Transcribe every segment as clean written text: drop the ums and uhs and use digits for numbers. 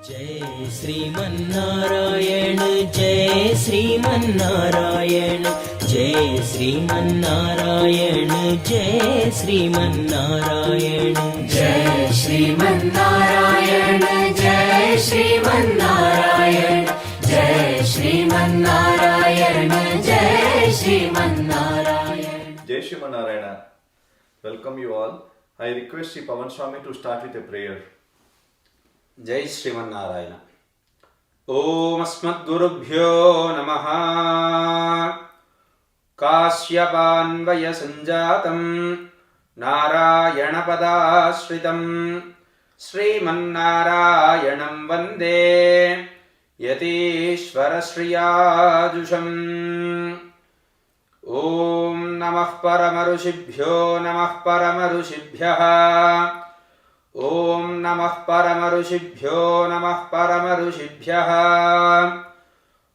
जय श्रीमन्नारायण जय श्रीमन्नारायण जय श्रीमन्नारायण जय श्रीमन्नारायण जय श्रीमन्नारायण जय श्रीमन्नारायण जय श्रीमन्नारायण जय Sriman Narayana. Jai Shrimanarayana. Welcome you all. I request Sri Pavan Swami to start with a prayer. जय श्रीमन्नारायण. ओम अस्मद्गुरुभ्यो नमः. काश्यपान्वय संजातं नारायणपदाश्रितं श्रीमन्नारायणं वन्दे यतीश्वरश्रियाजुषम्. ओम नमः परमऋषिभ्यो नमः परमऋषिभ्यः. ओम नमः परमऋषिभ्यो नमः परमऋषिभ्यः.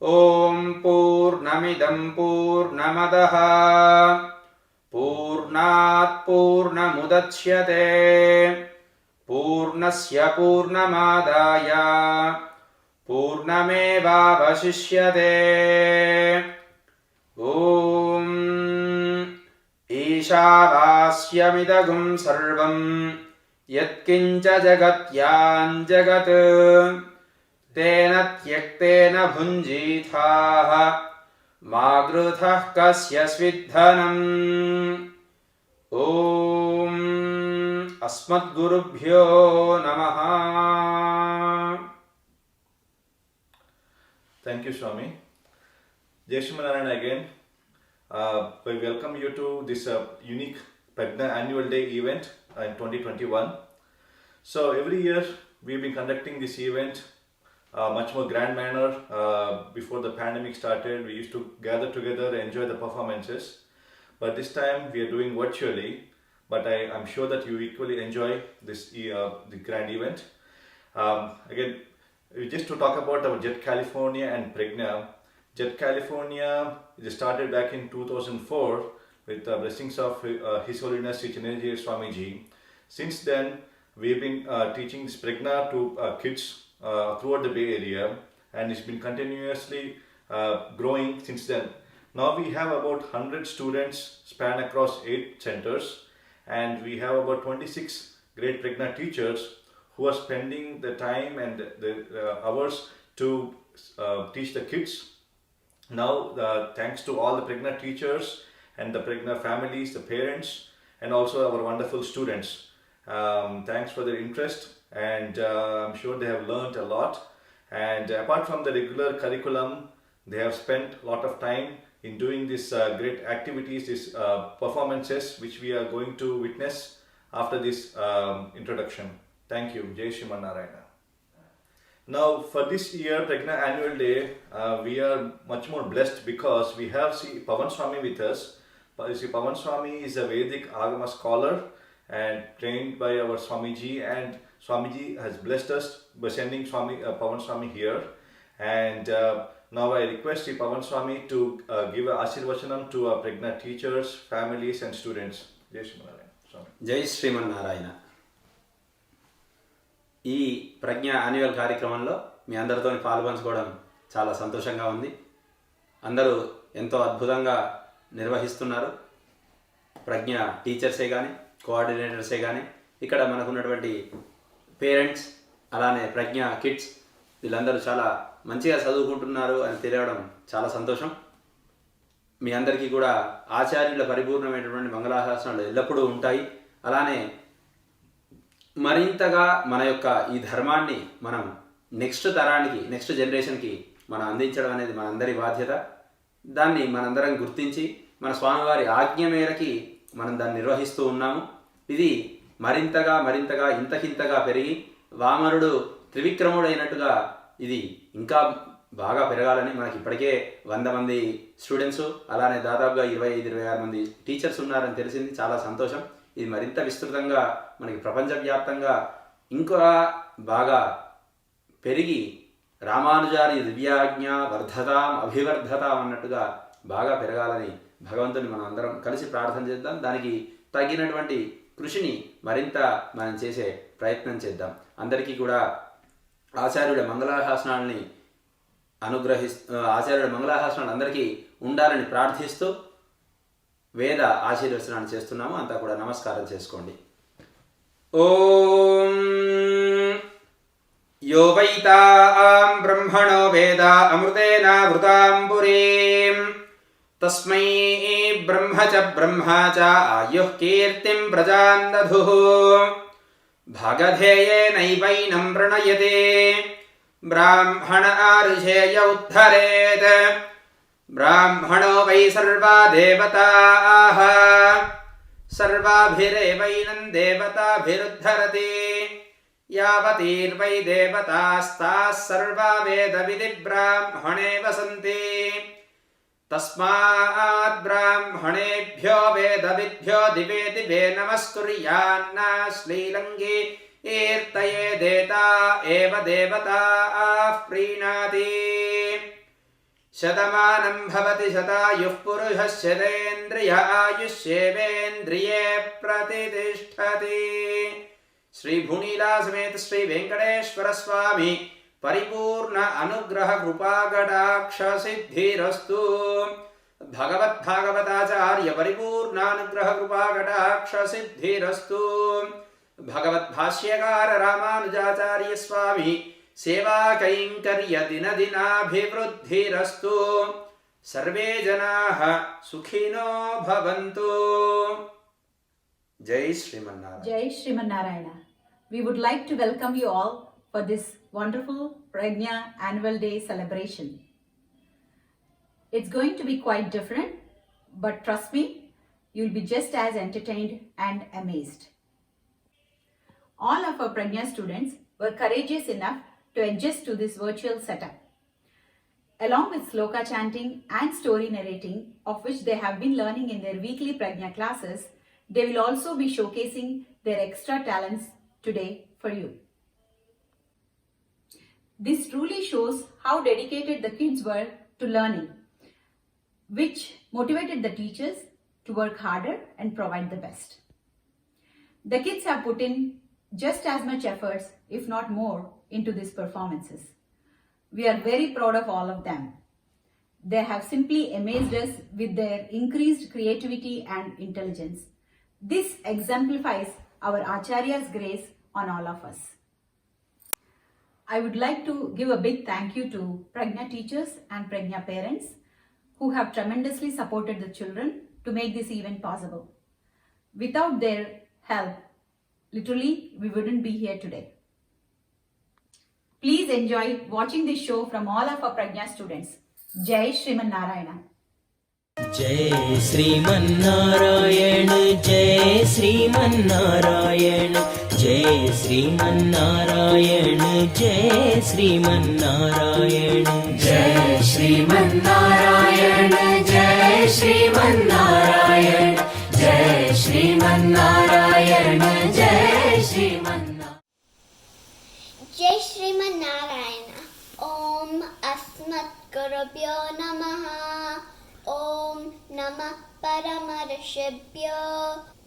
ओम पूर्णमिदं पूर्णमदः पूर्णात् पूर्णमुदच्यते पूर्णस्य पूर्णमादाय पूर्णमेवावशिष्यते. ओम ईशावास्यमिदगुं सर्वं यत्किञ्च जगत्यां जगत् तेन त्यक्तेन भुञ्जीथाः मा गृथः कस्य स्विद्धनम्. ॐ अस्मद्गुरुभ्यो नमः. Thank you, Swami. Jai Shrimanarayana again. We welcome you to this unique Prajna Annual Day event in 2021. So every year we've been conducting this event much more grand manner. Before the pandemic started, we used to gather together and enjoy the performances. But this time we are doing virtually. But I'm sure that you equally enjoy this the grand event. Again, just to talk about our Jet California and Prajna. Jet California started back in 2004 with the blessings of His Holiness Sri Chinnaji Swamiji. Since then, we've been teaching this Prajna to kids throughout the Bay Area, and it's been continuously growing since then. Now we have about 100 students span across 8 centers, and we have about 26 great Prajna teachers who are spending the time and the hours to teach the kids. Now, thanks to all the Prajna teachers and the Prajna families, the parents, and also our wonderful students. Thanks for their interest, and I'm sure they have learned a lot. And apart from the regular curriculum, they have spent a lot of time in doing these great activities, these performances, which we are going to witness after this introduction. Thank you. Jai Shrimanarayana. Now, for this year, Prajna Annual Day, we are much more blessed because we have Sri Pavan Swami with us. Sri Pavan Swami is a Vedic Agama scholar and trained by our Swamiji, and Swamiji has blessed us by sending Pavan Swami here. And now I request Sri Pavan Swami to give a Ashirvacanam to our Prajna teachers, families and students. Jai Shrimanarayana. Swami. జై శ్రీమన్నారాయణ. ఈ ప్రజ్ఞ annual కార్యక్రమంలో మీ అందరితో పాల్పంచుకోవడం చాలా సంతోషంగా ఉంది. అందరూ ఎంతో అద్భుతంగా నిర్వహిస్తున్నారు. ప్రజ్ఞ టీచర్సే కానీ, కోఆర్డినేటర్సే కానీ, ఇక్కడ మనకున్నటువంటి పేరెంట్స్, అలానే ప్రజ్ఞ కిడ్స్, వీళ్ళందరూ చాలా మంచిగా చదువుకుంటున్నారు అని తెలియడం చాలా సంతోషం. మీ అందరికీ కూడా ఆచార్యుల పరిపూర్ణమైనటువంటి మంగళాశాసనాలు ఎల్లప్పుడూ ఉంటాయి. అలానే మరింతగా మన యొక్క ఈ ధర్మాన్ని మనం నెక్స్ట్ తరానికి, నెక్స్ట్ జనరేషన్కి మనం అందించడం అనేది మనందరి బాధ్యత. దాన్ని మనందరం గుర్తించి మన స్వామివారి ఆజ్ఞ మేరకి మనం దాన్ని నిర్వహిస్తూ ఉన్నాము. ఇది మరింతగా మరింతగా ఇంతకింతగా పెరిగి వామనుడు త్రివిక్రముడైనట్టుగా ఇది ఇంకా బాగా పెరగాలని, మనకి ఇప్పటికే 100 మంది స్టూడెంట్స్, అలానే దాదాపుగా 25-26 మంది టీచర్స్ ఉన్నారని తెలిసింది. చాలా సంతోషం. ఇది మరింత విస్తృతంగా మనకి ప్రపంచవ్యాప్తంగా ఇంకా బాగా పెరిగి రామానుజారి దివ్యాజ్ఞ వర్ధతాం అభివర్ధతాం అన్నట్టుగా బాగా పెరగాలని భగవంతుని మనం అందరం కలిసి ప్రార్థన చేద్దాం. దానికి తగినటువంటి కృషిని మరింత మనం చేసే ప్రయత్నం చేద్దాం. అందరికీ కూడా ఆచార్యుల మంగళాశాసనాలని ఆచార్యుల మంగళాశాసనాలు అందరికీ ఉండాలని ప్రార్థిస్తూ వేద ఆశీర్వచనాన్ని చేస్తున్నాము. అంతా కూడా నమస్కారం చేసుకోండి. ఓం యో వైతాం బ్రహ్మణో వేద అమృతేనావృతాం పురీం తస్మై బ్రహ్మ చ ఆయుః కీర్తిం ప్రజాం దధుః భాగధేయేనైవైనం ప్రణయతే బ్రాహ్మణ ఋషేయ ఉద్ధరేత్ బ్రాహ్మణో వై సర్వా దేవతాః సర్వాభిరేవైనం దేవతాభిరుద్ధరతి యావతీర్వై దేవతాస్తాః సర్వా వేదవిధి బ్రాహ్మణే వసంతి తస్మాత్ బ్రాహ్మణేభ్యో వేదవిద్భ్యో దివే దివే నమస్కుర్యాన్న శ్రీలంగి ఈర్తయేదేతా ఏవ దేవతాః ప్రీణాతి శతమానం భవతి శతాయుః పురుషः శతేంద్రియ ఆయుష్యేవేంద్రియే ప్రతిష్ఠతి. శ్రీ భూనీలా సమేత శ్రీ వెంకటేశ్వర స్వామి పరిపూర్ణ అనుగ్రహ కృపాకటాక్ష సిద్ధిరస్తు. భగవద్భాగవతాచార్య పరిపూర్ణానుగ్రహ కృపాకటాక్ష సిద్ధిరస్తు. భగవద్భాష్యకార రామానుజాచార్య స్వామి సేవా కైంకర్య దినదినాభివృద్ధిరస్తు. సర్వే జనాః సుఖినో భవంతు. జై Srimannarayana. Jai Srimanarayana. We would like to welcome you all for this wonderful Prajna Annual Day celebration. It's going to be quite different, but trust me, you'll be just as entertained and amazed. All of our Prajna students were courageous enough to adjust to this virtual setup. Along with sloka chanting and story narrating, of which they have been learning in their weekly Prajna classes, they will also be showcasing their extra talents today for you. This truly shows how dedicated the kids were to learning, which motivated the teachers to work harder and provide the best. The kids have put in just as much efforts, if not more, into these performances. We are very proud of all of them. They have simply amazed us with their increased creativity and intelligence. This exemplifies our Acharya's grace on all of us. I would like to give a big thank you to Prajna teachers and Prajna parents who have tremendously supported the children to make this event possible. Without their help, literally, we wouldn't be here today. Please enjoy watching this show from all of our Prajna students. Jai Shriman Narayana. जय श्रीमन्नारायण जय श्रीमन्नारायण जय श्रीमन्नारायण जय श्रीमन्नारायण जय श्रीमन्नारायण जय श्रीमन्नारायण जय श्रीमन्नारायण जय श्रीमन्नारायण. जय श्रीमन्नारायण. ओम अस्मद्गुरुभ्यो नमः. ओम नमः परमर्षिभ्यो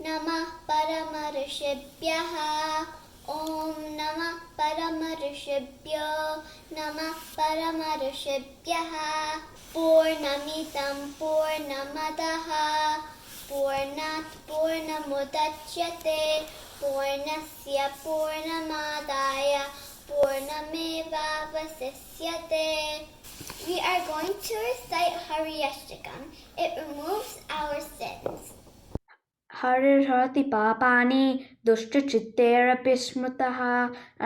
नमः परमर्षिभ्यः. ओम नमः परमर्षिभ्यो नमः परमर्षिभ्यः. पूर्णमिदं पूर्णमदः पूर्णात् पूर्णमुदच्यते पूर्णस्य पूर्णमादाय पूर्णमेवावशिष्यते. We are going to recite Hariyashtakam. It removes our sins. हरिहरति पापानि दुष्टचित्तेरपि स्मृतः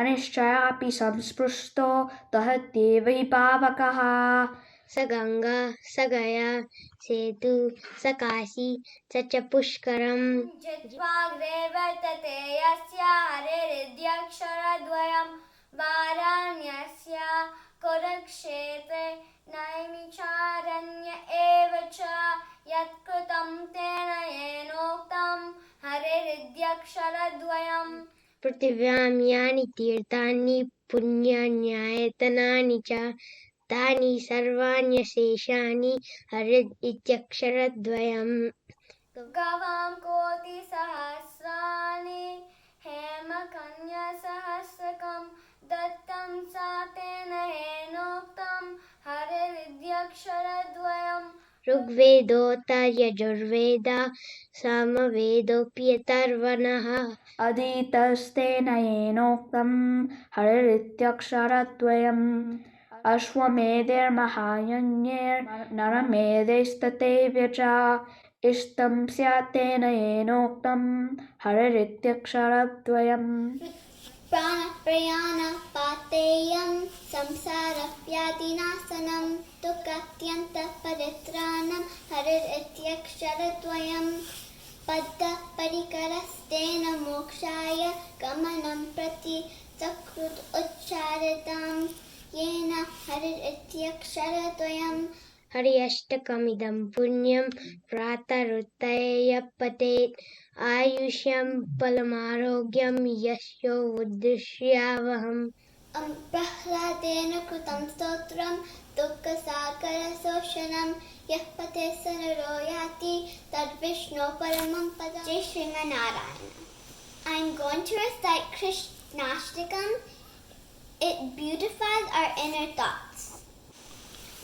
अनिश्चयापि संस्पृष्टो दहत्येव हि पावकः. स गंगा स गया सेतु स काशी स च पुष्करम्. जित्वाग्रे वर्तते यस्य हरिर्यक्षरद्वयं वाराण्यस्य कुरुक्षेत्रे नैमिषारण्य एव च यत्कृतं तेन येनोक्तं हरिर्यक्षरद्वयम्. पृथिव्यां यानि तीर्थानि पुण्यान्यायतनानि च तानि सर्वाण्यशेषानि हरिद् इत्यक्षरद्वयम्. गवां कोटिसहस्राणि हेमकन्यासहस्रकं दत्तं सा तेन येनोक्तं हरिर्विद्यक्षरद्वयम् ऋग्वेदोऽथ यजुर्वेद सामवेदोऽप्यथर्वणः अधीतस्तेन येनोक्तं हरिरित्यक्षरद्वयम् अश्वमेधैर्महायज्ञैर्नरमेधैस्तथैव च इष्टं स्यात् तेन येनोक्तं हरिरित्यक्षरद्वयम् प्राणप्रयाणपातेयं संसारव्याधिनाशनं दुःखात्यन्तपरित्राणं हरिरित्यक्षरद्वयं पद्मपरिकरस्तेन मोक्षाय गमनं प्रति सकृत् उच्चारितं येन हरिरित्यक्षरद्वयम् हर्यष्टकमिदं पुण्यं प्रातरुत्थाय पठेत् आयुष्यं बलमारोग्यं यशोबुद्धिश्रियावहम् प्रह्लादेन कृतं स्तोत्रं दुःखसागरशोषणं यः पठे स नरो याति तद्विष्णो परमं पदम् जय Sriman Narayana. I'm going to recite Krishnashtakam. It beautifies our inner thoughts.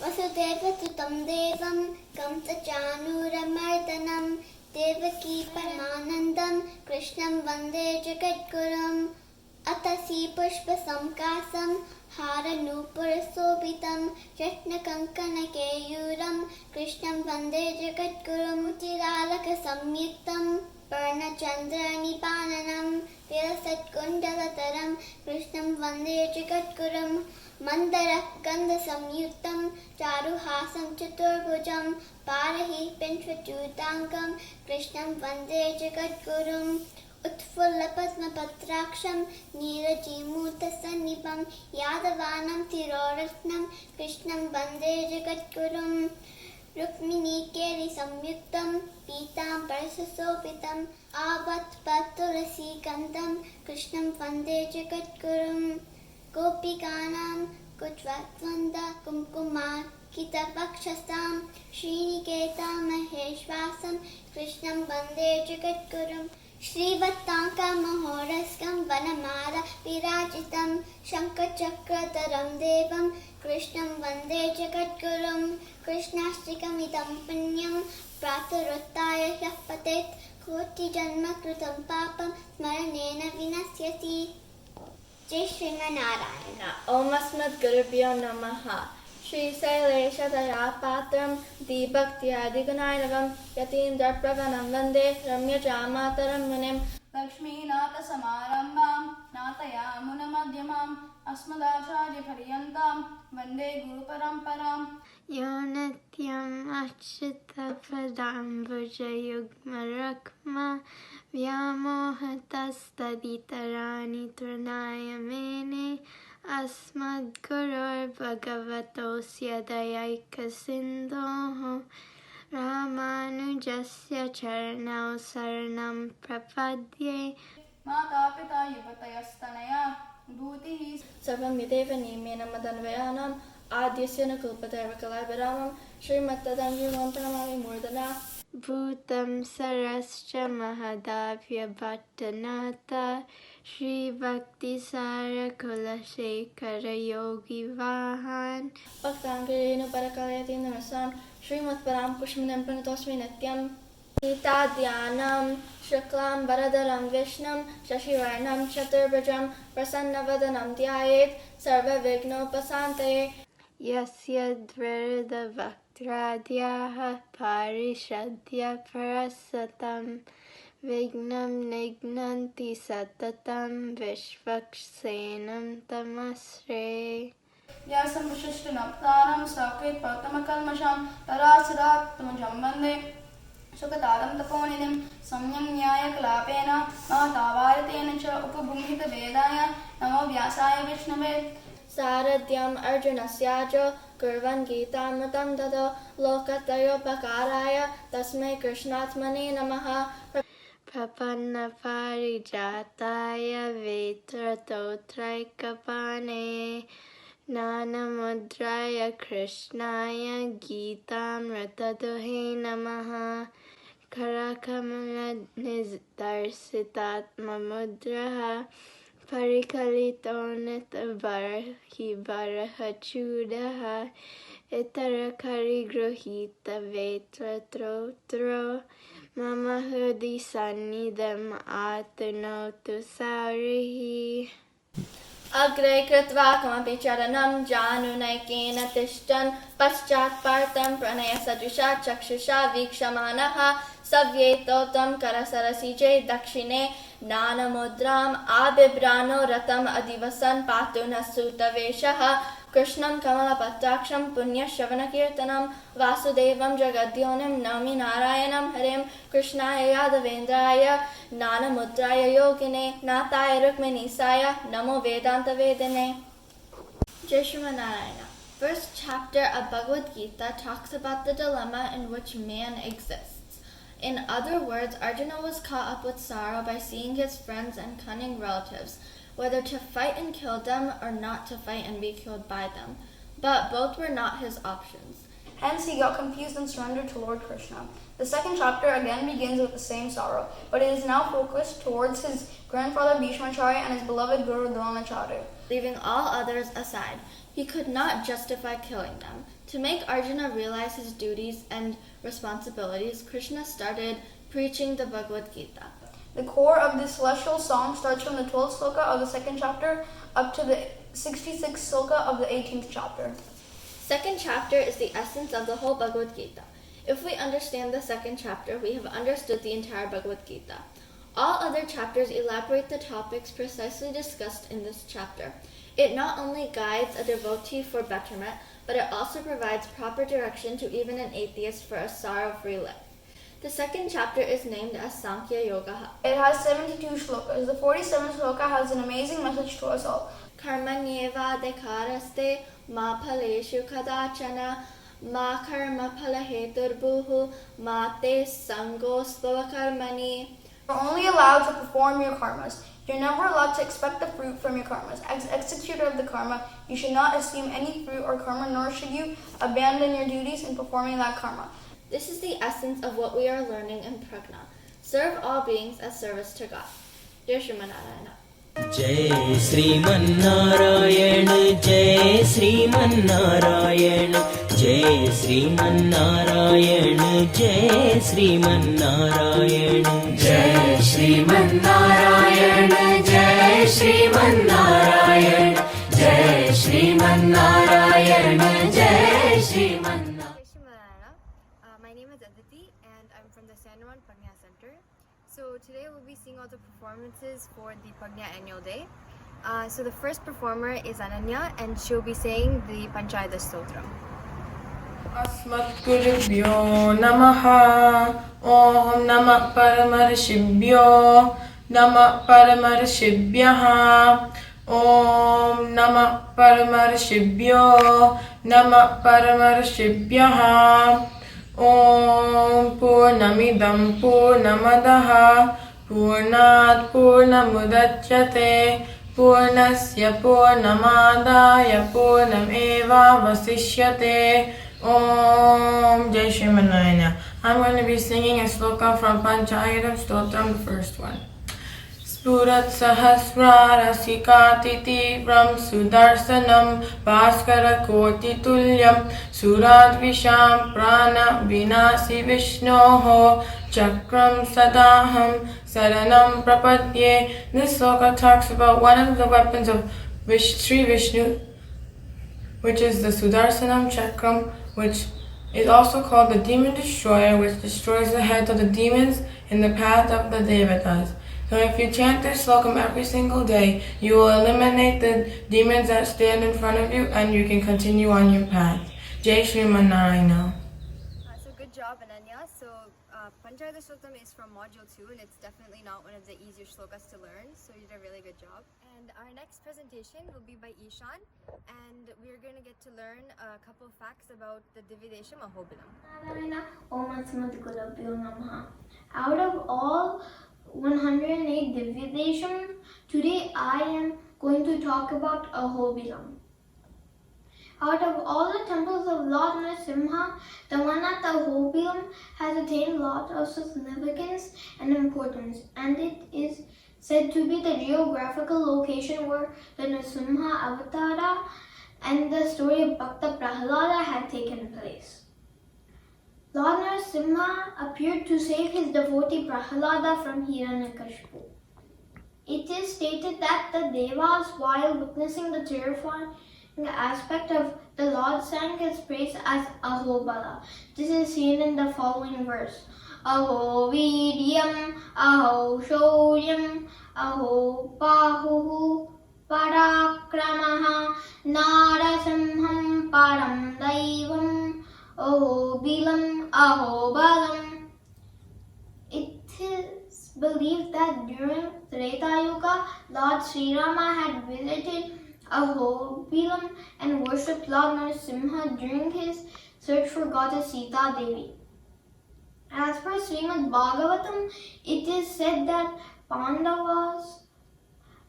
Vasudeva sutam devam kamsachanuramardanam devaki paramanandam krishnam vande jagadgurum atasi pushpasamkasam haranupurasobitam ratnakankanakeyuram krishnam vande jagadgurum tiralaka samyuktam Purnachandra-nipananam Vilasat-kundalataram Krishnam Vande Jagadgurum Mandara-gandha-samyuktam Charuhasam Chaturbhujam Parahi Pinchvatudangam Krishnam Vande Jagadgurum Utfulla-padma-patraksham Neeraji-murta-sannipam Yadavanam Tiroratnam Krishnam Vande Jagadgurum Rukmini-keri samyuktam Pitambar-susobitam Avat-pat-tulasi-gandham Krishnam Vande Jagadgurum Gopikanam Kujvatvanda Kumkumakita-vakshasam Sriniketam-maheshvasam Krishnam Vande Jagadgurum Shrivatanka-mahoraskam Vanamala Virajitam Shankar-chakra-dharam Devam Krishnam Vande Jagadgurum Krishnashtakam-idam punyam Prataruttaya yah patet Koti janma kritam papam Smaranena vinasyati. Jai Shrimannarayana. Om Asmat Gurubhyo Namaha. Shri Sailesha Patram Dibhaktiyadigunainavam Yatim Darpravanam Vande Ramya Jamataram Munim Lakshminatha Samarambam Natayamuna Madhyamam Asmadacharya Paryantam Vande Guru Paramparam Yonatyam Achyutapadam Bhujayugmarakma Vyamohatastaditarani Trinayamene Asmadgurur Bhagavatosya Dayaikasindoho Ramanujasya Charanau Saranam Prapadye Mata Pita Yuvatayastanaya Bhutihi Sarvam Yadeva Nimena Madanvayanam Adyasya Nakulpatarva Kalaibaramam Srimattadam Vimantanamami Murdana Bhutam Sarascha Mahadavya Bhattanata Shri Bhakti Sara Kulashekara Yogi Vahan Bhaktangarenu Parakalayati Namasan Srimat Param Kushmanam Pranatosmi Natyam Nita Dhyanam Shuklam Varadaram Vishnam Shashivarnam Chaturbhajam Prasannavadanam Dhyayet Sarva Vignopasantaye Yasya Dvrida Vaktradyaha Parishadya Parasatam Vignam Nignanti Satatam Vishvaksenam Tamasre Vyasam Vishishtanaptaram Sakrit Pautamakalmasham Tarasirat Tamajam Vande Sukataram Taponidim Samyam Nyaya Kalapena Mahatavartena Cha Upabhumhita Vedaya Namo Vyasaya Vishnave Saradyam Arjunasyaja Kurvan Gita-mritam Tata Lokatayopakaraya Tasmai Krishnatmane Namaha Prapanna Parijataya Vetratotraikapane Nanamudraya Krishnaya Gitamritaduhe Namaha Karakamala Nizdarsitatma Mudraha Parikalitonita barahi barahachudaha itarakari grohita vetra trotro mama hudi sannidam atanotu saurihi. अग्रे कृत्वा कमपि चरणं जानुनैकेन तिष्ठन् पश्चात् पार्थं प्रणयसदृशा चक्षुषा वीक्षमाणः सव्येतोतं करसरसिजे दक्षिणे नानमुद्राम् आबिभ्राणो रथम् अधिवसन् पातु नः सूतवेषः कृष्णं कमलपत्राक्षं पुण्यश्रवणकीर्तनं वासुदेवं जगद्योनिं नौमि नारायणं हरिं कृष्णाय यादवेन्द्राय ज्ञानमुद्राय योगिने नाथाय रुक्मिणीसाय नमो वेदान्तवेदिने. Jai Shri Narayana. First chapter of Bhagavad Gita talks about the dilemma in which man exists. In other words, Arjuna was caught up with sorrow by seeing his friends and cunning relatives, whether to fight and kill them or not to fight and be killed by them. But both were not his options. Hence he got confused and surrendered to Lord Krishna. The second chapter again begins with the same sorrow, but it is now focused towards his grandfather Bhishmacharya and his beloved Guru Dronacharya. Leaving all others aside, he could not justify killing them. To make Arjuna realize his duties and responsibilities, Krishna started preaching the Bhagavad Gita. The core of this celestial song starts from the 12th sloka of the second chapter up to the 66th sloka of the 18th chapter. Second chapter is the essence of the whole Bhagavad Gita. If we understand the second chapter, we have understood the entire Bhagavad Gita. All other chapters elaborate the topics precisely discussed in this chapter. It not only guides a devotee for betterment, but it also provides proper direction to even an atheist for a sorrow-free life. The second chapter is named as Sankhya Yoga. It has 72 shlokas. The 47th shloka has an amazing message to us all. Karmanyeva dekaraste ma phaleshu kadachana ma karma phalaheturbuhu ma te sangostvava karmani. You're only allowed to perform your karmas. You're never allowed to expect the fruit from your karmas. As executor of the karma, you should not assume any fruit or karma, nor should you abandon your duties in performing that karma. This is the essence of what we are learning in Prajna. Serve all beings as service to God. Jai Shri Narayana. जय श्रीमन्नारायण जय श्रीमन्नारायण जय श्रीमन्नारायण जय श्रीमन्नारायण जय श्रीमन्नारायण जय श्रीमन्नारायण जय श्रीमन्नारायण जय Sriman Narayana. My name is Aditi and I'm from the San Juan Prajna Center. So today we'll be seeing all the performances for the Prajna Annual Day. So the first performer is Ananya and she'll be saying the Panchayata Stotra. अस्मद्गुरुभ्यो नमः ॐ नमः परमर्षिभ्यो नमः परमर्षिभ्यः ॐ नमः परमर्षिभ्यो नमः परमर्षिभ्यः ॐ पूर्णमिदं पूर्णमदः पूर्णात् पूर्णमुदच्यते पूर्णस्य पूर्णमादाय पूर्णमेवावशिष्यते. Om Jai Shri Narayana. I'm going to be singing a sloka from Panchayata Stotram, the first one. Spurat Sahasrara Sikati Ram Sudarsanam Bhaskara Koti Tulyam Surat Visham Prana Vinasi Vishnoho Chakram Sadaham Saranam Prapadye. This sloka talks about one of the weapons of Sri Vishnu, which is the Sudarsanam Chakram, which is also called the Demon Destroyer, which destroys the heads of the demons in the path of the Devatas. So if you chant this slokam every single day, you will eliminate the demons that stand in front of you and you can continue on your path. Jai Shri Narayana. So good job, Ananya. So Panchayata Stotram is from Module 2 and it's definitely not one of the easier shlokas to learn. So you did a really good job. And our next presentation will be by Ishan and we're going to get to learn a couple of facts about the Dividesham Ahobilam. Out of all 108 Divyadesham, today I am going to talk about Ahobilam. Out of all the temples of Lord Narasimha, the one at Ahobilam has attained lots of significance and importance, and it is said to be the geographical location where the Nrsimha Avatara and the story of Bhakta Prahlada had taken place. Lord Nrsimha appeared to save his devotee Prahlada from Hiranyakashipu. It is stated that the Devas, while witnessing the terrifying aspect of the Lord, sang his praise as Ahobala. This is seen in the following verse. Aho Vidyam, Aho Shoryam, Aho Bahuhu, Parakramaha, Narasimham Param Daivam, Aho Bilam, Aho Balam. It is believed that during Treta Yuga, Lord Sri Rama had visited Ahobilam and worshipped Lord Nrsimha during his search for goddess Sita Devi. As per Srimad Bhagavatam, it is said that Pandavas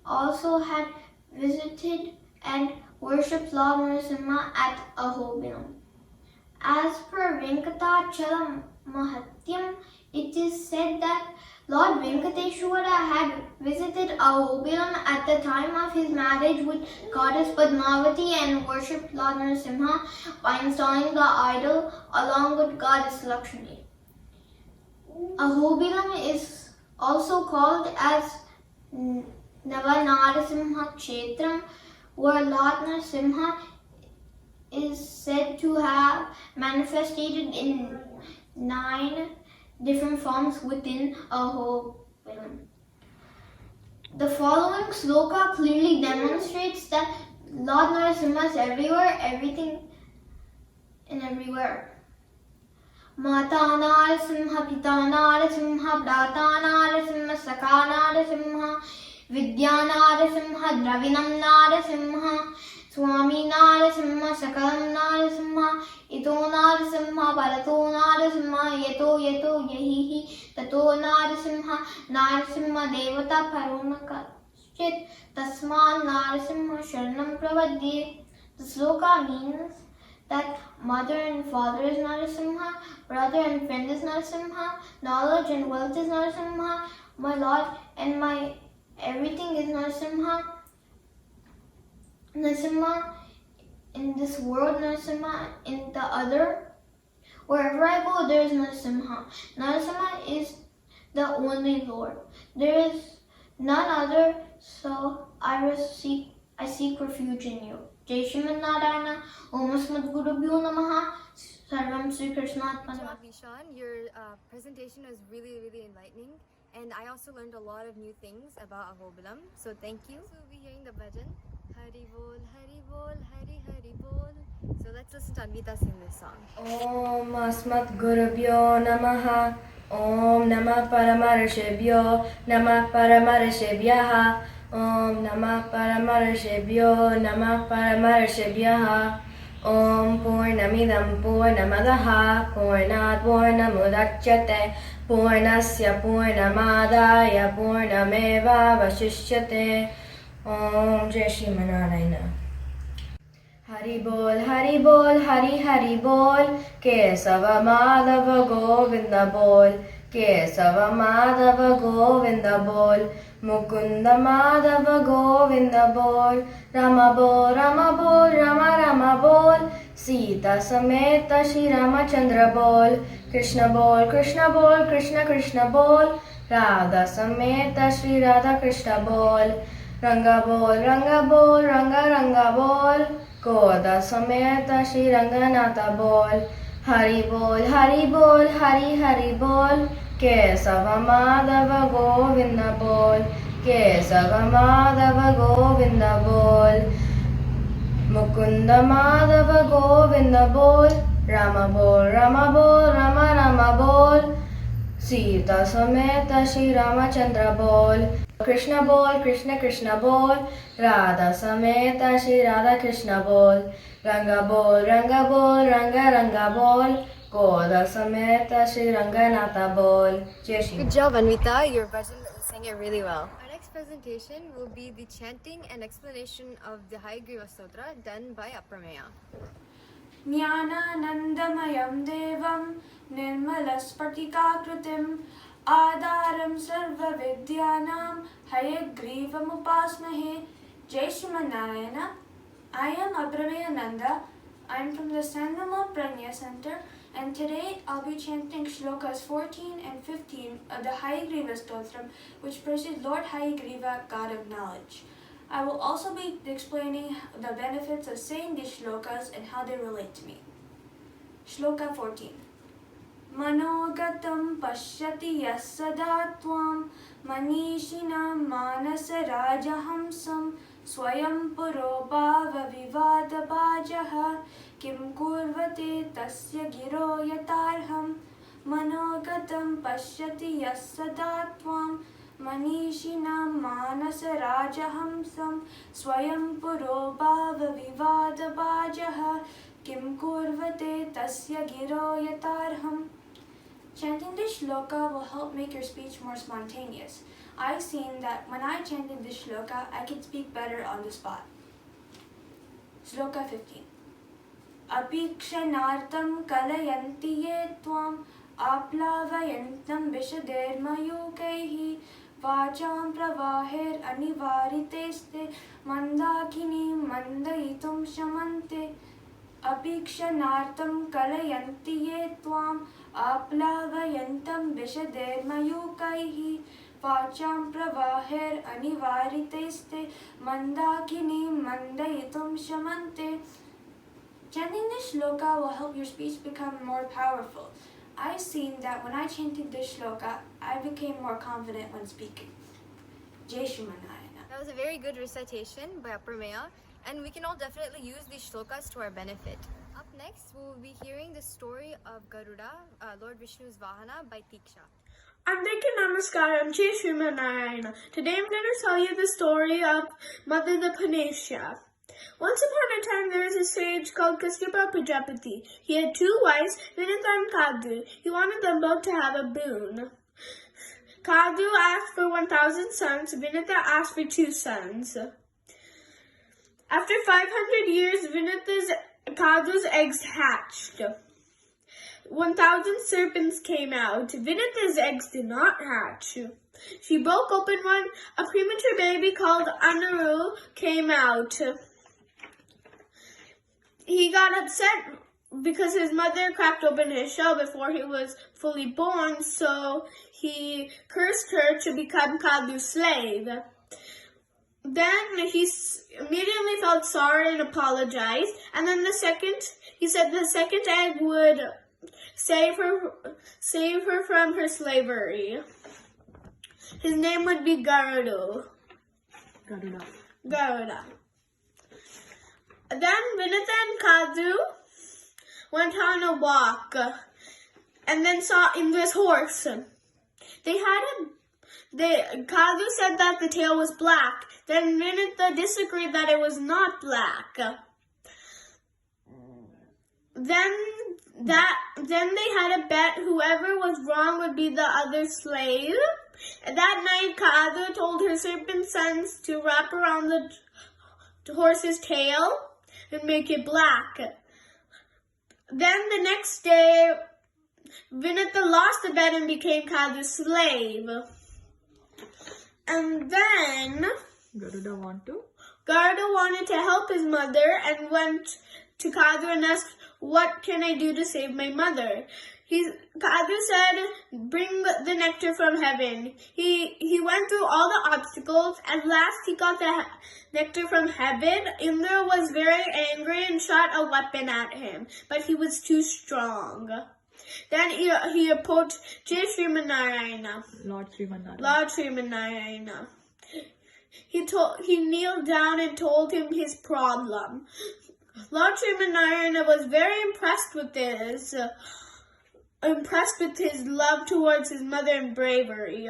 also had visited and worshipped Lord Nrsimha at Ahobilam. As per Venkatachalam Mahatyam, it is said that Lord Venkateshwara had visited Ahobilam at the time of his marriage with goddess Padmavati and worshipped Lord Nrsimha by installing the idol along with goddess Lakshmi. Ahobilam is also called as Navanarasimha Kshetram, where Lord Nrsimha is said to have manifested in 9 different forms within Ahobilam. The following sloka clearly demonstrates that Lord Nrsimha is everywhere, everything and everywhere. Mata Narasimha, Pita Narasimha, Brata Narasimha, Saka Narasimha, Vidya Narasimha, Dravinam Narasimha, Swami Narasimha, Sakalam Narasimha, Ito Narasimha, Parato Narasimha, Yeto Yeto Yahihi, Tato Narasimha, Narasimha Devata Parunakat, Tasman Narasimha Sharanam Pravadye. The sloka means that mother and father is Narasimha, brother and friend is Narasimha, knowledge and wealth is Narasimha, my Lord and my everything is Narasimha. Narasimha in this world, Narasimha in the other. Wherever I go, there is Narasimha. Narasimha is the only Lord. There is none other, so I seek refuge in you. Jai Shriman Narayana, Om Asmat Gurubhyo Namaha, Sarvam Sri Krishnat Panama. Vishan, your presentation was really, really enlightening. And I also learned a lot of new things about Ahobilam. So thank you. So we'll be hearing the bhajan. Hari Bol, Hari Bol, Hari Hari Bol. So let's listen to Anvita sing this song. Om Asmat Gurubhyo Namaha. Om Namah Paramarshebhyo Namah Paramarshebhyaha. Om Namah Paramarshebhyo Namah Paramarshebhyaha. Om Purnamidam Purnamadaha Purnat Purnamudachyate Purnasya Purnamadaya Purnameva Vashishyate. Om Jai Shri Narayana. Hari Bol, Hari Bol, Hari Hari Bol, Kesava Madhava Govinda Bol, Kesava Madhava Govinda Bol, Mukunda Madhava Govinda Bol, Rama Bol, Rama Bol, Rama Rama Bol, Sita Sameta Shri Ramachandra Bol, Krishna Bol, Krishna Bol, Krishna Krishna Bol, Radha Sameta Shri Radha Krishna Bol, Ranga Bol, Ranga Bol, Ranga Ranga Bol, Goda Sameta Shri Ranganatha Bol, Hari Bol, Hari Bol, Hari Hari Bol, Kesava Madhava Govinda Bol, Kesava Madhava Govinda Bol, Mukunda Madhava Govinda Bol, Rama Bol, Rama Bol, Rama Rama Bol, Sita Sameta Shri Ramachandra Bol, Krishna Bol, Krishna Krishna Bol, Radha Sameta Shri Radha Krishna Bol, Ranga Bol, Ranga Bol, Ranga Ranga Bol, Goda Sameta Shri Ranganatha Bol. Jai Shri. Good job, Anvita. Your bhajan sang it really well. Our next presentation will be the chanting and explanation of the Hayagriva Stotra done by Aprameya. Jnananandamayam devam nirmalaspatikakritim आधारं सर्वविद्यानां हयग्रीवमुपास्महे. Jai Shrimanarayana. I am Abrameya Nanda. I am from the Sandama Prajna Center, and today I'll be chanting shlokas 14 and 15 of the Hayagriva Stotram, which praises Lord Hayagriva, God of Knowledge. I will also be explaining the benefits of saying these shlokas and how they relate to me. Shloka 14. Manogatam pashyati yasada tvam manishinam manasa rajahamsam swayam puro bhava vivada bhajaha kim kurvate tasya giro yatarham. Manogatam pashyati yasada tvam manishinam manasa rajahamsam swayam puro bhava vivada bhajaha kim kurvate tasya giro yatarham. Chanting this shloka will help make your speech more spontaneous. I've seen that when I chanted this shloka, I can speak better on the spot. Shloka 15. Apikshanartam kalayanti ye tvam aplavayantam vishadermayukaihi vacham pravahir anivariteste mandakini mandayitum shamante. Apikshanartam kalayanti ye tvam aplavayantam vishadermayukaihi vacham pravahir anivariteste mandakini mandayitum shamante. Chanting this shloka will help your speech become more powerful. I've seen that when I chanted this shloka, I became more confident when speaking. Jai Shrimanarayana. That was a very good recitation by Aprameya, and we can all definitely use these shlokas to our benefit. Up next, we will be hearing the story of Garuda, Lord Vishnu's Vahana, by Tiksha. Andriki Namaskaram, Jai Shrimanarayana. Today I'm going to tell you the story of Mother the Panesha. Once upon a time there was a sage called Kasyapa Prajapati. He had two wives, Vinitha and Kadu. He wanted them both to have a boon. Kadu asked for 1,000 sons, Vinitha asked for 2 sons. After 500 years, Kadu's eggs hatched. 1,000 serpents came out. Vinitha's eggs did not hatch. She broke open one. A premature baby called Anaru came out. He got upset because his mother cracked open his shell before he was fully born, so he cursed her to become Kadu's slave. Then he immediately felt sorry and apologized, and then he said the second egg would save her from her slavery. His name would be Garuda. Then Vinitha and Kadu went on a walk and then saw Indra's horse. Kadu said that the tail was black. Then Vinitha disagreed that it was not black. Then they had a bet whoever was wrong would be the other slave. That night Kadu told her serpent sons to wrap around the horse's tail and make it black. Then the next day, Vinitha lost the bet and became Kadu's slave. And then Garuda wanted to help his mother and went to Kadu and asked, "What can I do to save my mother?" Kadu said, "Bring the nectar from heaven." He went through all the obstacles. At last he got the nectar from heaven. Indra was very angry and shot a weapon at him, but he was too strong. Then he approached Jai Srimanarayana. Lord Srimanarayana. He kneeled down and told him his problem. Lord Srimanarayana was very impressed with his love towards his mother and bravery.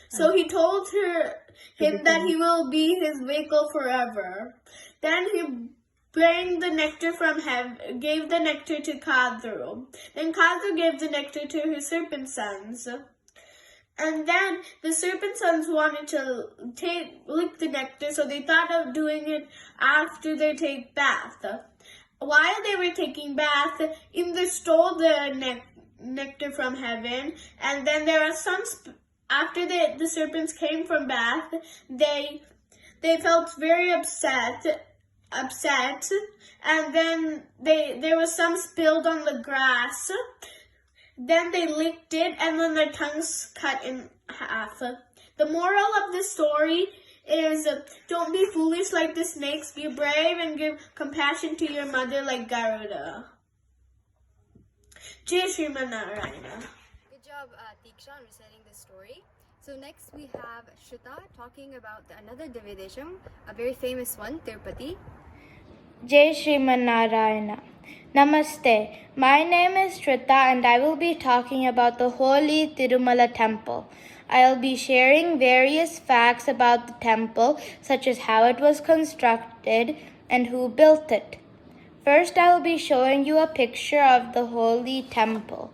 So he told him that he will be his vehicle forever. Then he gave the nectar to Kadu. Then Kadu gave the nectar to his serpent sons. And then the serpent sons wanted to lick the nectar, so they thought of doing it after they take bath. While they were taking bath, Indra stole the nectar from heaven, and then there are some after the serpents came from bath, they felt very upset, and then there was some spilled on the grass. Then they licked it, and then their tongues cut in half. The moral of this story is don't be foolish like the snakes, be brave and give compassion to your mother like Garuda. Jai Sriman Narayana. Good job, Tiksha, on reciting this story. So next we have Shrita talking about another Dividesham, a very famous one, Tirupati. Jai Sriman Narayana. Namaste. My name is Shrita and I will be talking about the holy Tirumala temple. I'll be sharing various facts about the temple, such as how it was constructed and who built it. First, I will be showing you a picture of the holy temple.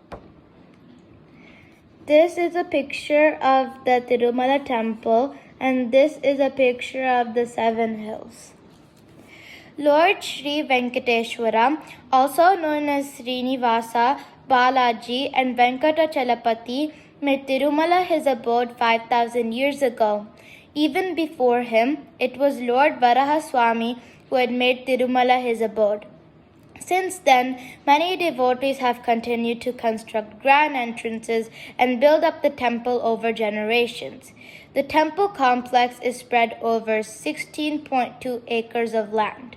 This is a picture of the Tirumala temple, and this is a picture of the 7 hills. Lord Sri Venkateshwara, also known as Srinivasa, Balaji, and Venkatachalapati, made Tirumala his abode 5,000 years ago. Even before him, it was Lord Varahaswamy who had made Tirumala his abode. Since then, many devotees have continued to construct grand entrances and build up the temple over generations. The temple complex is spread over 16.2 acres of land.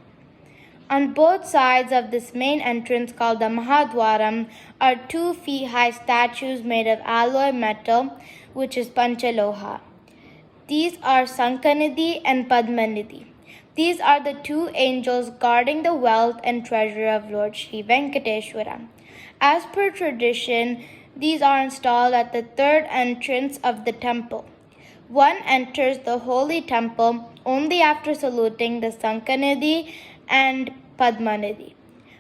On both sides of this main entrance, called the Mahadwaram, are 2 feet high statues made of alloy metal, which is Panchaloha. These are Sankanidhi and Padmanidhi. These are the 2 angels guarding the wealth and treasure of Lord Sri Venkateshwara. As per tradition, these are installed at the 3rd entrance of the temple. One enters the holy temple only after saluting the Sankanidhi and Padmanidhi.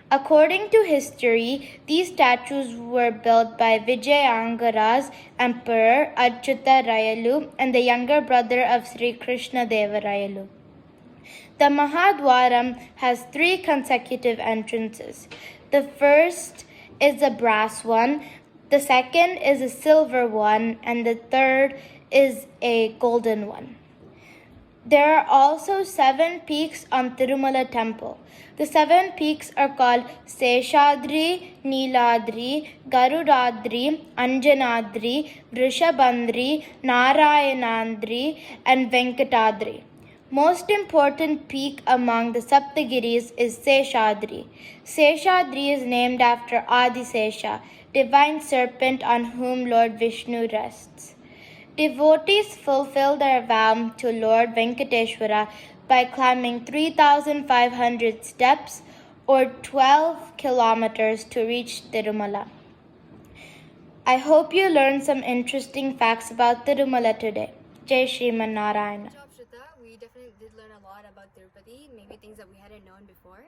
According to history, these statues were built by Vijayangara's Emperor Achyuta Rayalu and the younger brother of Sri Krishna Deva Rayalu. The Mahadwaram has 3 consecutive entrances. The first is a brass one, the second is a silver one, and the third is a golden one. There are also 7 peaks on Tirumala temple. The 7 peaks are called Seshadri, Niladri, Garudadri, Anjanadri, Vrishabandri, Narayanandri, and Venkatadri. Most important peak among the Saptagiris is Seshadri. Seshadri is named after Adisesha, divine serpent on whom Lord Vishnu rests. Devotees fulfill their vow to Lord Venkateshwara by climbing 3,500 steps or 12 kilometers to reach Tirumala. I hope you learned some interesting facts about Tirumala today. Jai Sriman Narayana. Good job, Shrita. We definitely did learn a lot about Tirupati, maybe things that we hadn't known before.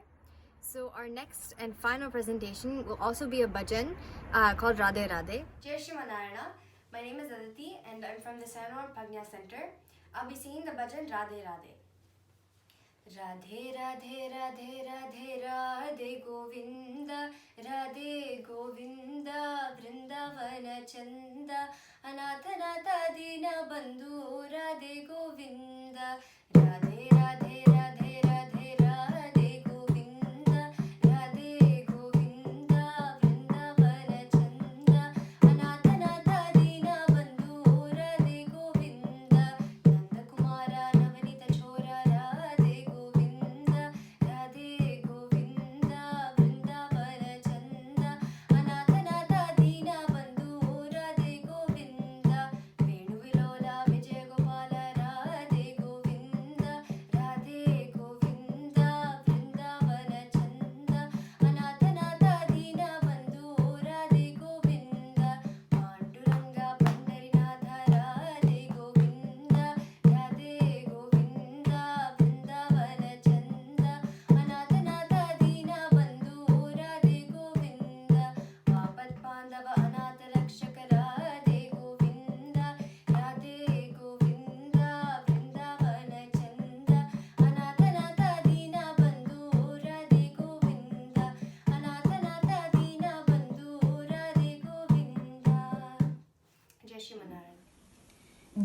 So our next and final presentation will also be a bhajan called Radhe Radhe. Jai Sriman Narayana. My name is Aditi and I'm from the Sanor Prajna Center. I'll be singing the bhajan Radhe Radhe. Radhe Radhe Radhe Radhe Radhe Govinda, Radhe Govinda, Vrindavana Chanda, Anathanata Dina Bandhu, Radhe Govinda, Radhe Radhe Radhe Radhe Radhe Govinda, Radhe Govinda, Vrindavana Chanda, Anathanata Dina Bandhu, Radhe Govinda, Nanda Kumara Navanita Chora, Radhe Govinda, Radhe Govinda, Vrindavana Chanda, Anathanata Dina Bandhu, Radhe Govinda, Venu Vilola Vijay Gopala, Radhe Govinda.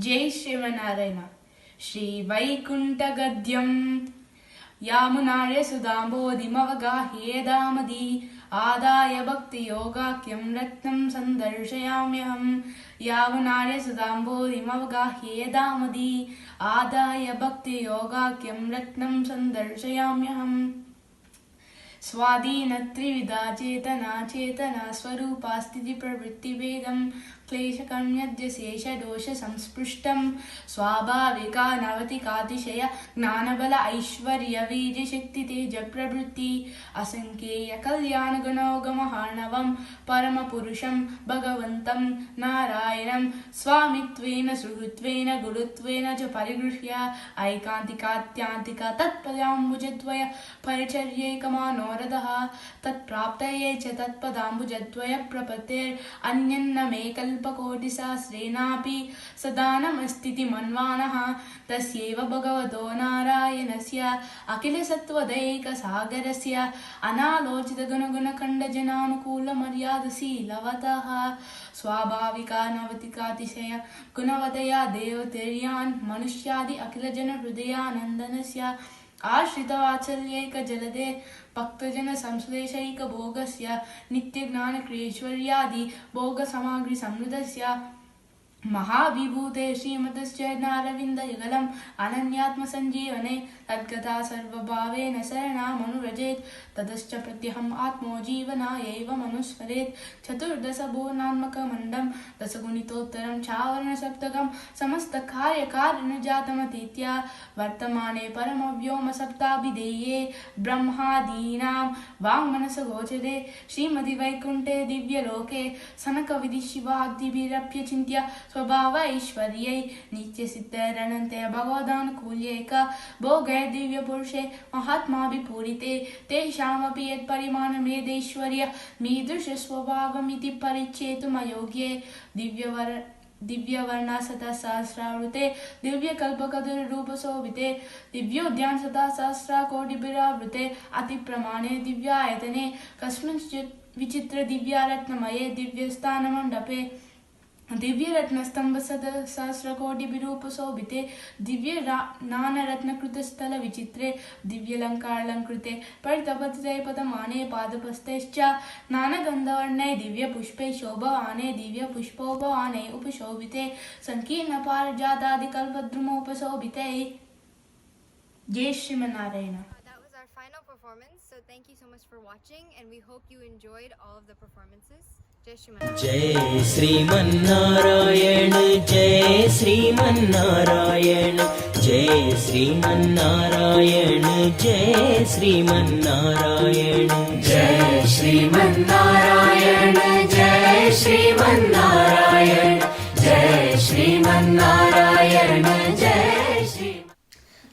जय श्रीमन्नारायण श्रीवैकुण्ठगद्यं यामुनार्य सुधाम्बोधिमवगाह्येदामदी आदाय भक्तियोगाख्यं रत्नं सन्दर्शयाम्यहम् यामुनार्य सुधाम्बोधिमवगाह्येदामदी आदाय भक्तियोगाख्यं रत्नं सन्दर्शयाम्यहम् स्वाधीन त्रिविधा चेतना चेतना स्वरूपा स्थिति प्रवृत्ति वेगम क्लेशकर्म्यद्यशेष दोष संस्पृष्टं स्वाभाविका नवतिकातिशय ज्ञानबल ऐश्वर्य वीर्य शक्ति तेज प्रवृत्ति असंख्येय कल्याण गुणोगमहार्णवं परम पुरुषं भगवन्तं नारायणं स्वामित्वेन सुहृत्वेन गुरुत्वेन च परिगृह्य ऐकान्तिकात्यान्तिका तत्पदाम्बुजद्वय परिचर्यैकमानोरथः तत्प्राप्तये च तत्पदाम्बुजद्वय प्रपत्तेरन्यन्न मे कल्पकोटिसहस्रेणापि सदा नमस्तीति मन्वानः तस्यैव भगवतो नारायणस्य अखिलसत्त्वदैकसागरस्य अनालोचितगुणगुणखण्डजनानुकूलमर्यादशीलवतः स्वाभाविका नवतिकातिशय गुणवतया देवतेर्यान् मनुष्यादि अखिलजनहृदयानन्दनस्य आश्रितवात्सल्यैकजलदे भक्तजनसंश्लेषैकभोगस्य नित्यज्ञानक्रियैश्वर्यादि भोगसामग्रीसमृद्धस्य महाविभूते श्रीमतश्चरणारविन्दयुगलम् अनन्यात्मसञ्जीवने तद्गता सर्वभावेन शरणामनुव्रजेत् ततश्च प्रत्यहम् आत्मोजीवनायैव मनुस्मरेत् चतुर्दशभुवनात्मकमण्डं दशगुणितोत्तरं चावरणसप्तकं समस्तकार्यकारणजातमतीत्य वर्तमाने परमव्योमसप्ताभिधेये ब्रह्मादीनां वाङ्मनसगोचरे श्रीमद्वैकुण्ठे दिव्यलोके सनकविधिशिवादिभिरप्यचिन्त्य स्वभाव ऐश्वर्यै नित्यसिद्धरनन्ते भगवदानुकूल्यैक भोगे दिव्यपुरुषे महात्माभिपूरिते तेषामपि यत्परिमाणमेधैश्वर्य मीदृशस्वभावमिति परिच्छेतुमयोग्ये दिव्यवर्णशतसहस्रावृते दिव्यकल्पकदुरूपशोभिते दिव्योद्यान शतसहस्रकोटिभिरावृते अतिप्रमाणे दिव्यायतने कस्मिंश्चित् विचित्र दिव्यारत्नमये दिव्यस्थानमण्डपे दिव्यरत्नस्तम्भशतसहस्रकोटिभिरूपशोभिते दिव्यनानरत्नकृतस्थलविचित्रे दिव्यलङ्कारलङ्कृते परितपतितैपदमाने पादपस्थैश्च नानगन्धवर्णे दिव्यपुष्पै शोभवाने दिव्यपुष्पोपवाने उपशोभिते सङ्कीर्णपारिजातादिकल्पद्रुमोपशोभिते जय Sriman Narayana. Final performance, so thank you so much for watching and we hope you enjoyed all of the performances. जय श्रीमन्नारायण जय श्रीमन्नारायण जय श्रीमन्नारायण जय श्रीमन्नारायण जय श्रीमन्नारायण जय श्रीमन्नारायण जय श्रीमन्नारायण जय Shri.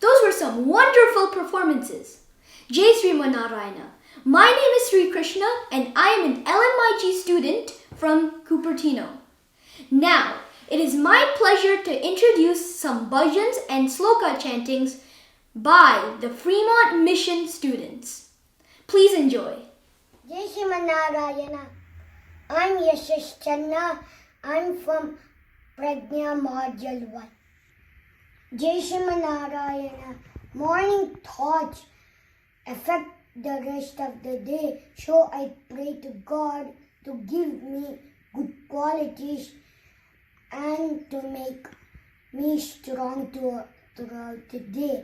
Those were some wonderful performances. Jai Sri Manarayana. My name is Sri Krishna and I am an LMIG student from Cupertino. Now, it is my pleasure to introduce some bhajans and sloka chantings by the Fremont Mission students. Please enjoy. Jai Sri Manarayana. I'm Yashish Channa. I'm from Prajna Module 1. Jai Sri Manarayana. Morning thoughts affect the rest of the day, so I pray to God to give me good qualities and to make me strong throughout the day.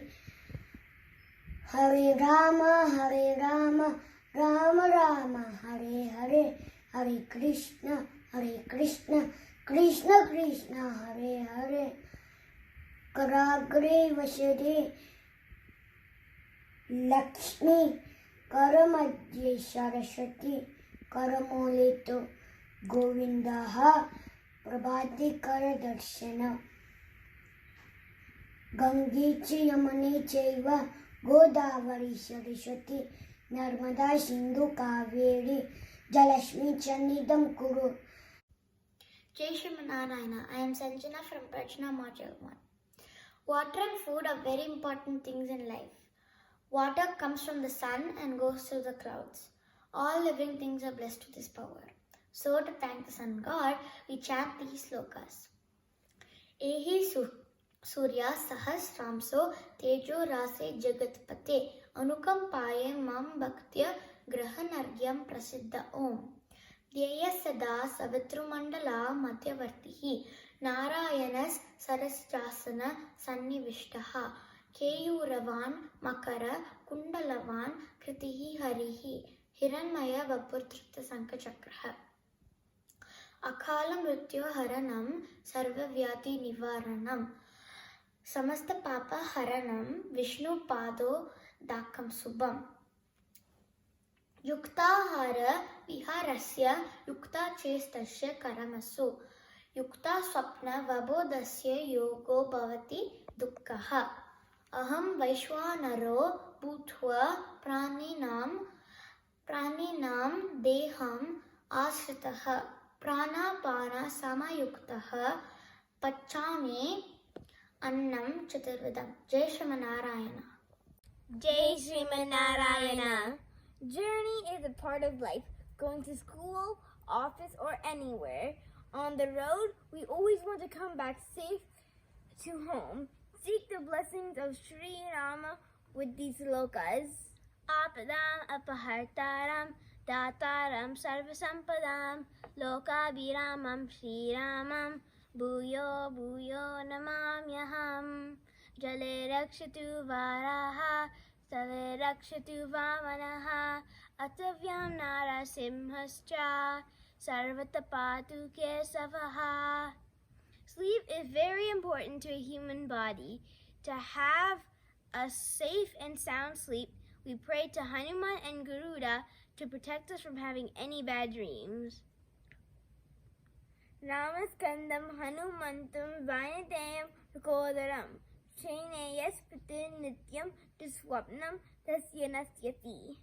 Hare Rama, Rama Rama, Hare Hare, Hare Krishna, Krishna Krishna, Hare Hare. Karagre Vasare Lakshmi, Karamadhye Saraswati, Karamoleto Govindaha, Prabhati Karadarshana. Gange Yamane Chaiva, Godavari Saraswati, Narmada Sindhu Kaveri, Jalashmi Chanidam Kuru. Jai Shri Manarayana. I am Sanjana from Prajna Module 1. Water and food are very important things in life. Water comes from the sun and goes through the clouds. All living things are blessed with this power. So to thank the sun god, we chant these slokas. एहि सूर्या सहस्रांशो तेजो रासे जगत्पते अनुकंपाये मां भक्त्या ग्रहनर्घ्यं प्रसिद्ध ओम ध्येय सदा सवितृमण्डला मध्यवर्तिः नारायणः सरस्जासन सन्निविष्टः केयूरवान् मकर कुण्डलवान् कृतिः हरिः हिरण्मय वपुर्धृतशङ्खचक्रः अकाल मृत्यु हरणं सर्वव्याधि निवारणं समस्त पाप हरणं विष्णु पादो दाकं शुभम युक्ताहार विहारस्य युक्ता चेष्टस्य करमसु युक्ता स्वप्न वबोधस्य योगो भवति दुःखः अहं वैश्वानरो भूत्वा प्राणिनां देहम् आश्रितः प्राणापान समयुक्तः पचामि अन्नं चतुर्विधं जय Sriman Narayana Jai Srimanarayana. Journey is a part of life. Going to school, office, or anywhere. On the road, we always want to come back safe to home. Seek the blessings of Sri Rama with these slokas. Apadam apahartaram dataram sarvasampadam lokabhiramam Sri Ramam bhuyo bhuyo namamyaham. Jale rakshatu varaha stave rakshatu vamanaha atavyam narasimhascha sarvatapatu kesavaha. Sleep is very important to a human body. To have a safe and sound sleep, we pray to Hanuman and Garuda to protect us from having any bad dreams. Namaskandam Hanumantam Vanitayam Kodaram Srineyas Pitir Nityam Diswapnam Tasya Nasyati.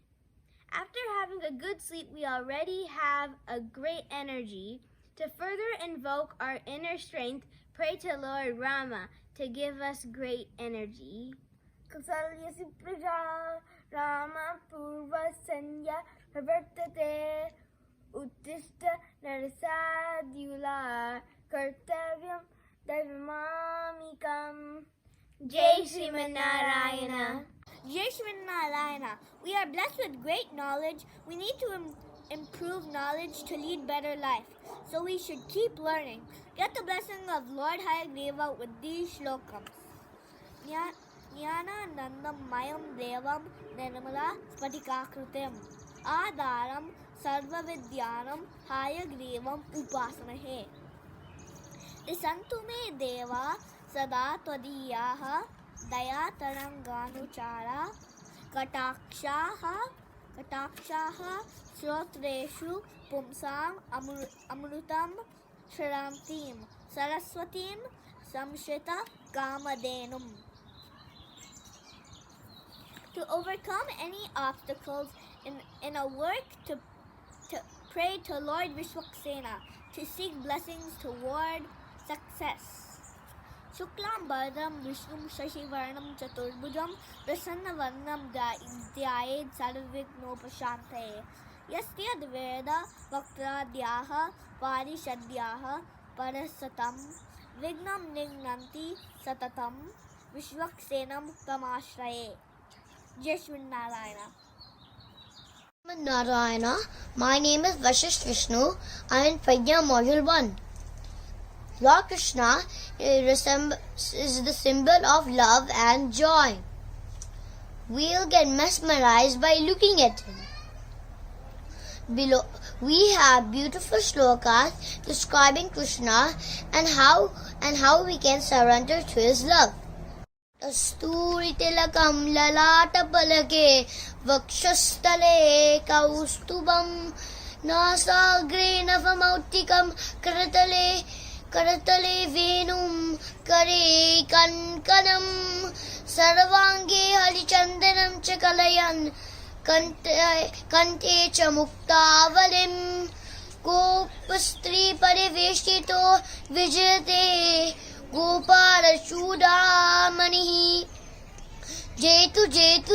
After having a good sleep, we already have a great energy. To further invoke our inner strength, pray to Lord Rama to give us great energy. Kausalya Supraja Rama Purva Sanya Pravartate Uttishta Narasadyula Kartavyam Dharmamikam. Jai Srimanarayana. Jai Srimanarayana. We are blessed with great knowledge. We need to improve knowledge to lead better life. So we should keep learning. Get the blessing of Lord Hayagreva with these shlokams. Jnana Nandam Mayam Devam Nirmala Spatikakrutim Adaram Sarva Vidyanam Hayagrevam Upasanahe. Isantume Deva Sada Tvadiyaha Daya Taranganuchara Katakshaha Shrotreshu Pumsam Amrutam Shramtim Saraswatim Samshita Kamadenum. To overcome any obstacles in a work, to pray to Lord Vishwaksena, to seek blessings toward success. Shuklam Bhadram Vishnum Shashivarnam Chaturbhujam Prasanna Varnam Dhyayed Sarvighnopashante Yasya Dveda Vaktradhyaha Parishadhyaha Parasatam Vignam Nignanti Satatam Vishwaksenam Tamashraye. Jai Srimanarayana. Narayana. My name is Vashisht Vishnu. I am in Prajna Module 1. Lord Krishna is the symbol of love and joy. We'll get mesmerized by looking at him. Below, we have beautiful shlokas describing Krishna and how we can surrender to his love. Kasturi tilakam lalata palake vakshastale kaustubam nasagre navamautikam karatale venum kare kankanam sarvange halichandanam chakalayan kante cha muktavalim gopastri pariveshito vijate Gopala Chudamani Jetu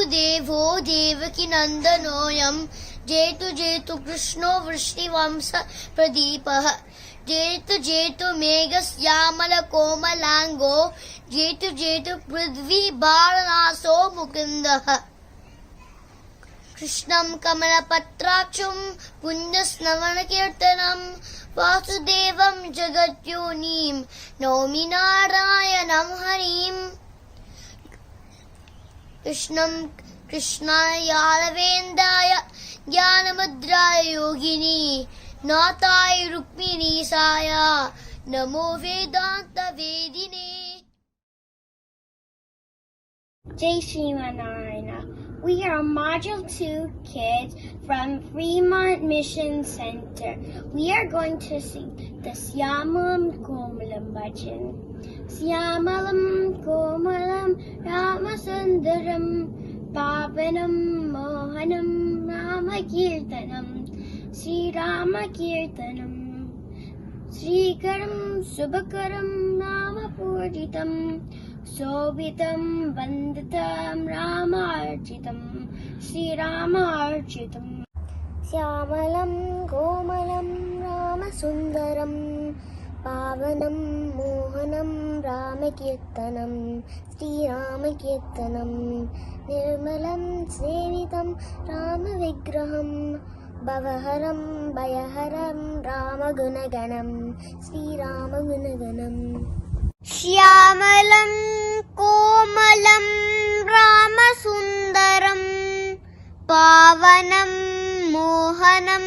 Devo Devaki Nandanoyam Jetu Krishno Vrishtivamsa Pradeepaha जेतु जेतु मेघश्यामल कोमलांगो जेतु जेतु पृथ्वी बाणनासो मुकुन्दः कृष्णं कमलपत्राक्षं पुण्यस्नवनकीर्तनं वासुदेवं जगद्योनिं नौमि नारायणं हरिं कृष्णं कृष्णाय यादवेन्द्राय ज्ञानमुद्राय योगिनी नाथाय रुक्मिणीसाय नमो वेदान्तवेदिने Jai Shrimanarayana. We are Module 2 kids from Fremont Mission Center. We are going to sing the Syamalam Komalam bhajan. Syamalam Komalam Ramasundaram Pavanam Mohanam Ramakirtanam Sri Ramakirtanam Srikaram Subhakaram Ramapurjitam Sobitam Vanditam Ramarchitam Sri Ramarchitam Syamalam Komalam Ramasundaram Pavanam Mohanam Ramakirtanam Sri Ramakirtanam Nirmalam Sevitam Ramavigraham Bhavaharam Bhayaharam Ramagunaganam Sri Ramagunaganam श्यामलं कोमलं रामसुन्दरं पावनं मोहनं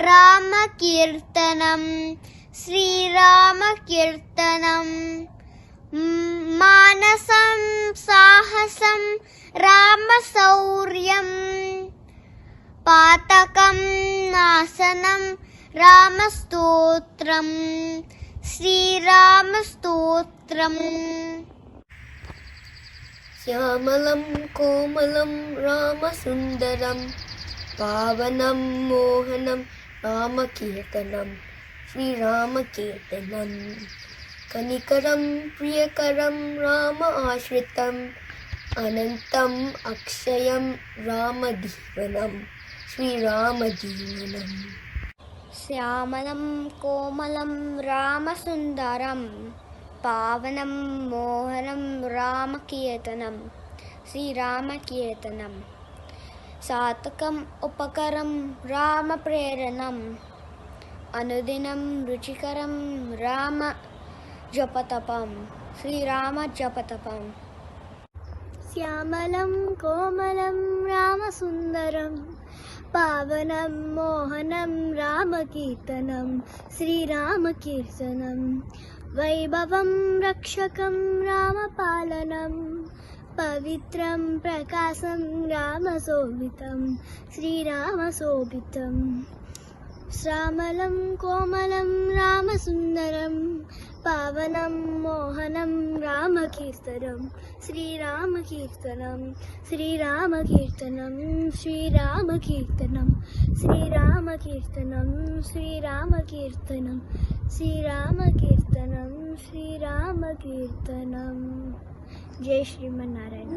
रामकीर्तनं श्रीरामकीर्तनं मानसं साहसं रामशौर्यं पातकं नाशनं रामस्तोत्रम् श्रीरामस्तोत्रम् श्यामलं कोमलं रामसुन्दरं पावनं मोहनं रामकीर्तनं श्रीरामकीर्तनं कनिकरं प्रियकरं राम आश्रितम् अनन्तम् अक्षयं रामजीवनं श्रीरामजीवनम् श्यामलं कोमलं रामसुन्दरं पावनं मोहनं रामकीर्तनं श्रीरामकीर्तनं सात्कम् उपकरं रामप्रेरणम् अनुदिनं रुचिकरं राम जपतपं श्रीरामजपतपम् श्यामलं कोमलं रामसुन्दरं पावनं मोहनं रामकीर्तनं श्रीरामकीर्तनं वैभवं रक्षकं रामपालनं पवित्रं प्रकाशं रामशोभितं श्रीरामशोभितं श्यामलं कोमलं रामसुन्दरं पावनं मोहनं रामकीर्तनं श्रीरामकीर्तनं श्रीरामकीर्तनं श्रीरामकीर्तनं श्रीरामकीर्तनं श्रीरामकीर्तनं श्रीरामकीर्तनं श्रीरामकीर्तनं जय Sriman Narayana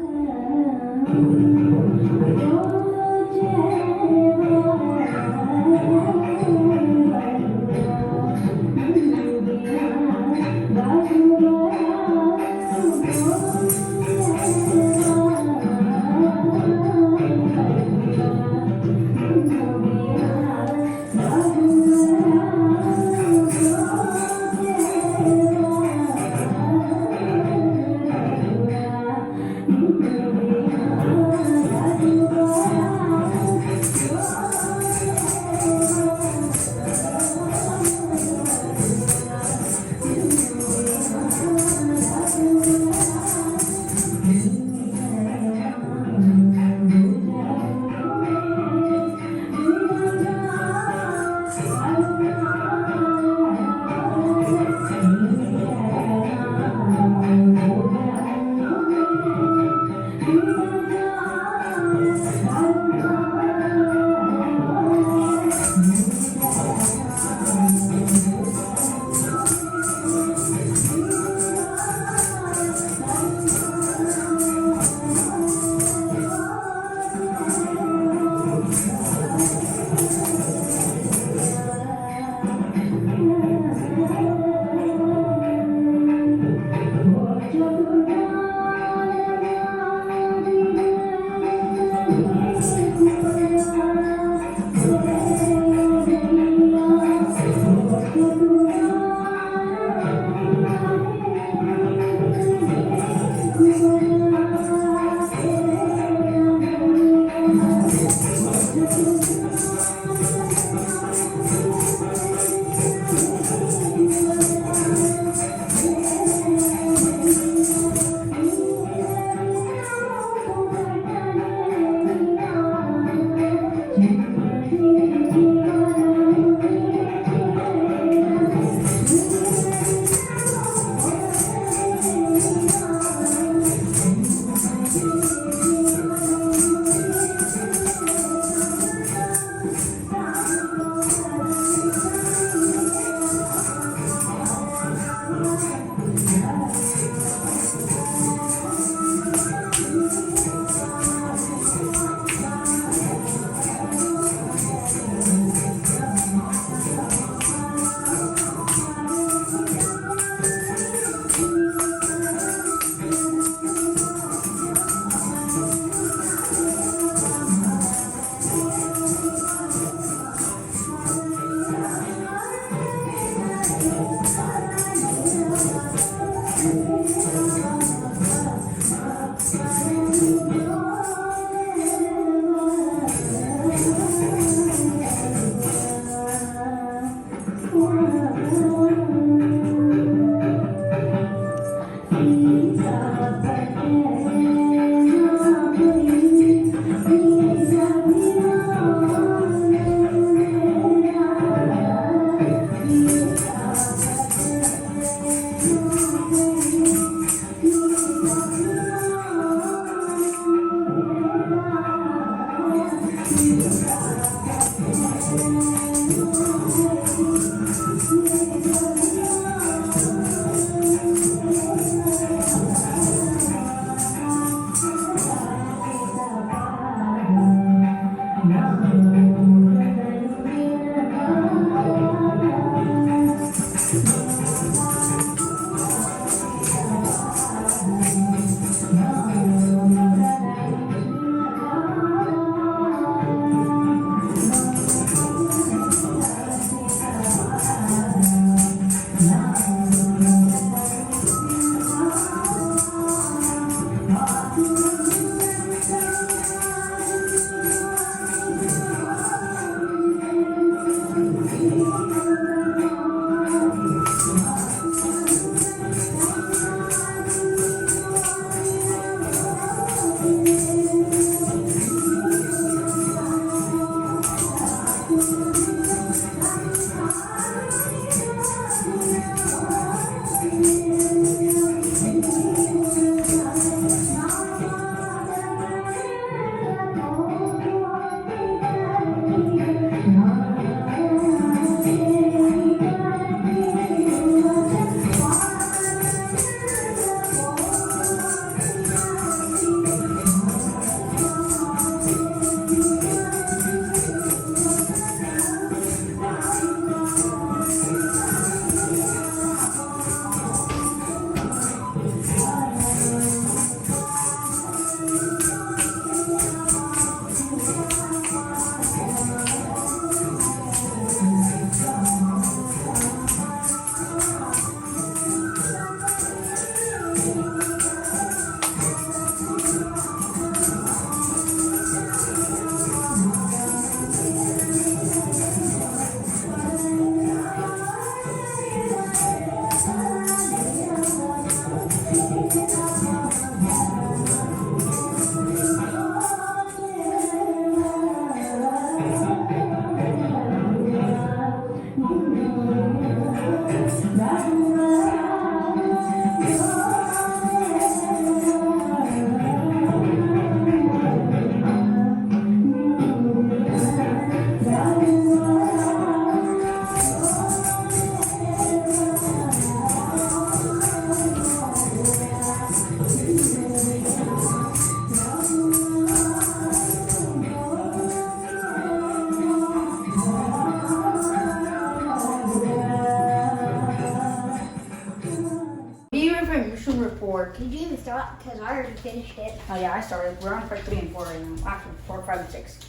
Did you even start? Because I already finished it. Oh yeah, I started. We're on part 3 and 4 right now. Actually, 4, 5, and 6.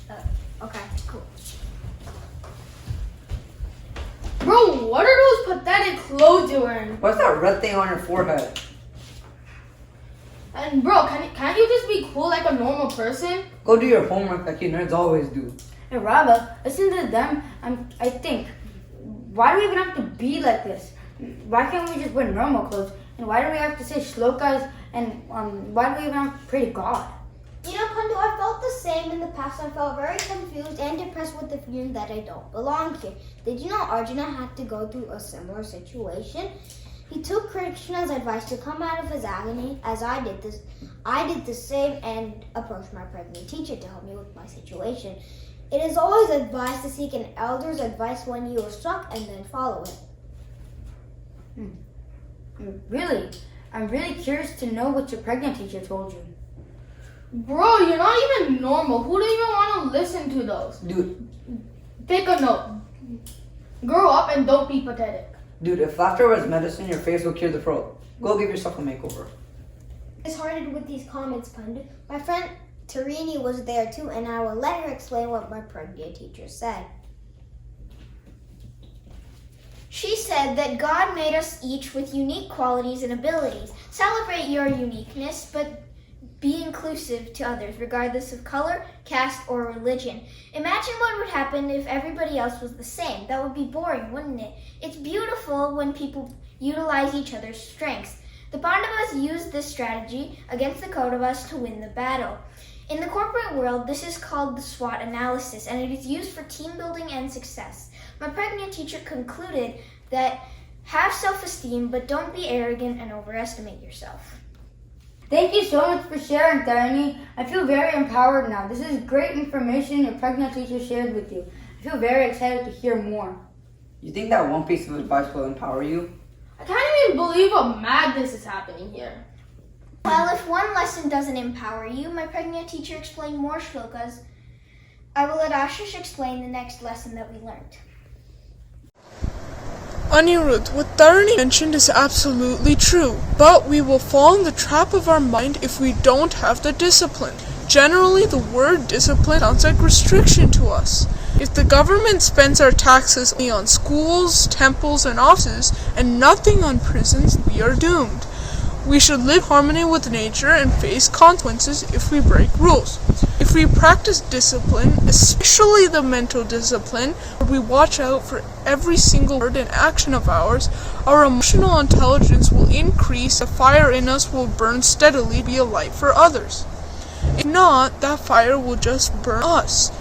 Okay, cool. Bro, what are those pathetic clothes you're wearing? What's that red thing on your forehead? And bro, can't you just be cool like a normal person? Go do your homework like you nerds always do. Hey Rabba, listen to them. I think, why do we even have to be like this? Why can't we just wear normal clothes? And why do we have to say shlokas? And why do we even have to pray to God? You know, Pandu, I felt the same in the past. I felt very confused and depressed with the feeling that I don't belong here. Did you know Arjuna had to go through a similar situation? He took Krishna's advice to come out of his agony, as I did the same and approached my pregnant teacher to help me with my situation. It is always advised to seek an elder's advice when you are stuck and then follow it. Really? I'm really curious to know what your pregnant teacher told you. Bro, you're not even normal. Who do you even want to listen to those? Dude. Take a note. Grow up and don't be pathetic. Dude, if laughter was medicine, your face will cure the throat. Go give yourself a makeover. Disheartened with these comments, Pandu. My friend Tarini was there too, and I will let her explain what my pregnant teacher said. She said that God made us each with unique qualities and abilities. Celebrate your uniqueness, but be inclusive to others, regardless of color, caste, or religion. Imagine what would happen if everybody else was the same. That would be boring, wouldn't it? It's beautiful when people utilize each other's strengths. The Pandavas used this strategy against the Kauravas to win the battle. In the corporate world, this is called the SWOT analysis, and it is used for team building and success. My pregnant teacher concluded that have self-esteem, but don't be arrogant and overestimate yourself. Thank you so much for sharing, Tarini. I feel very empowered now. This is great information your pregnant teacher shared with you. I feel very excited to hear more. You think that one piece of advice will empower you? I can't even believe what madness is happening here. Well, if one lesson doesn't empower you, my pregnant teacher explained more shlokas. I will let Ashish explain the next lesson that we learned. Anirudh, what Tarini mentioned is absolutely true, but we will fall in the trap of our mind if we don't have the discipline. Generally, the word discipline sounds like restriction to us. If the government spends our taxes only on schools, temples, and offices, and nothing on prisons, we are doomed. We should live in harmony with nature and face consequences if we break rules. If we practice discipline, especially the mental discipline, where we watch out for every single word and action of ours, our emotional intelligence will increase, the fire in us will burn steadily, be a light for others. If not, that fire will just burn us.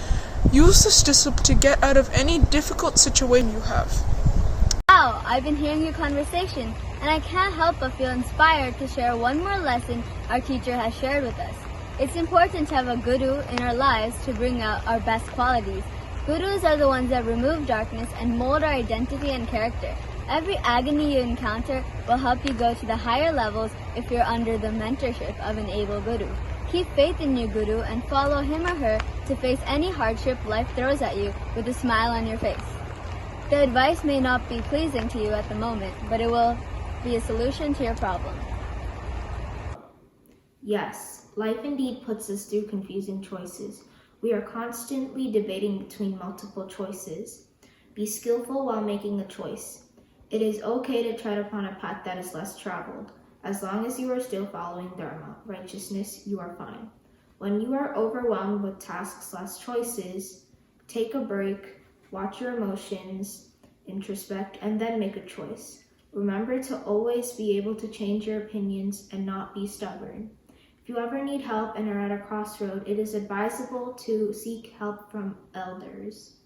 Use this discipline to get out of any difficult situation you have. Wow, I've been hearing your conversation, and I can't help but feel inspired to share one more lesson our teacher has shared with us. It's important to have a guru in our lives to bring out our best qualities. Gurus are the ones that remove darkness and mold our identity and character. Every agony you encounter will help you go to the higher levels if you're under the mentorship of an able guru. Keep faith in your guru and follow him or her to face any hardship life throws at you with a smile on your face. The advice may not be pleasing to you at the moment, but it will be a solution to your problem. Yes, life indeed puts us through confusing choices. We are constantly debating between multiple choices. Be skillful while making a choice. It is okay to tread upon a path that is less traveled. As long as you are still following Dharma, righteousness, you are fine. When you are overwhelmed with tasks/choices, take a break, watch your emotions, introspect, and then make a choice. Remember to always be able to change your opinions and not be stubborn. If you ever need help and are at a crossroad, it is advisable to seek help from elders.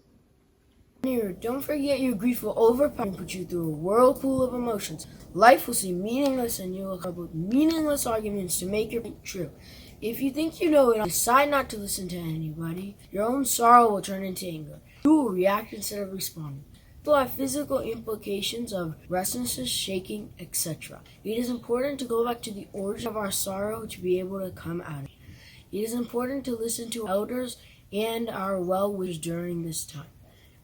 Don't forget your grief will overpower and put you through a whirlpool of emotions. Life will seem meaningless and you will come up with meaningless arguments to make your point true. If you think you know it, decide not to listen to anybody. Your own sorrow will turn into anger. You will react instead of responding. It will have physical implications of restlessness, shaking, etc. It is important to go back to the origin of our sorrow to be able to come out of it. It is important to listen to elders and our well-wishers during this time.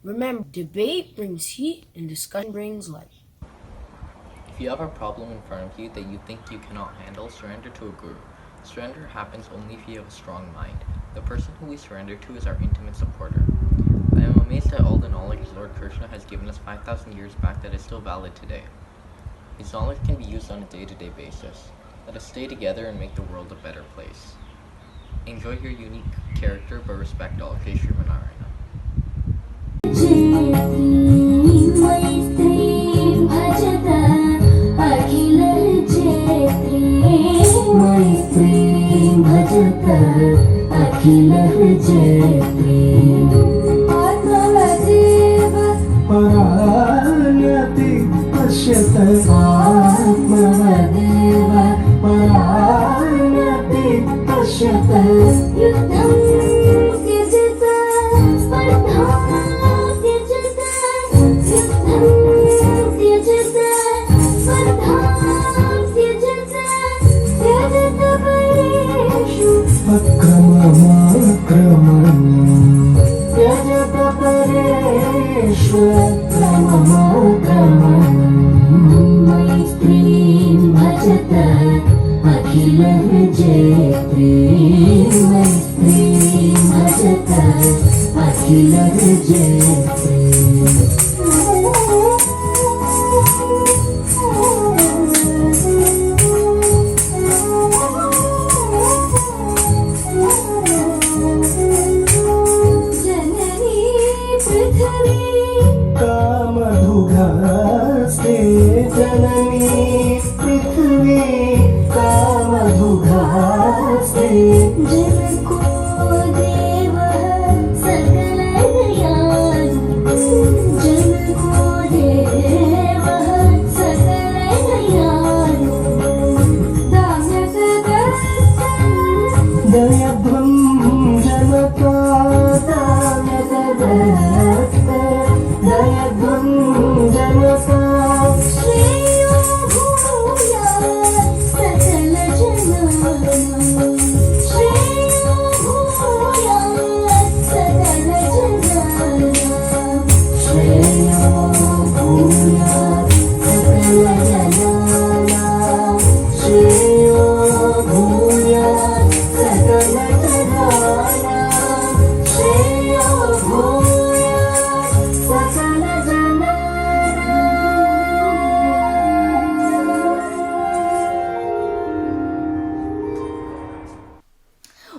Remember, debate brings heat and discussion brings light. If you have a problem in front of you that you think you cannot handle, surrender to a guru. Surrender happens only if you have a strong mind. The person who we surrender to is our intimate supporter. I am amazed at all the knowledge Lord Krishna has given us 5,000 years back that is still valid today. His knowledge can be used on a day-to-day basis. Let us stay together and make the world a better place. Enjoy your unique character, but respect all. Jai Shriman Narayana.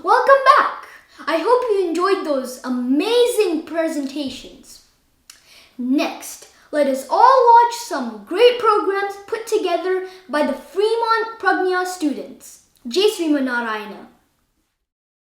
Welcome back! I hope you enjoyed those amazing presentations. Next, let us all watch some great programs put together by the Fremont Prajna students. Jai Sriman Narayana.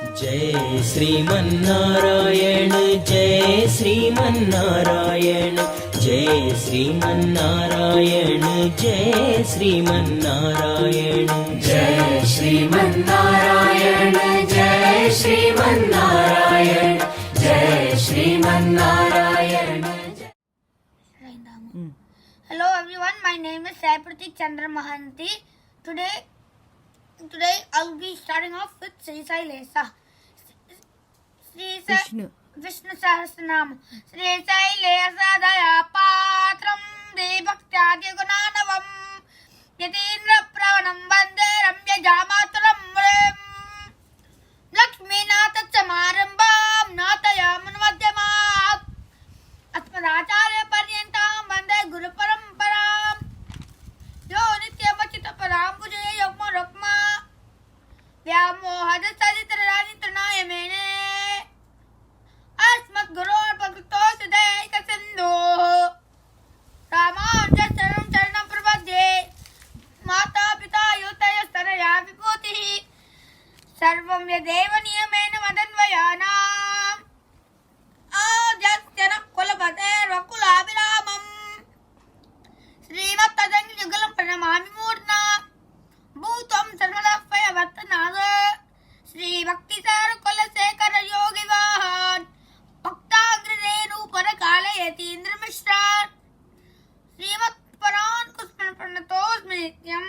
जय श्रीमन्नारायण जय श्रीमन्नारायण जय श्रीमन्नारायण जय श्रीमन्नारायण जय श्रीमन्नारायण जय श्रीमन्नारायण जय Sriman Narayana Srimanarayan. Hello everyone, my name is Saipratik Chandra Mahanti. Today I'll be starting off with Sri Sai Lesa. Vishnu Sahasranam. Sri Sai Lesa Daya Patram Devaktyadi Gunanavam Yatindra Pravanam Vande Ramya Jamaturam Mrem Lakshmi Natha Samarambam Natayamana Madhyamam Asmadacharya Paryantam Vande Guru Paramparam Yo Nityamachita Param Pujaya Yogma Rokma Vyamohada Saditra Rani Tranaya Mene Asmat Guru Bhagavato Sudai Kasindho Ramananda Saranam Charanam Prabhadye Mata Pita Yutaya Staraya Vibhutihi Sarvam Yadeva Niyamena Madanvayanam Ajastyana Kulabhader Vakulabhiramam Srimat Tadangi Yugalam Pranamami Murna Bhutam Sarvada Faya Vartanaga Sri Bhakti Sar Kulasekara Yogi Vahan Bhaktagrinu Parakala Yatindra Mishra Srimat Paran Kusman Pranatos Nityam.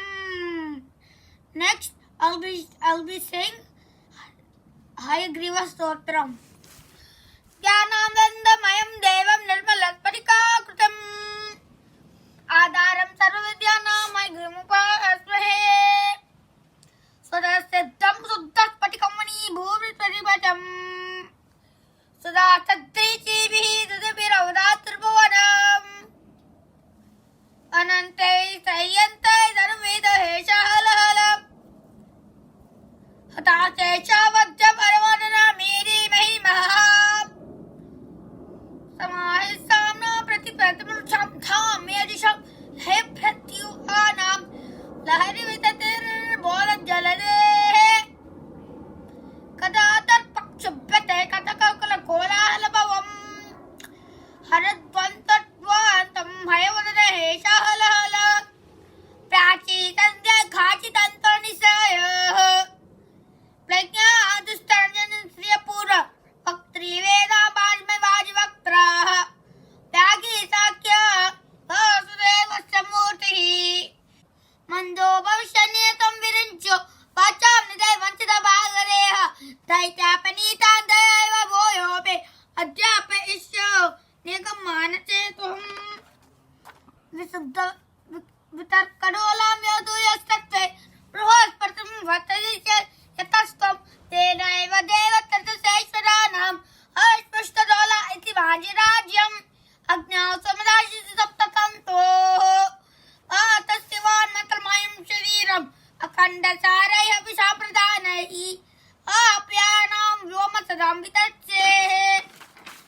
Next, I'll be saying Hayagriva Stotram. Jnanandamayam Devam Nirmalatparikakrutam Adaram Sarvavidyana Mayagrimupasvahe Swadasiddham Suddhas Patikamani Bhuvritparipatam Sudha Saddrichibhi Sudabhiravadatribhuvanam Anantai Sayantai Dharveda Heshahalhalam Hatate Shavadya Paravanana Miri Mahimaham Samahisamna Pratipratamam Shamtham Medisham He Pratyuhanam Lahari Vitatir Bola Jalade Kadatar Pakshubhate Katakakala Kola Halabavam Haradvantatvantam Hayavadana Heshahalhala Prachi Tandya Khachi Tantanisaya Prajna Adustarjan Sriyapura Paktri Veda Bajme Vajivaktra Pyagi Sakya Vasudeva Samurti Mando Bhavishaniyatam Virincho Vacham Nidai Vanchita Bhagareha Daityapanita Dayaiva Voyope Adhyapa Isho Nigamanachetum Visuddha Vitarkadolam Yodu Yastatve Ruhaspartam Vatadisya Yatastam Tenaiva Deva Tataseshwaranam Ashpashtadola Iti Vajirajyam Agnyao Samadashi Saptakanto Tasyavan Matramayam Shariram Akhanda Saraya Vishapradanai Apyanam Vyoma Sadam Vitatse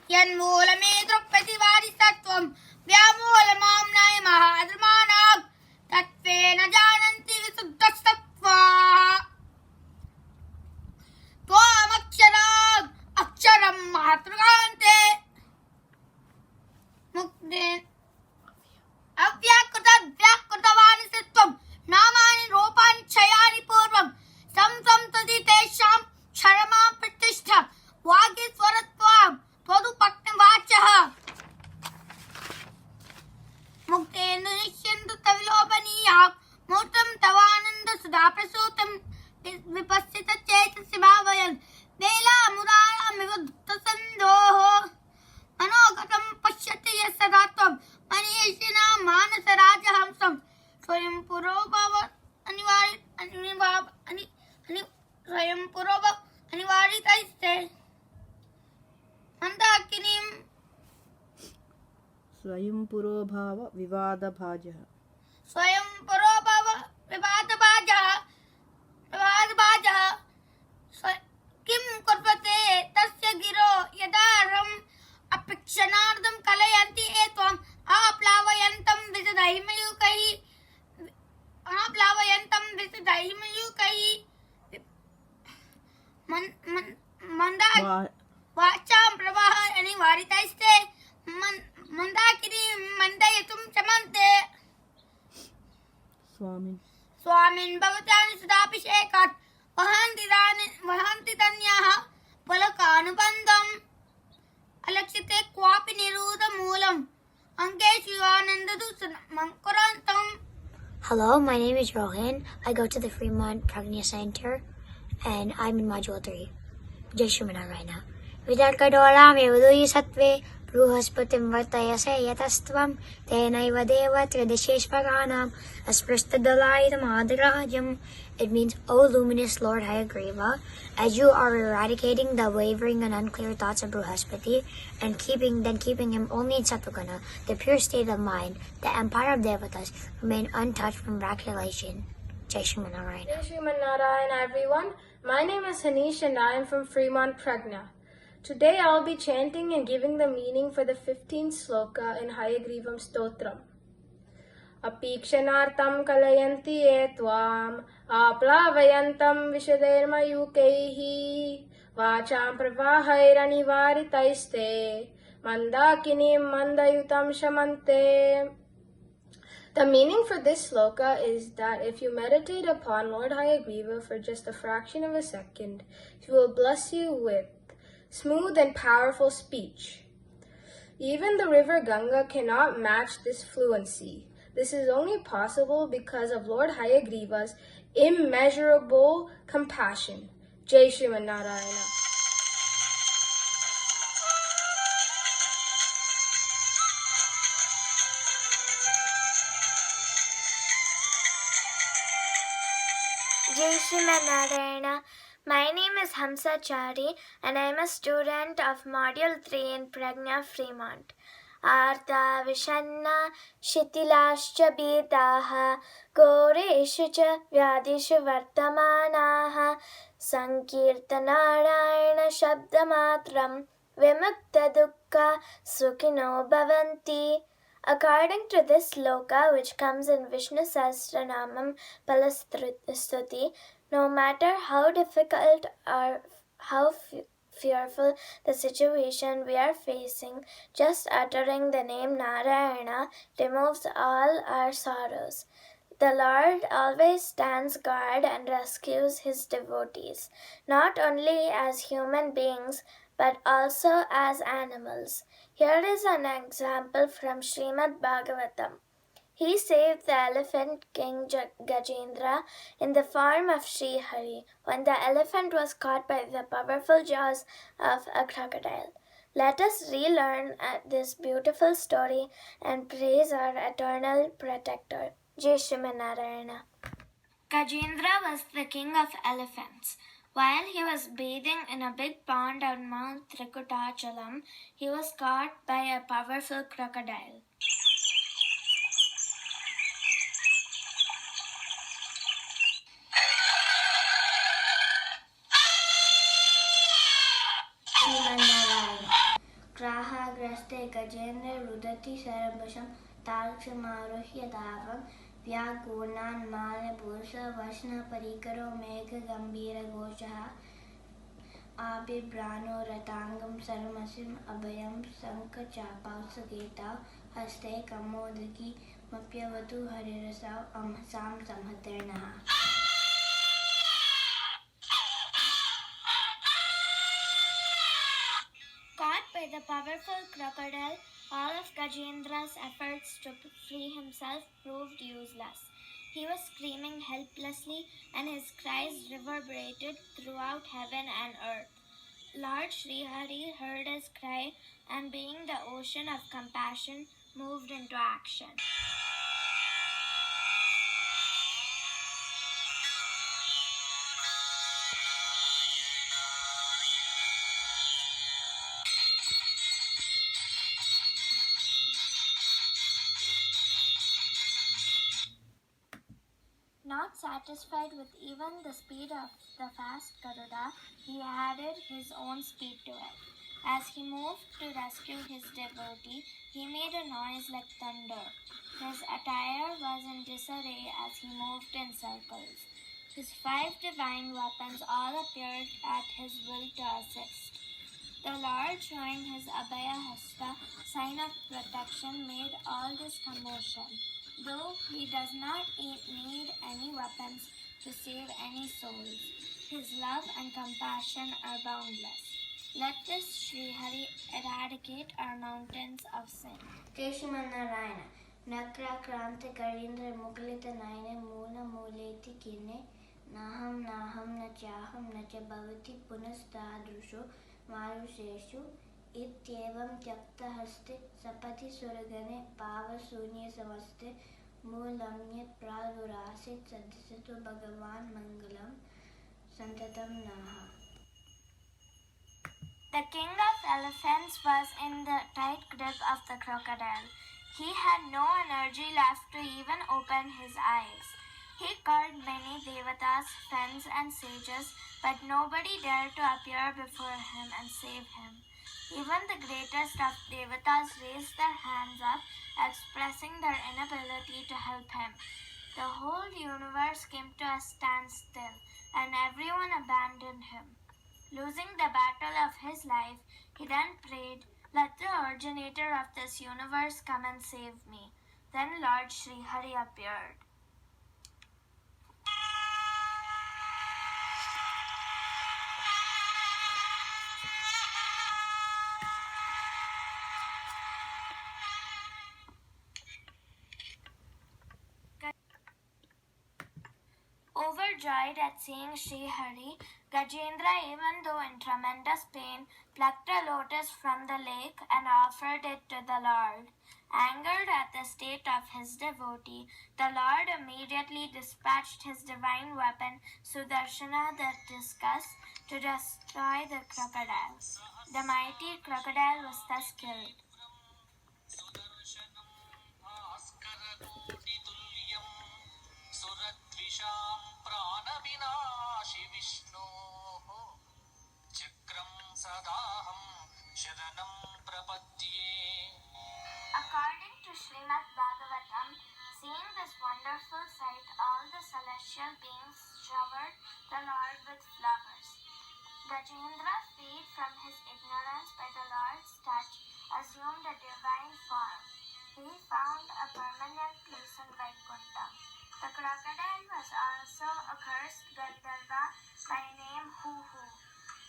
Yanmulame Drupati Varistatvam Vyamulamam Nai Mahadramanam Tatvena Jananti Visuddhastatva Tvam Aksharam Mahatragante Mukde Avyakutavani Sitvam Namani Ropani Chayani Purvam Samsam Tadi Tesham Sharama Pratishtha Vagiswaratvam Todu Paktam Vachaha Muktenu Nishyantu Tavilopaniya Murtam Tavananda Sudha Prasutam Vipassita Chetasi Bhavayan Vela Muraya Mivudutta Sandhoho Manogatam Pashyati Yasadatvam Manishina Manasa Raja Hamsam Swayam Purobhava Swayam Purobhava Anivaritaiste Mandakinim Swayam Purobhava Vivada Bhajah Swayam Purobhava Vivada Bhajah Kim Kurpate Tasya Giro Yadaram Apikshanardam Kalayanti Etvam Aplavayantam Visadahimayukai Vacham Pravaha Anivaritaiste Mandakiri Mandayatum Chamante Swamin Bhavatani Sudabhishekat Vahanti Tanyaha Palakanubandam Alakshite kwapi niruda moolam. Anke shivanandadu mankurantam. Hello, my name is Rohan. I go to the Fremont Prajna Center, and I'm in Module 3. Jai Shrimanarayana. Vidarkadolam evadui satve bruhaspatim vartayase yatastvam tenaiva deva tridasheshvaranam asprastadalayam adarajam. It means, O luminous Lord Hayagriva, as you are eradicating the wavering and unclear thoughts of Bruhaspati and keeping him only in Satvaguna, the pure state of mind, the empire of Devatas, remain untouched from vacillation. Jai Shrimanarayana. Jai Shrimanarayana, everyone. My name is Hanish and I am from Fremont Prajna. Today I'll be chanting and giving the meaning for the 15th sloka in Hayagrivam Stotram. Apikshanartam kalayanti ye tvam aplavayantam vishadermayukaihi vacham pravahairanivaritais mandakinim mandayutam shamante. The meaning for this sloka is that if you meditate upon Lord Hayagriva for just a fraction of a second, he will bless you with smooth and powerful speech. Even the river Ganga cannot match this fluency. This is only possible because of Lord Hayagriva's immeasurable compassion. Jai Shrimanarayana. Jai Shrimanarayana. My name is Hamsa Chari and I am a student of Module 3 in Prajna Fremont. Artha Vishanna Shitilascha Betaha Goreshu cha Vyadishu Vartamanaha Sankirtanarayana Shabdamatram Vimukta Dukkha Sukhino Bhavanti. According to this sloka, which comes in Vishnu Sahasranamam Palastuti, no matter how difficult or how fearful the situation we are facing, just uttering the name Narayana removes all our sorrows. The Lord always stands guard and rescues his devotees, not only as human beings, but also as animals. Here is an example from Srimad Bhagavatam. He saved the elephant king Gajendra in the form of Sri Hari when the elephant was caught by the powerful jaws of a crocodile. Let us relearn this beautiful story and praise our eternal protector. Jai Shrimanarayana. Gajendra was the king of elephants. While he was bathing in a big pond on Mount Trikutachalam, he was caught by a powerful crocodile. Grahagraste Gajendra Rudati Sarabhasham Talksamaruhya Davam Vyagunan Male Bursa Vashna Parikaro Megha Gambira Goshaha Abibrano Ratangam Sarmasim Abhayam Sanka Chapau Sageta Haste Kamodaki Mapyavatu Harirasau Sam Samhaternaha. Caught by the powerful crocodile, all of Gajendra's efforts to free himself proved useless. He was screaming helplessly, and his cries reverberated throughout heaven and earth. Lord Srihari heard his cry, and being the ocean of compassion, moved into action. Not satisfied with even the speed of the fast Garuda, he added his own speed to it. As he moved to rescue his devotee, he made a noise like thunder. His attire was in disarray as he moved in circles. His 5 divine weapons all appeared at his will to assist. The Lord, showing his Abhaya Hasta, sign of protection, made all this commotion, though he does not need any weapons to save any souls. His love and compassion are boundless. Let this Sri Hari eradicate our mountains of sin. Jai Shrimanarayana. Nakra Kranta Karindra Mukalita Naina Mula Muleti Kine Naham Naham Nachaham Nacha Bhavati Punastadrusho Marusheshu Ityevam Tyakta Haste Sapati Suragane Pava Sunya Savaste Mulamnyat Pradurasit Sadisatu Bhagavan Mangalam Santatam Naha. The king of elephants was in the tight grip of the crocodile. He had no energy left to even open his eyes. He called many devatas, friends and sages, but nobody dared to appear before him and save him. Even the greatest of devatas raised their hands up, expressing their inability to help him. The whole universe came to a standstill, and everyone abandoned him. Losing the battle of his life, he then prayed, "Let the originator of this universe come and save me." Then Lord Sri Hari appeared. Overjoyed at seeing Sri Hari, Gajendra, even though in tremendous pain, plucked a lotus from the lake and offered it to the Lord. Angered at the state of his devotee, the Lord immediately dispatched his divine weapon, Sudarshana the discus, to destroy the crocodile. The mighty crocodile was thus killed. According to Srimad Bhagavatam, seeing this wonderful sight, all the celestial beings showered the Lord with flowers. Gajendra, freed from his ignorance by the Lord's touch, assumed a divine form. He found a permanent place in Vaikuntha. The crocodile was also a cursed Gandharva by name Hu.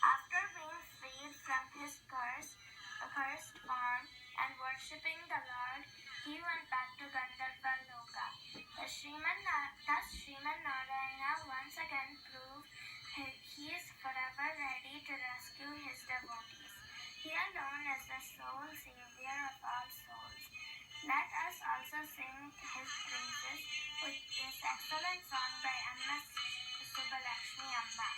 After being freed from his accursed form, and worshipping the Lord, he went back to Gandharva Loka. Thus Sriman Narayana once again proved he is forever ready to rescue his devotees. He alone is the sole savior of all souls. Let us also sing his praises with this excellent song by M.S. Subbalakshmi Amma.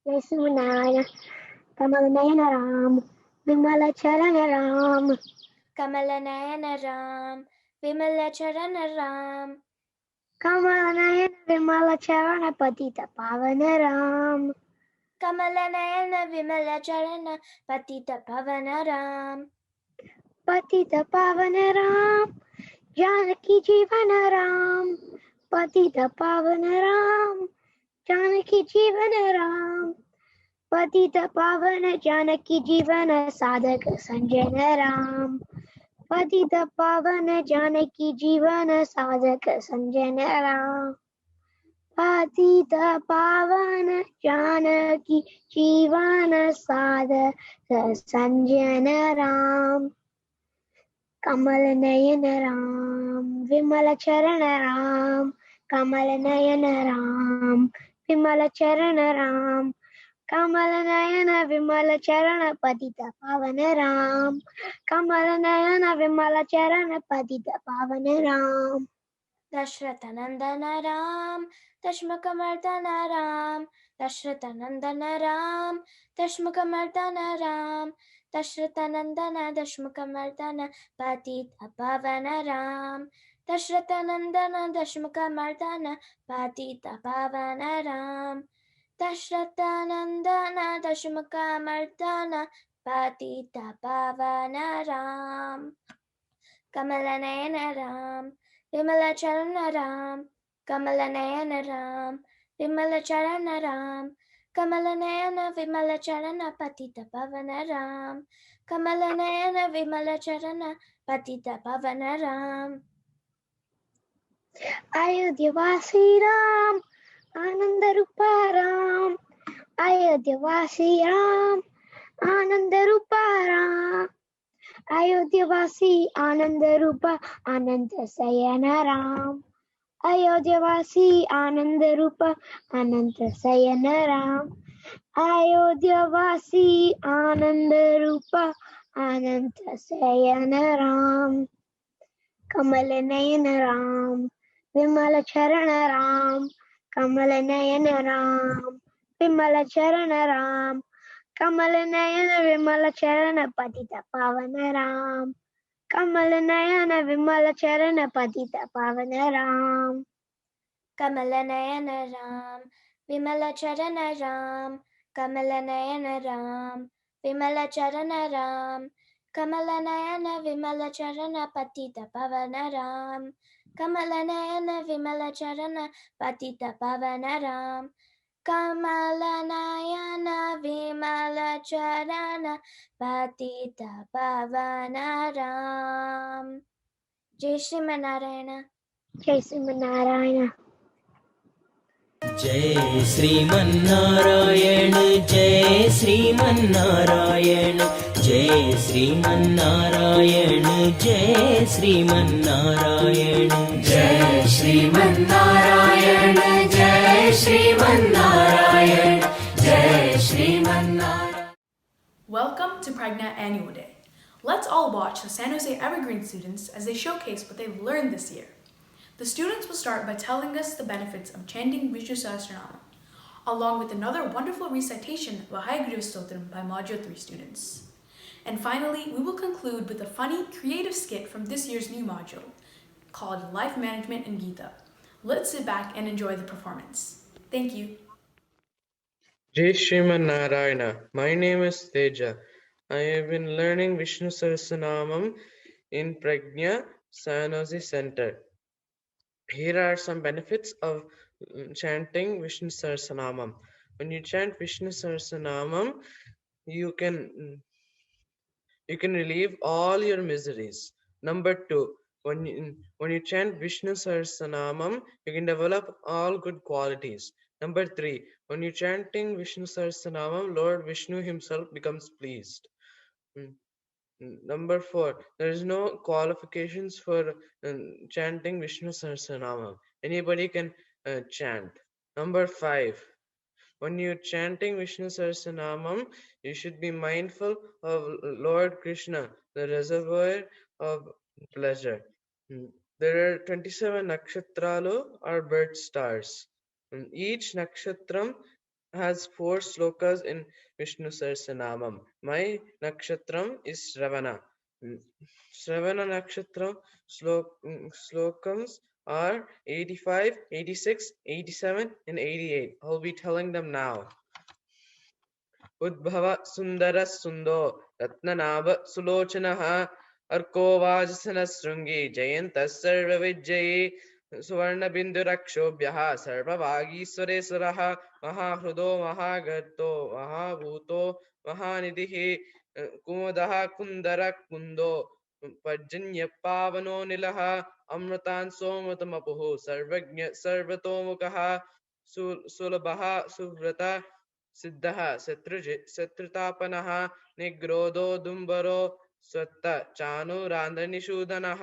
Jai Srimanarayana. Kamalnayana Ram, Vimala Charana Ram. Kamalanayana Ram, Vimala Charana Ram. Kamalnayana Vimala Charana Patita Pavana Ram. Kamalanayana Vimala Charana Patita Pavana Ram. Patita Pavana Ram, Janaki Jivana Ram. Patita Pavana Ram, Janaki Jivana Ram. Patita Pavana Janaki Jivana Sadhaka Sanjana Ram. Patita Pavana Janaki Jivana Sadhaka Sanjana Ram. Patita Pavana Janaki Jivana Sadhaka Sanjana Ram. Kamalnayana Ram, Vimala Charana Ram. Kamalnayana Ram, Vimala Charana Ram. Kamalanayana Vimala Charana Patita Pavana Ram. Kamalanayana Vimala Charana Patita Pavana Ram. Dashratanandana Ram, Dashmukamardana Ram, Dashratanandana Ram, Dashmukamardana Ram, Dashratanandana Dashmukamardana Patita Pavana Ram, Dashratanandana Dashmukamardana Patita Pavana Ram, Dashratanandana Dashmukamardana Patita Pavana Ram. Kamalanayana Ram, Vimala Charana Ram, Kamalanayana Ram, Vimala Charana Ram, Kamalanayana Vimala Charana Patita Pavana Ram, Kamalanayana Vimala Charana Patita Pavana Ram. Ayodhyavasi Ram, Anandarupa Ram. Ayodhyavasi Ram, Anandarupa Ram. Ayodhyavasi Anandarupa Anantasayana Ram. Ayodhyavasi Anandarupa Anantasayana Ram. Ayodhyavasi Anandarupa Anantasayana Ram. Kamalanayana Ram, Vimala Charana Ram. Kamalanayana Ram, Vimala Charana Ram. Kamalanayana Vimala Charana Patita Pavana Ram. Kamalanayana Vimala Charana Patita Pavana Ram. Kamalanayana Ram, Vimala Charana Ram, Kamalanayana Ram, Vimala Charana Ram, Kamalanayana Vimala Charana Patita Pavana Ram, Kamalanayana Vimala Charana Patita Pavana Ram, Kamalanayana Vimala Charana Patita Pavana Ram. Jai Srimanarayana. Jai Srimanarayana. जय श्रीमन्नारायण जय श्रीमन्नारायण जय श्रीमन्नारायण जय श्रीमन्नारायण जय श्रीमन्नारायण जय श्रीमन्नारायण जय Sriman Narayana. Welcome to Prajna Annual Day. Let's all watch the San Jose Evergreen students as they showcase what they've learned this year. The students will start by telling us the benefits of chanting Vishnu Sahasranama, along with another wonderful recitation of a Hayagriva Stotram by Module 3 students. And finally, we will conclude with a funny, creative skit from this year's new module called Life Management in Gita. Let's sit back and enjoy the performance. Thank you. Jai Shriman Narayana. My name is Teja. I have been learning Vishnu Sahasranamam in Prajna San Jose Center. Here are some benefits of chanting Vishnu Sahasranamam. When you chant Vishnu Sahasranamam, you can relieve all your miseries. Number 2, when you chant Vishnu Sahasranamam, you can develop all good qualities. Number 3, when you're chanting Vishnu Sahasranamam, Lord Vishnu himself becomes pleased. Number 4, there is no qualifications for chanting Vishnu Sahasranamam. Anybody can chant. Number 5, when you're chanting Vishnu Sahasranamam, you should be mindful of Lord Krishna, the reservoir of pleasure. There are 27 nakshatralu or birth stars. Each nakshatram has 4 slokas in Vishnu Sahasranamam. My nakshatram is Shravana. Shravana nakshatra slokams are 85, 86, 87, and 88. I'll be telling them now. उद्भव सुंदर सुंदो रत्ननाभ सुलोचनः अर्को वाजसन शृंगी जयंत सर्वविजयी सुवर्णबिंदुरक्षोभ्यः सर्ववागीश्वरेश्वरः महाहृदो महागर्तो महाभूतो महानिधिः कुमुदः कुंदर कुंदो पर्जन्य पावनो निलः अमृतांसोमृतमपुः सर्वज्ञ सर्वतोमुखः सुलभः सुव्रत सिद्धः शत्रुतापनः निग्रोधो दुम्बरो स्वत्त चानुरान्धनिषूदनः.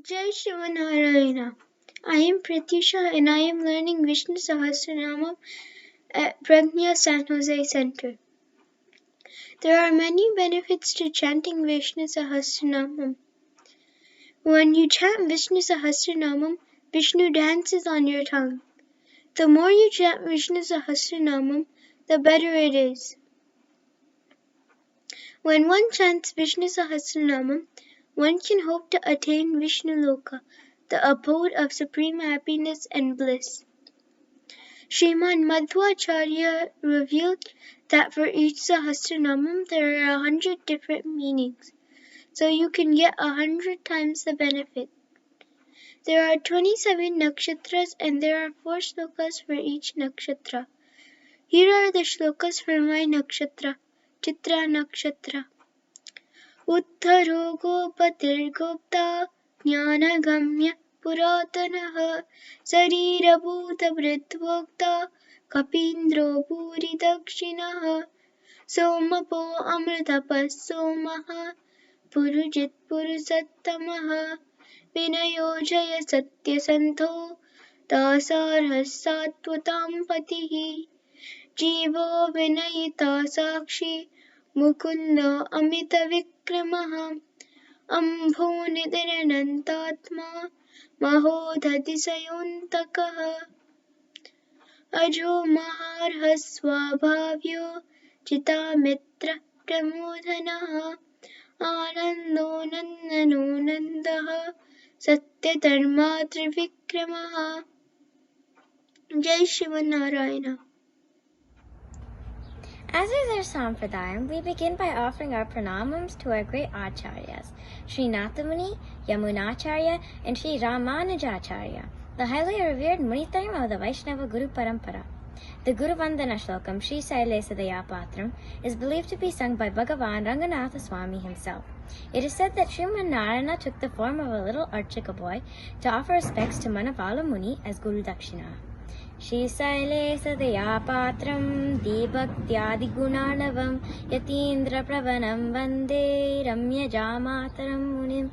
Jai Shivanarayana. I am Pratyusha and I am learning Vishnu Sahasranamam at Prajna San Jose Center. There are many benefits to chanting Vishnu Sahasranamam. When you chant Vishnu Sahasranamam, Vishnu dances on your tongue. The more you chant Vishnu Sahasranamam, the better it is. When one chants Vishnu Sahasranamam, one can hope to attain Vishnu Loka, the abode of supreme happiness and bliss. Sriman Madhvacharya revealed that for each Sahasranamam there are 100 different meanings, so you can get 100 times the benefit. There are 27 nakshatras and there are 4 shlokas for each nakshatra. Here are the shlokas for my nakshatra, Chitra nakshatra. Uttaro gopatirgopta jnanagamya puratanaha sarirabhuta vridvokta kapindro bhuri dakshinaha somapo amritapas somaha purujit purusattamaha vinayojaya satyasantho dasarhas sattvatam patihi जीवो विनयिता साक्षी मुकुंद अमित विक्रमः अम्भो निधिरनन्तात्मा महोदधिसयोऽन्तकः अजो महार्हः स्वभाव्यो चितामित्र प्रमोदनः आनन्दो नन्दनो नन्दः सत्यधर्मा त्रिविक्रमः. जय Sriman Narayana. As is our sampradayam, we begin by offering our pranamams to our great acharyas, Sri Nathamuni, Yamunacharya, and Sri Ramanujacharya, the highly revered Munitrayam of the Vaishnava Guru Parampara. The Guru Vandana Shlokam, Sri Sailesadaya Patram, is believed to be sung by Bhagavan Ranganatha Swami himself. It is said that Sriman Narayana took the form of a little Archika boy to offer respects to Manavala Muni as Guru Dakshina. Shri Sailesadaya Patram Dibhaktyadigunarnavam Yatindra Pravanam Vande Ramya Jamataram Munim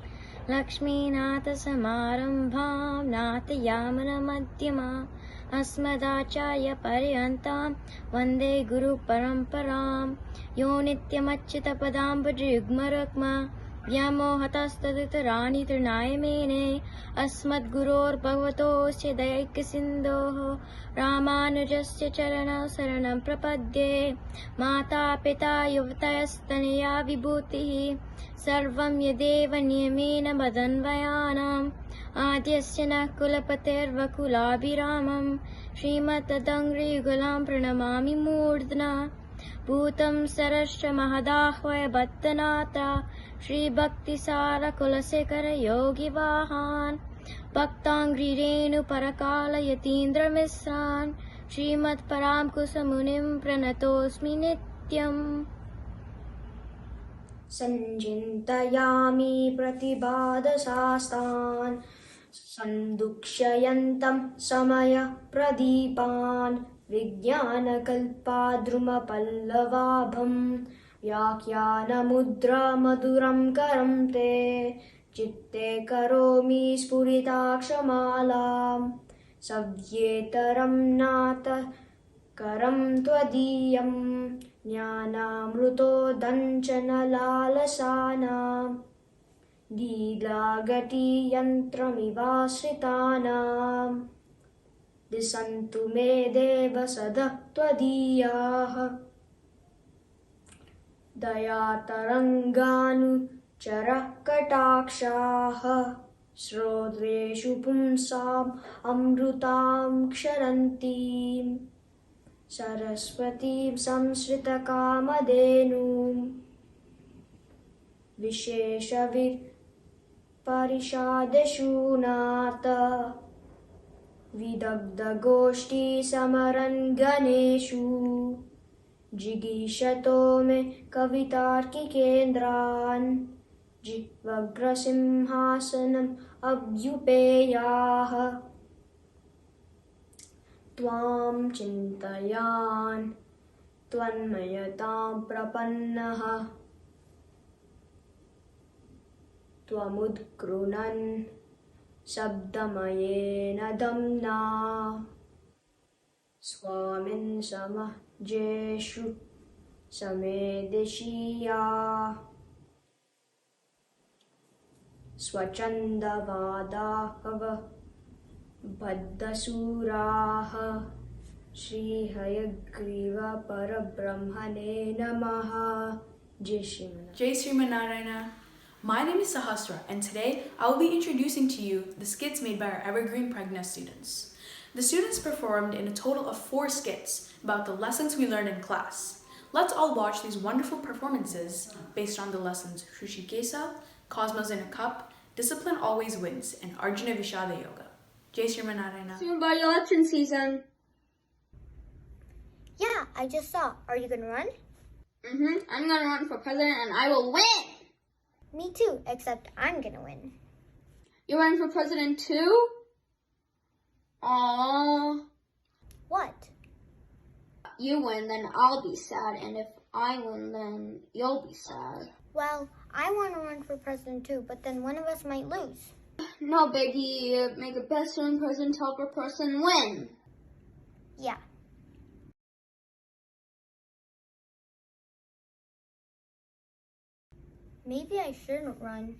Lakshmi Natha Samarambham Natayamana Madhyama Asmadacharya Paryantam Vande Guru Paramparam Yo Nityamachyuta Padambajyugmarukma Vyamohatastaditarani Trinayamene Asmadguror Bhagavatos Daiksindoho Ramanujasya Charana Saranam Prapadye Mata Pita Yuvatayastaniya Vibhutihi Sarvam Yadeva Niyamena Badanvayanam Adyasya Kulapatervakulabhiramam Srimatadangri Yugalam Pranamami Murdna Bhutam Sarastra Mahadahvaya Bhattanata Shri Bhakti Sara Kulasekara Yogi Vahan Bhaktangri Renu Parakala Yatindra Misran Srimat Param Kusamunim Pranatosmi Nityam. Sanjintayami pratibadasastan Sandukshayantam samaya pradipan Vijnanakalpadrumapallavabham Vyakyanamudra maduram karam te Chitte karomi spuritaksamalam Savyetaram nata karam twadiyam Jnanamruto danchana lalasana Dilagati yantramivasritanam. दिशन्तु मे देव सदः त्वदीयाः दयातरङ्गानुचरः कटाक्षाः श्रोत्रेषु पुंसाम् अमृतां क्षरन्तीं सरस्वतीं संश्रितकामधेनुं विशेषविपरिषादशूनाथ विदग्धगोष्ठीसमरन् गणेषु जिगीषतो मे कवितार्किकेन्द्रान् जिह्वग्रसिंहासनम् अभ्युपेयाः त्वां चिन्तयान् त्वन्मयतां प्रपन्नः त्वमुत्कृणन् शब्दमयेन दम्ना स्वामिन् समजेषु समेदिशीया स्वच्छन्दवादाहव बद्धसूराः श्रीहयग्रीव परब्रह्मणे नमः. Jai Shriman. Jai Sriman Narayana. My name is Sahasra, and today I will be introducing to you the skits made by our Evergreen Prajna students. The students performed in a total of 4 skits about the lessons we learned in class. Let's all watch these wonderful performances based on the lessons Shrishikesa, Cosmos in a Cup, Discipline Always Wins, and Arjuna Vishada Yoga. Jai Sriman Narayana. Soon by election season. Yeah, I just saw. Are you gonna run? I'm gonna run for president and I will win! Me too, except I'm gonna win. You're running for president too? Aww. What? You win, then I'll be sad, and if I win, then you'll be sad. Well, I want to run for president too, but then one of us might lose. No biggie, make a best friend person, helper person win. Yeah. Maybe I shouldn't run,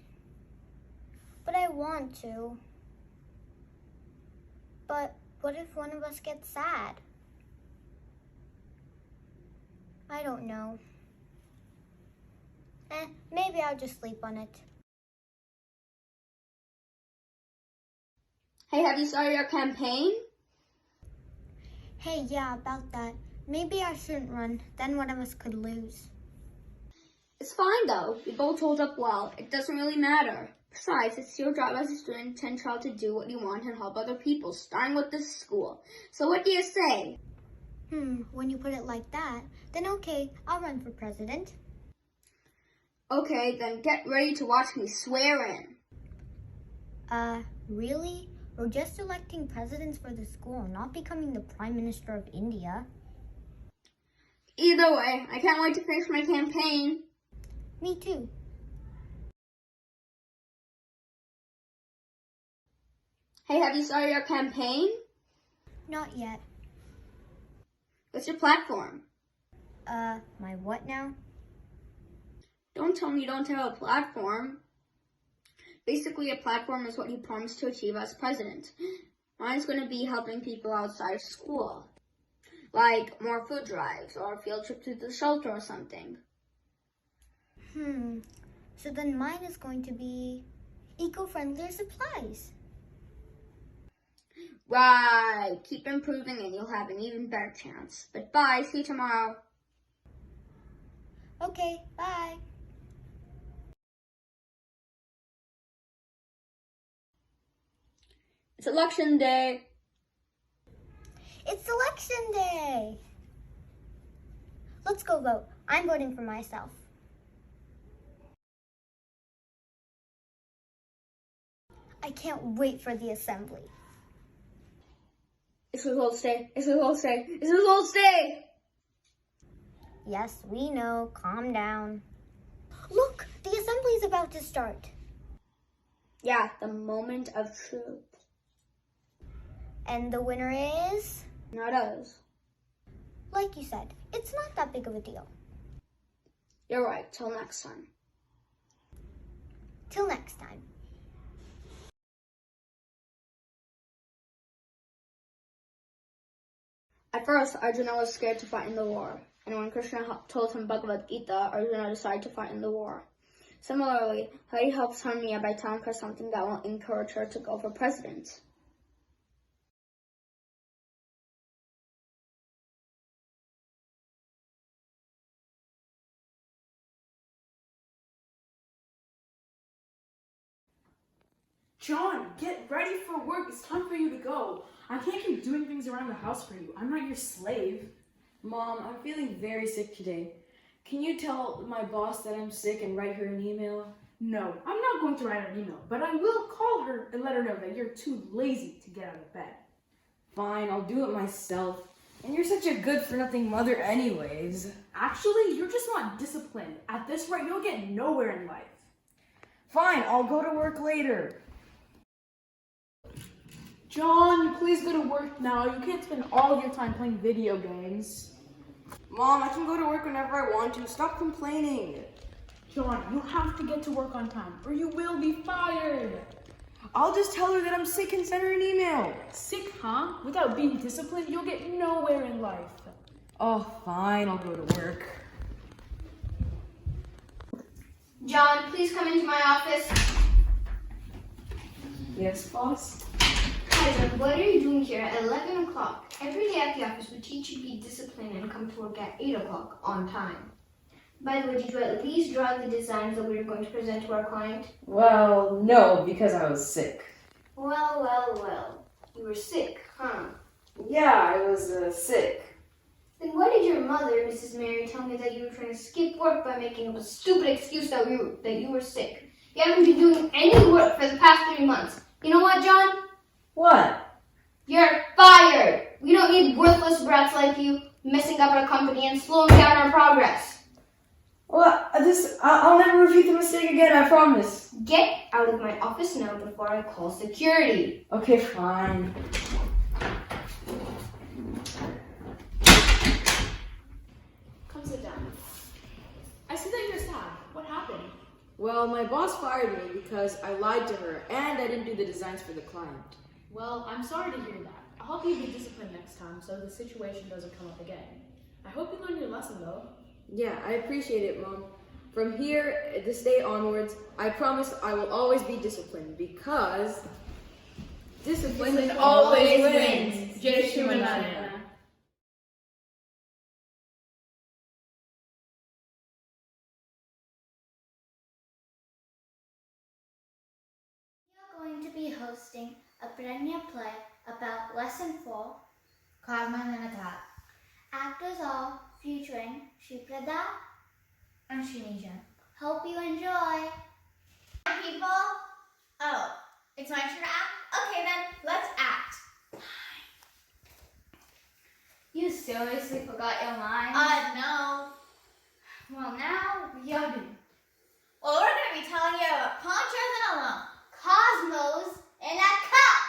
but I want to. But what if one of us gets sad? I don't know. Maybe I'll just sleep on it. Hey, have you started your campaign? Hey, yeah, about that. Maybe I shouldn't run, then one of us could lose. It's fine though, we both hold up well. It doesn't really matter. Besides, it's your job as a student and child to do what you want and help other people, starting with this school. So what do you say? When you put it like that, then okay, I'll run for president. Okay, then get ready to watch me swear in. Really? We're just electing presidents for the school, not becoming the Prime Minister of India. Either way, I can't wait to finish my campaign. Me too. Hey, have you started your campaign? Not yet. What's your platform? My what now? Don't tell me you don't have a platform. Basically, a platform is what you promise to achieve as president. Mine's going to be helping people outside of school. Like more food drives or a field trip to the shelter or something. So then mine is going to be eco-friendly supplies. Right. Keep improving and you'll have an even better chance. But bye. See you tomorrow. Okay, bye. It's election day. It's election day. Let's go vote. I'm voting for myself. I can't wait for the assembly. It's results day. It's results day. It's results day. Yes, we know. Calm down. Look, the assembly's about to start. Yeah, the moment of truth. And the winner is? Not us. Like you said, it's not that big of a deal. You're right. Till next time. Till next time. At first, Arjuna was scared to fight in the war, and when Krishna told him Bhagavad Gita, Arjuna decided to fight in the war. Similarly, Hari helps Harmiya by telling her something that will encourage her to go for president. John, get ready for work. It's time for you to go. I can't keep doing things around the house for you. I'm not your slave. Mom, I'm feeling very sick today. Can you tell my boss that I'm sick and write her an email? No, I'm not going to write her an email, but I will call her and let her know that you're too lazy to get out of bed. Fine, I'll do it myself. And you're such a good-for-nothing mother anyways. Actually, you're just not disciplined. At this rate, you'll get nowhere in life. Fine, I'll go to work later. John, please go to work now. You can't spend all your time playing video games. Mom, I can go to work whenever I want to. Stop complaining. John, you have to get to work on time or you will be fired. I'll just tell her that I'm sick and send her an email. Sick, huh? Without being disciplined, you'll get nowhere in life. Oh, fine, I'll go to work. John, please come into my office. Yes, boss? Hi, John. What are you doing here at 11 o'clock? Every day at the office, we teach you to be disciplined and come to work at 8 o'clock on time. By the way, did you at least draw the designs that we are going to present to our client? Well, no, because I was sick. Well. You were sick, huh? Yeah, I was sick. Then why did your mother, Mrs. Mary, tell me that you were trying to skip work by making up a stupid excuse that you were sick? You haven't been doing any work for the past 3 months. You know what, John? What? You're fired! We don't need worthless brats like you messing up our company and slowing down our progress. Well, I'll never repeat the mistake again, I promise. Get out of my office now before I call security. Okay, fine. Come sit down. I see that you're sad. What happened? Well, my boss fired me because I lied to her and I didn't do the designs for the client. Well, I'm sorry to hear that. I'll help you be disciplined next time so the situation doesn't come up again. I hope you learned your lesson though. Yeah, I appreciate it, Mom. From here, this day onwards, I promise I will always be disciplined because discipline always wins. Jai Shri Manara. We are going to be hosting a Prajna play about Lesson 4, Karma and Attack. Actors are featuring Shriprada and Srinija. Hope you enjoy. People? Oh, it's my turn to act? Okay then, let's act. You seriously forgot your lines? No. Well, now you do. Well, we're going to be telling you about ponchos and a lump. Cosmos in a cup!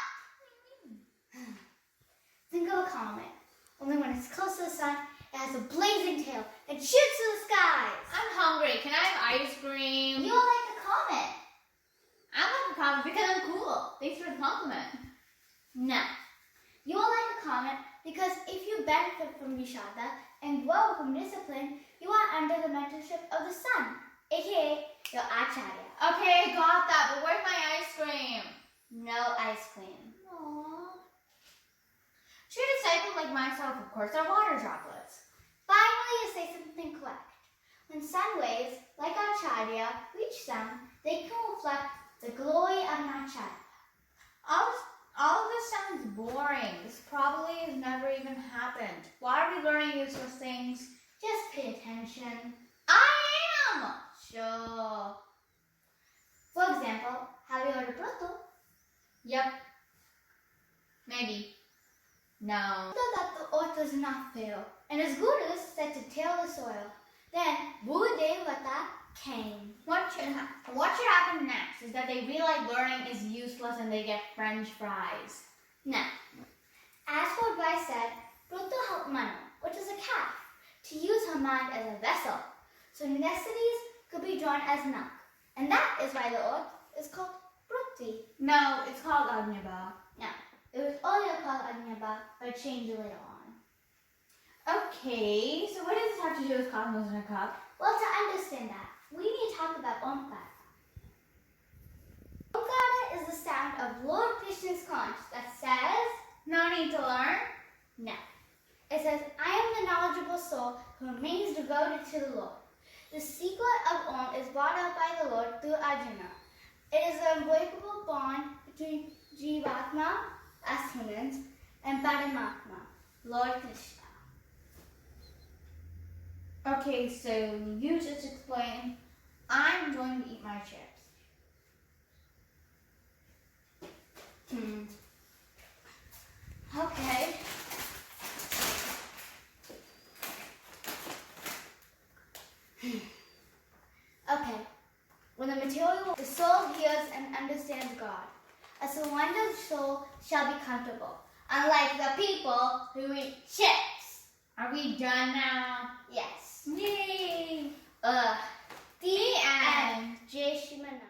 Think of a comet. Only when it's close to the sun, it has a blazing tail and shoots to the skies. I'm hungry. Can I have ice cream? You're like a comet. I like a comet because I'm cool. Thanks for the compliment. No. You're like a comet because if you benefit from Vishada and grow from discipline, you are under the mentorship of the sun, aka your Acharya. Okay, I got that, but where's my ice cream? No ice cream. Aww. True disciple like myself, of course, are water droplets. Finally, you say something correct. When sun waves, like Acharya, reach them, they can reflect the glory of an Acharya. All of this sounds boring. This probably has never even happened. Why are we learning useless things? Just pay attention. I am! Sure. For example, have you heard of Pluto? Yep. Maybe. No. So that the earth does not fail, and his gurus said to till the soil. Then Budevata came. What should happen next is that they realize learning is useless and they get French fries. No. As for advice said, Pluto helped Manu, which is a calf, to use her mind as a vessel, so necessities could be drawn as milk. And that is why the earth is called Prithvi. No, it's called Agnaba. No, it was earlier called Agnaba, but changed later on. Okay, so what does this have to do with cosmos in a cup? Well, to understand that, we need to talk about Omkara. Omkara is the sound of Lord Krishna's conch that says, no need to learn? No. It says, I am the knowledgeable soul who remains devoted to the Lord. The secret of Om is brought out by the Lord through Arjuna. It is the unbreakable bond between Jivatma, as humans, and Paramatma, Lord Krishna. Okay, so you just explained. I'm going to eat my chips. Okay. Okay. When the soul hears and understands God, a surrendered soul shall be comfortable, unlike the people who eat chips. Are we done now? Yes. Yay! The end. Jai Shri Manara.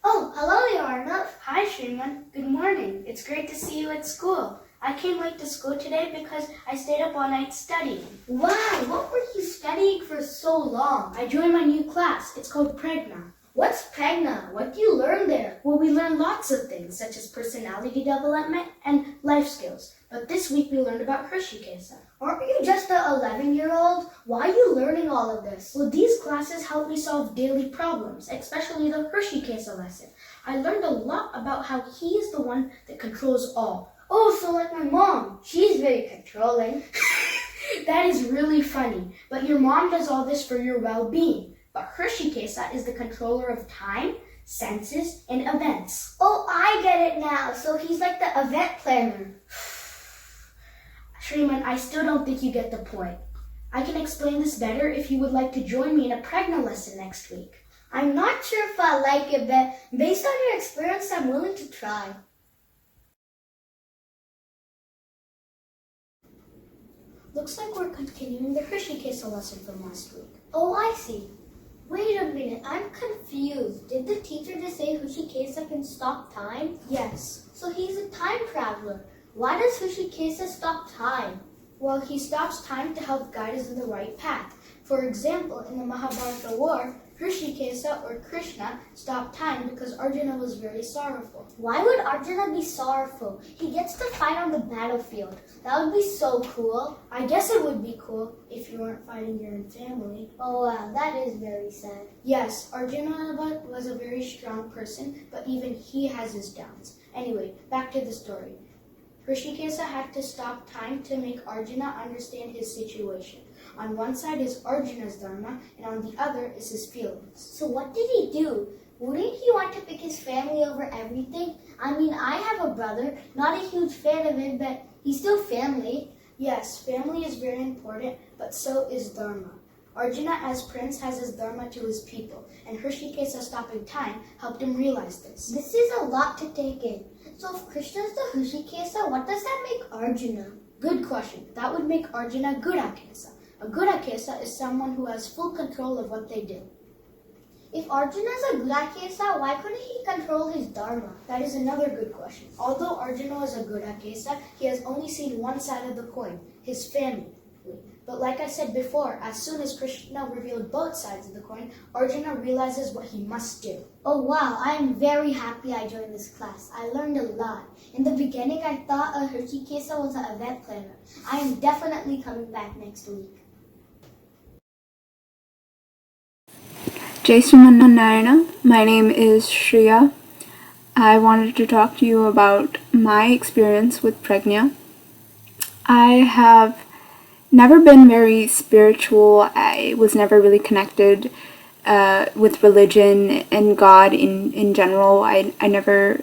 Oh, hello, Yarna. Hi, Shriman. Good morning. It's great to see you at school. I came late to school today because I stayed up all night studying. Wow, what were you studying for so long? I joined my new class. It's called Prajna. What's Prajna? What do you learn there? Well, we learn lots of things, such as personality development and life skills. But this week we learned about Hrishikesa. Aren't you just an 11-year-old? Why are you learning all of this? Well, these classes help me solve daily problems, especially the Hrishikesa lesson. I learned a lot about how he is the one that controls all. Oh, so like my mom. She's very controlling. That is really funny. But your mom does all this for your well-being. But Hrishikesa is the controller of time, senses, and events. Oh, I get it now. So he's like the event planner. Shriman, I still don't think you get the point. I can explain this better if you would like to join me in a Prajna lesson next week. I'm not sure if I like it, but based on your experience, I'm willing to try. Looks like we're continuing the Hrishikesa lesson from last week. Oh, I see. Wait a minute, I'm confused. Did the teacher just say Hrishikesa can stop time? Yes. So he's a time traveler. Why does Hrishikesa stop time? Well, he stops time to help guide us in the right path. For example, in the Mahabharata war, Hrishikesa or Krishna stopped time because Arjuna was very sorrowful. Why would Arjuna be sorrowful? He gets to fight on the battlefield. That would be so cool. I guess it would be cool if you weren't fighting your own family. Oh wow, that is very sad. Yes, Arjuna was a very strong person, but even he has his downs. Anyway, back to the story. Hrishikesa had to stop time to make Arjuna understand his situation. On one side is Arjuna's dharma, and on the other is his feelings. So what did he do? Wouldn't he want to pick his family over everything? I mean, I have a brother, not a huge fan of it, but he's still family. Yes, family is very important, but so is dharma. Arjuna as prince has his dharma to his people, and Hrishikesa stopping time helped him realize this. This is a lot to take in. So if Krishna is the Hrishikesa, what does that make Arjuna? Good question. That would make Arjuna Gudakesa. A Gudakesa is someone who has full control of what they do. If Arjuna is a Gudakesa, why couldn't he control his dharma? That is another good question. Although Arjuna is a Gudakesa, he has only seen one side of the coin, his family. But like I said before, as soon as Krishna revealed both sides of the coin, Arjuna realizes what he must do. Oh wow, I am very happy I joined this class. I learned a lot. In the beginning, I thought a Hrishikesa was an event planner. I am definitely coming back next week. Jai Shri Manara. My name is Shriya. I wanted to talk to you about my experience with Prajna. I have never been very spiritual. I was never really connected with religion and God in general. I never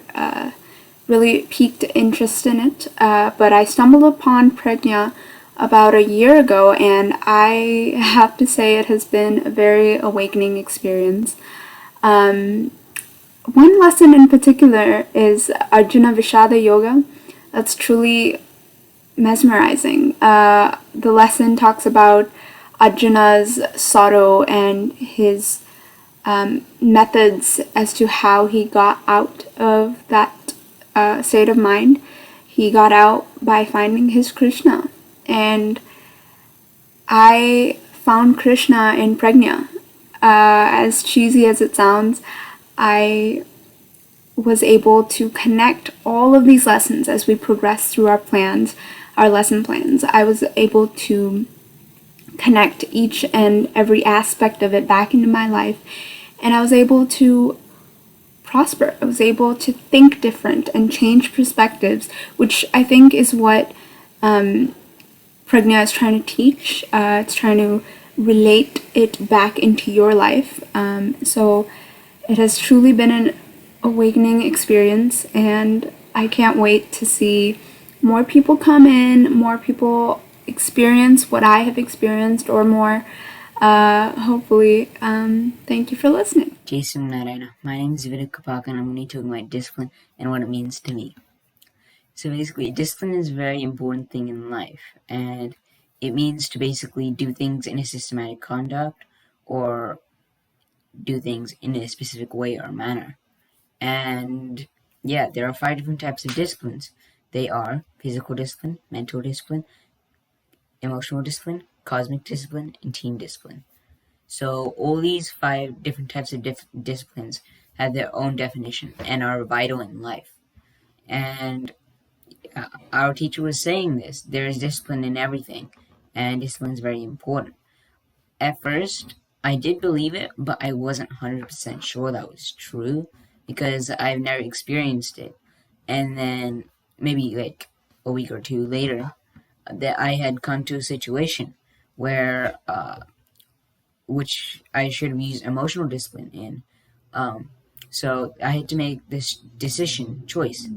really piqued interest in it, but I stumbled upon Prajna about a year ago, and I have to say it has been a very awakening experience. One lesson in particular is Arjuna Vishada Yoga. That's truly mesmerizing. The lesson talks about Arjuna's sorrow and his methods as to how he got out of that state of mind. He got out by finding his Krishna. And I found Krishna in Prajna. As cheesy as it sounds, I was able to connect all of these lessons as we progressed through our lesson plans. I was able to connect each and every aspect of it back into my life, and I was able to prosper. I was able to think different and change perspectives, which I think is what Prajna is trying to teach. It's trying to relate it back into your life. So it has truly been an awakening experience, and I can't wait to see more people come in, more people experience what I have experienced or more. Hopefully, thank you for listening. Jason Narayana. My name is Vidya Kapak, and I'm going to be talking about discipline and what it means to me. So basically, discipline is a very important thing in life, and it means to basically do things in a systematic conduct or do things in a specific way or manner. And yeah, there are 5 different types of disciplines. They are physical discipline, mental discipline, emotional discipline, cosmic discipline, and team discipline. So all these 5 different types of disciplines have their own definition and are vital in life. And our teacher was saying this. There is discipline in everything, and discipline is very important. At first, I did believe it, but I wasn't 100% sure that was true because I've never experienced it. And then maybe like a week or 2 later, that I had come to a situation where which I should have used emotional discipline in. So I had to make this choice,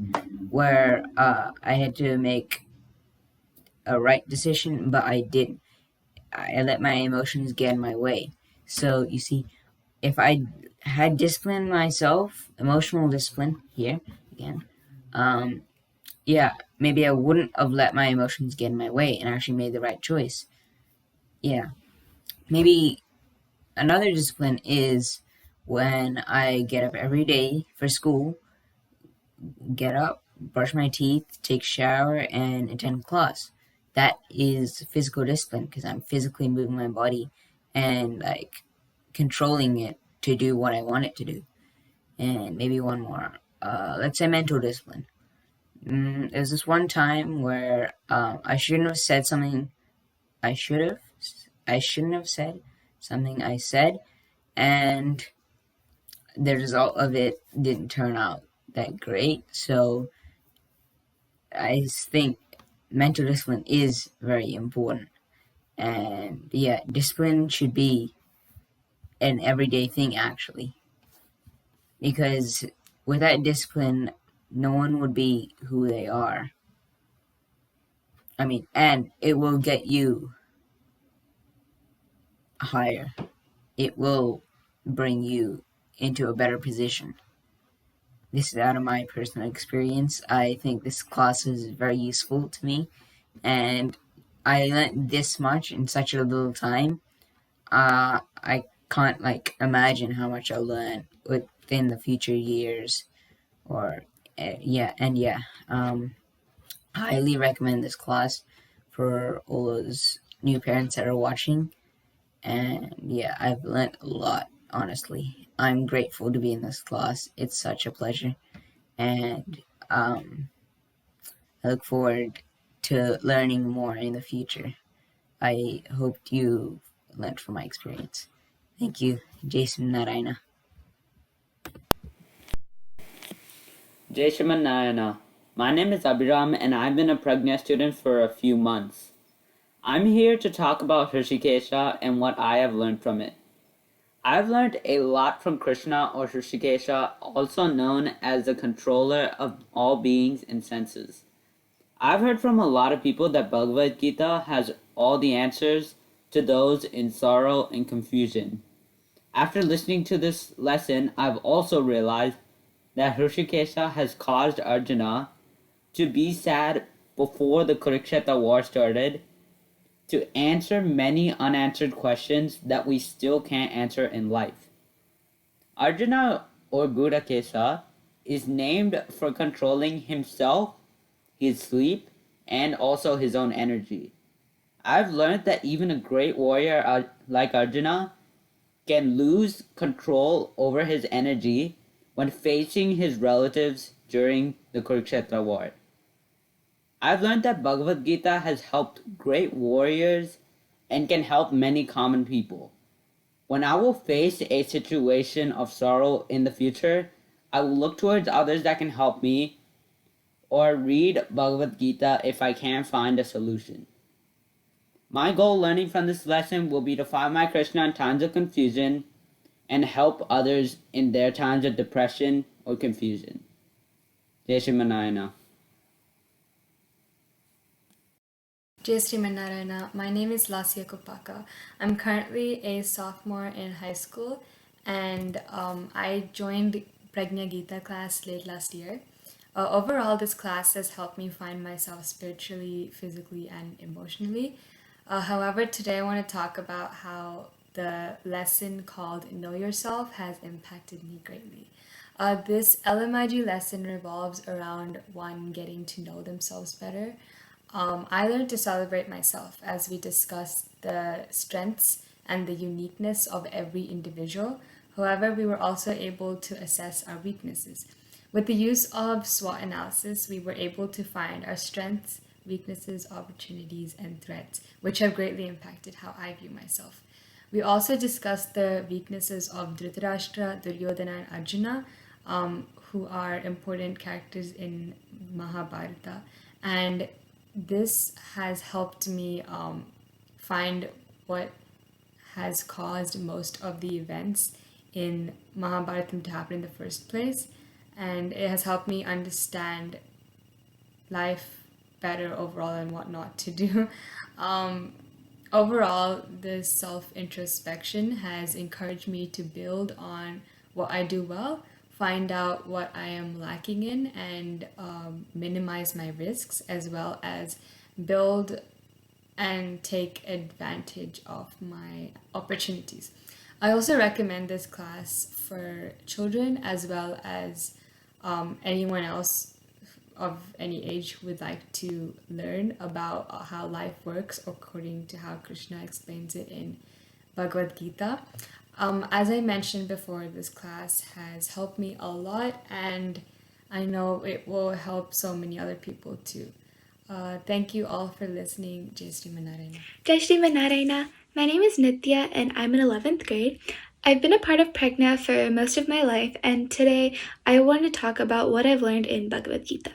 where I had to make a right decision, but I didn't. I let my emotions get in my way. So you see, if I had disciplined myself, emotional discipline here again, yeah, maybe I wouldn't have let my emotions get in my way and actually made the right choice. Yeah, maybe another discipline is when I get up every day for school, get up, brush my teeth, take a shower, and attend class. That is physical discipline because I'm physically moving my body and like controlling it to do what I want it to do. And maybe one more. Let's say mental discipline. There's this one time where I shouldn't have said something. I shouldn't have said something I said, and the result of it didn't turn out that great. So I think mental discipline is very important. And yeah, discipline should be an everyday thing actually. Because without discipline, no one would be who they are. I mean, and it will get you higher. It will bring you into a better position. This is out of my personal experience. I think this class is very useful to me, and I learned this much in such a little time. I can't imagine how much I'll learn within the future years. Or highly recommend this class for all those new parents that are watching. And yeah, I've learned a lot, honestly. I'm grateful to be in this class. It's such a pleasure. And I look forward to learning more in the future. I hope you learned from my experience. Thank you, Jason Narayana. Jai Shriman Narayana. My name is Abhiram and I've been a Prajna student for a few months. I'm here to talk about Hrishikesha and what I have learned from it. I've learned a lot from Krishna or Hrishikesha, also known as the controller of all beings and senses. I've heard from a lot of people that Bhagavad Gita has all the answers to those in sorrow and confusion. After listening to this lesson, I've also realized that Hrishikesha has caused Arjuna to be sad before the Kurukshetra war started, to answer many unanswered questions that we still can't answer in life. Arjuna or Buddha Kesa is named for controlling himself, his sleep, and also his own energy. I've learned that even a great warrior like Arjuna can lose control over his energy when facing his relatives during the Kurukshetra war. I've learned that Bhagavad Gita has helped great warriors and can help many common people. When I will face a situation of sorrow in the future, I will look towards others that can help me or read Bhagavad Gita if I can't find a solution. My goal learning from this lesson will be to find my Krishna in times of confusion and help others in their times of depression or confusion. Jai Sriman Narayana. Jai Sriman Narayana. My name is Lasya Kopaka. I'm currently a sophomore in high school, and I joined Prajna Gita class late last year. Overall, this class has helped me find myself spiritually, physically, and emotionally. However, today I want to talk about how the lesson called Know Yourself has impacted me greatly. This LMIG lesson revolves around one getting to know themselves better. I learned to celebrate myself as we discussed the strengths and the uniqueness of every individual. However, we were also able to assess our weaknesses. With the use of SWOT analysis, we were able to find our strengths, weaknesses, opportunities, and threats, which have greatly impacted how I view myself. We also discussed the weaknesses of Dhritarashtra, Duryodhana, and Arjuna, who are important characters in Mahabharata. And this has helped me find what has caused most of the events in Mahabharata to happen in the first place. And it has helped me understand life better overall and what not to do. Overall, this self-introspection has encouraged me to build on what I do well, find out what I am lacking in, and minimize my risks, as well as build and take advantage of my opportunities. I also recommend this class for children as well as anyone else of any age who would like to learn about how life works according to how Krishna explains it in Bhagavad Gita. As I mentioned before, this class has helped me a lot, and I know it will help so many other people too. Thank you all for listening. Jai Sriman Narayana. Jai Sriman Narayana. My name is Nitya and I'm in 11th grade. I've been a part of Prajna for most of my life, and today I want to talk about what I've learned in Bhagavad Gita.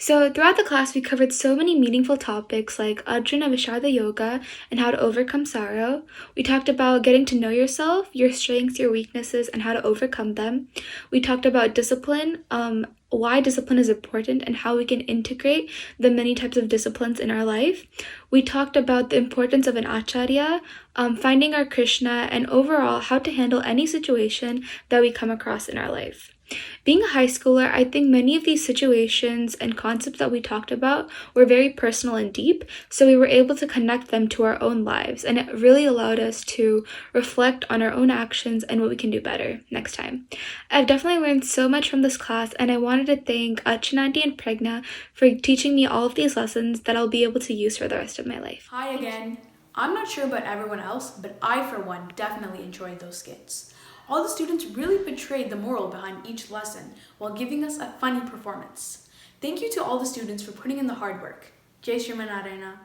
So throughout the class, we covered so many meaningful topics like Arjuna Visharda Yoga and how to overcome sorrow. We talked about getting to know yourself, your strengths, your weaknesses, and how to overcome them. We talked about discipline, why discipline is important, and how we can integrate the many types of disciplines in our life. We talked about the importance of an acharya, finding our Krishna, and overall how to handle any situation that we come across in our life. Being a high schooler, I think many of these situations and concepts that we talked about were very personal and deep, so we were able to connect them to our own lives, and it really allowed us to reflect on our own actions and what we can do better next time. I've definitely learned so much from this class, and I wanted to thank Chinanti and Prajna for teaching me all of these lessons that I'll be able to use for the rest of my life. Hi again. I'm not sure about everyone else, but I, for one, definitely enjoyed those skits. All the students really portrayed the moral behind each lesson while giving us a funny performance. Thank you to all the students for putting in the hard work. Jai Sriman Narayana.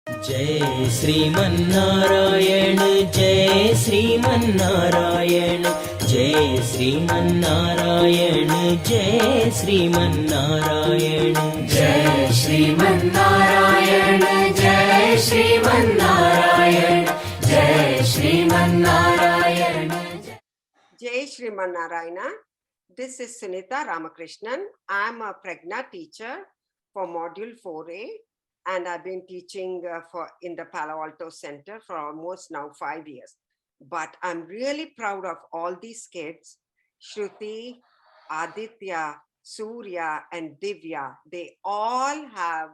जय श्रीमन्नारायण जय श्रीमन्नारायण जय श्रीमन्नारायण जय श्रीमन्नारायण जय श्रीमन्नारायण जय श्रीमन्नारायण जय Sriman Narayana Jai Sriman Narayana. This is Sunita Ramakrishnan. I'm a Prajna teacher for Module 4A, and I've been teaching in the Palo Alto Center for almost now 5 years. But I'm really proud of all these kids, Shruti, Aditya, Surya, and Divya. They all have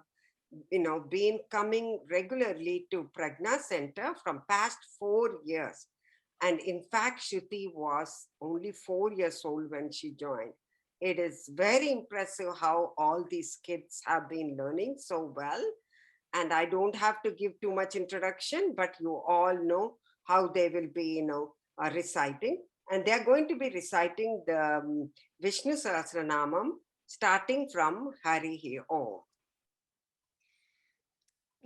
been coming regularly to Prajna Center from past 4 years. And in fact, Shruti was only 4 years old when she joined. It is very impressive how all these kids have been learning so well. And I don't have to give too much introduction, but you all know how they will be, reciting. And they're going to be reciting the Vishnu Sahasranamam starting from Hari Hi Om.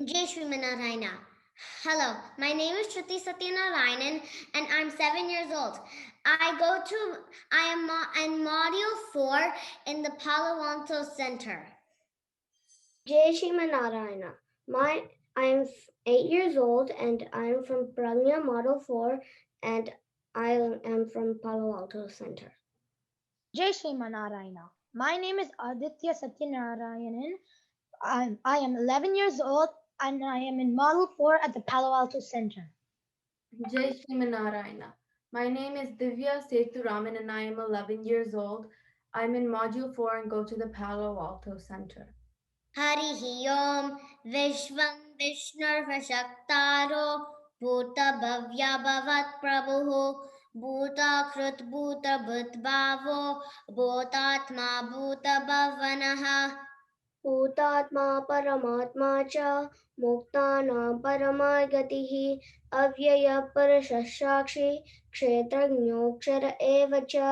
Jai Shrimanarayana. Hello, my name is Shruti Satyanarayanan and I'm 7 years old. I am in Module 4 in the Palo Alto Center. Jai Shrimanarayana. I am 8 years old and I am from Prajna Model 4 and I am from Palo Alto Center. Jai Shrimanarayana. My name is Aditya Satyanarayanan. I am 11 years old and I am in Model 4 at the Palo Alto Center. Jai Shrimanarayana. My name is Divya Sethuraman and I am 11 years old. I'm in Module 4 and go to the Palo Alto Center. Hari Om Vishvam Vishnurvashaktaro Bhuta Bhavya Bhavat Prabhu Bhuta Krut Bhuta Bhutbhavo Bhutatma Bhuta Bhavanaha Bhutatma Paramatma cha Muktana Paramagatihi Avyaya Parashashakshi Kshetrajnokshara Evacha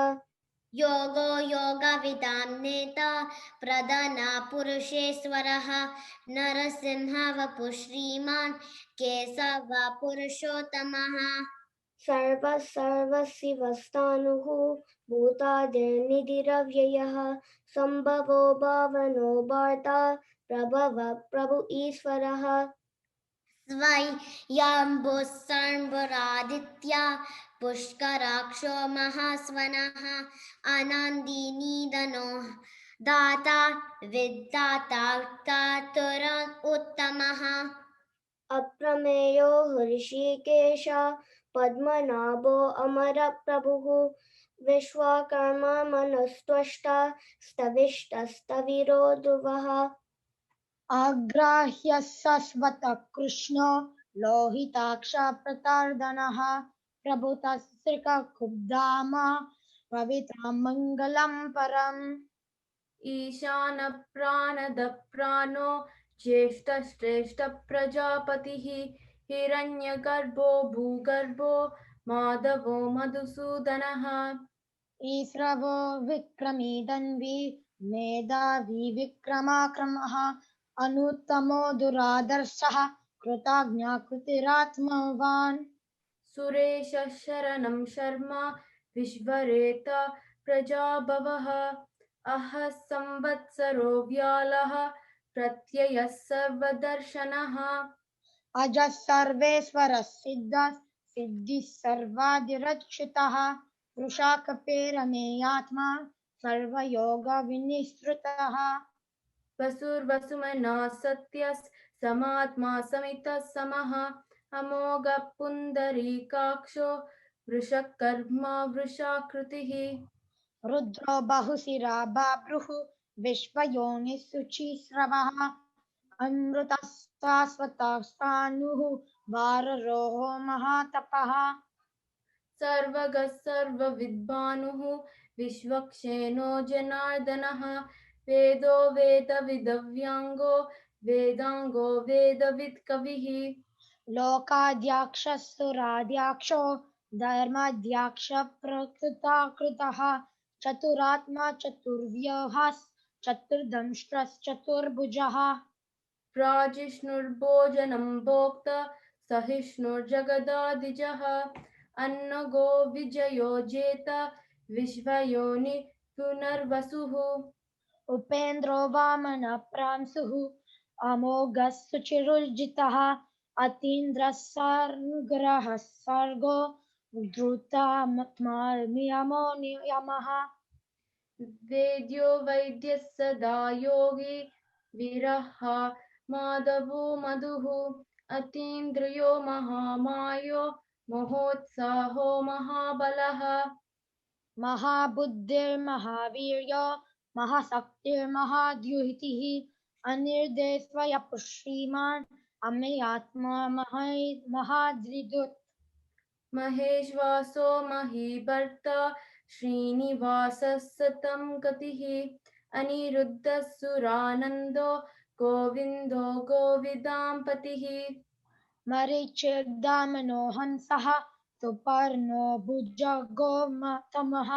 Yogo Yoga Vidam Neta Pradana Purusheswaraha Narasimha Vapushriman Kesava Purushotamaha Sarva Sarva Sivastanuhu Bhutadirnidiravyayah Sambhavo Bhavano Bharta Prabhava Prabhu Iswaraha Svai Yambo Sarvaraditya Pushkaraksho Mahasvanaha Anandi Nidano Data Viddata Taturan Uttamaha Aprameyo Hrishikesha Padmanabho Amara Prabhu Vishwakarma Manastvashta Stavishta Staviro Duvaha Agrahya Sasvata Krishna Lohitaksha Pratardanaha Prabhutasrika Kubdama Pavitra Mangalam Param Ishana Pranada Prano Jeshta Shreshta Prajapatihi Hiranyagarbho Bhugarbho Madhavo Madhusudanaha Isravo Vikrami Danvi Medavi Vikramakramaha Anuttamo Duradarshaha Krutagnya Krutiratmavan Suresha Sharanam Sharma Vishvareta Prajabhavaha Aha Samvatsaro Vyalaha Pratyaya Sarvadarshanaha Ajas Sarvesvara Siddhas Siddhis Sarvadirachitaha Vrushakapera Meyatma Sarva Yoga Vinisrutaha Vasur Vasumana Satyas Samatma Samita Samaha Amoga Pundari Kaksho Vrushakarma Vrushakrutihi Rudro Bahusira Babruhu Vishvayoni Suchisravaha Amrutastasvatastanuhu Vararoho Mahatapaha Sarvaga Sarva Vidbanuhu Vishwaksheno Janardanaha Vedo Veda Vidavyango Vedango Veda Vidkavihi Lokadyaksha Suradyaksho Dharmadyaksha Prakritakritaha Chaturatma Chaturvyahas Chaturdamstras Chaturbhujaha Prajishnurbhojanam Bhokta Sahishnur Jagadadijaha Annago Vijayo Jeta Vishvayoni Punarvasuhu Upendro Vamana Pramsuhu Amogas Suchiruljitaha Atindras Sargrahas Sargo Druta Miyamo Yamaha Vedyo Vaidya Sada Yogi Viraha Madhavu Madhuhu Atindriyo Mahamayo Mahotsaho Mahabalaha Mahabuddhir Mahavirya Mahasaktir Mahadyuhitihi Anirdesvaya Pushriman Ameyatma Mahadridut Maheshvaso Mahibharta श्रीनिवासः सतं गतिः अनिरुद्धः सुरानन्दो गोविन्दो गोविदां पतिः मरीचिर्दामनो हंसः सुपर्णो भुजगो तमः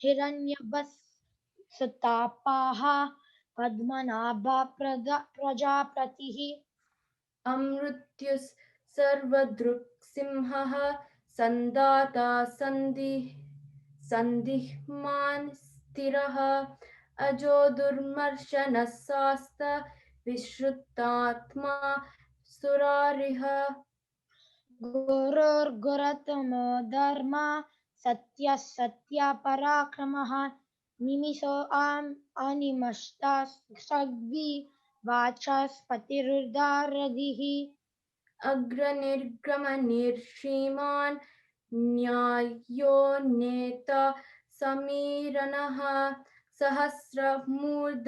हिरण्यवस्सुतापाः पद्मनाभ प्रजापतिः अमृत्युः सर्वदृक्सिंहः सन्दाता सन्दिह्मान् स्थिरः अजो दुर्मर्शनः शास्त विश्रुतात्मा सुरारिः गुरुर्गुरतमो धर्म सत्यः सत्यपराक्रमः निमिषो अनिमष्टा सग्वि वाचस्पतिरुदारधिः अग्रनिर्गमनिर्श्रीमान् न्यायो नेता समीरणः सहस्रमूर्ध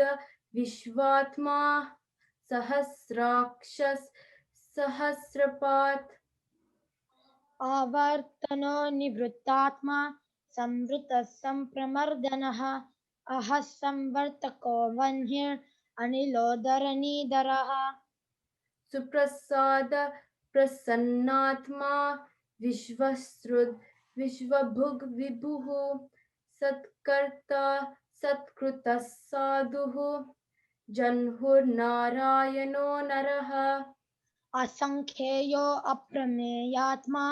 विश्वात्मा सहस्राक्षस सहस्रपात् आवर्तनो निवृत्तात्मा संवृतः संप्रमर्दनः अहः संवर्तको वह्निर् अनिलोदरनीधरः सुप्रसाद प्रसन्नात्मा विश्वसृद् विश्वभुग् विभुः सत्कर्ता सत्कृतः साधुः जह्नुर्नारायणो नरः असंख्येयो अप्रमेयात्मा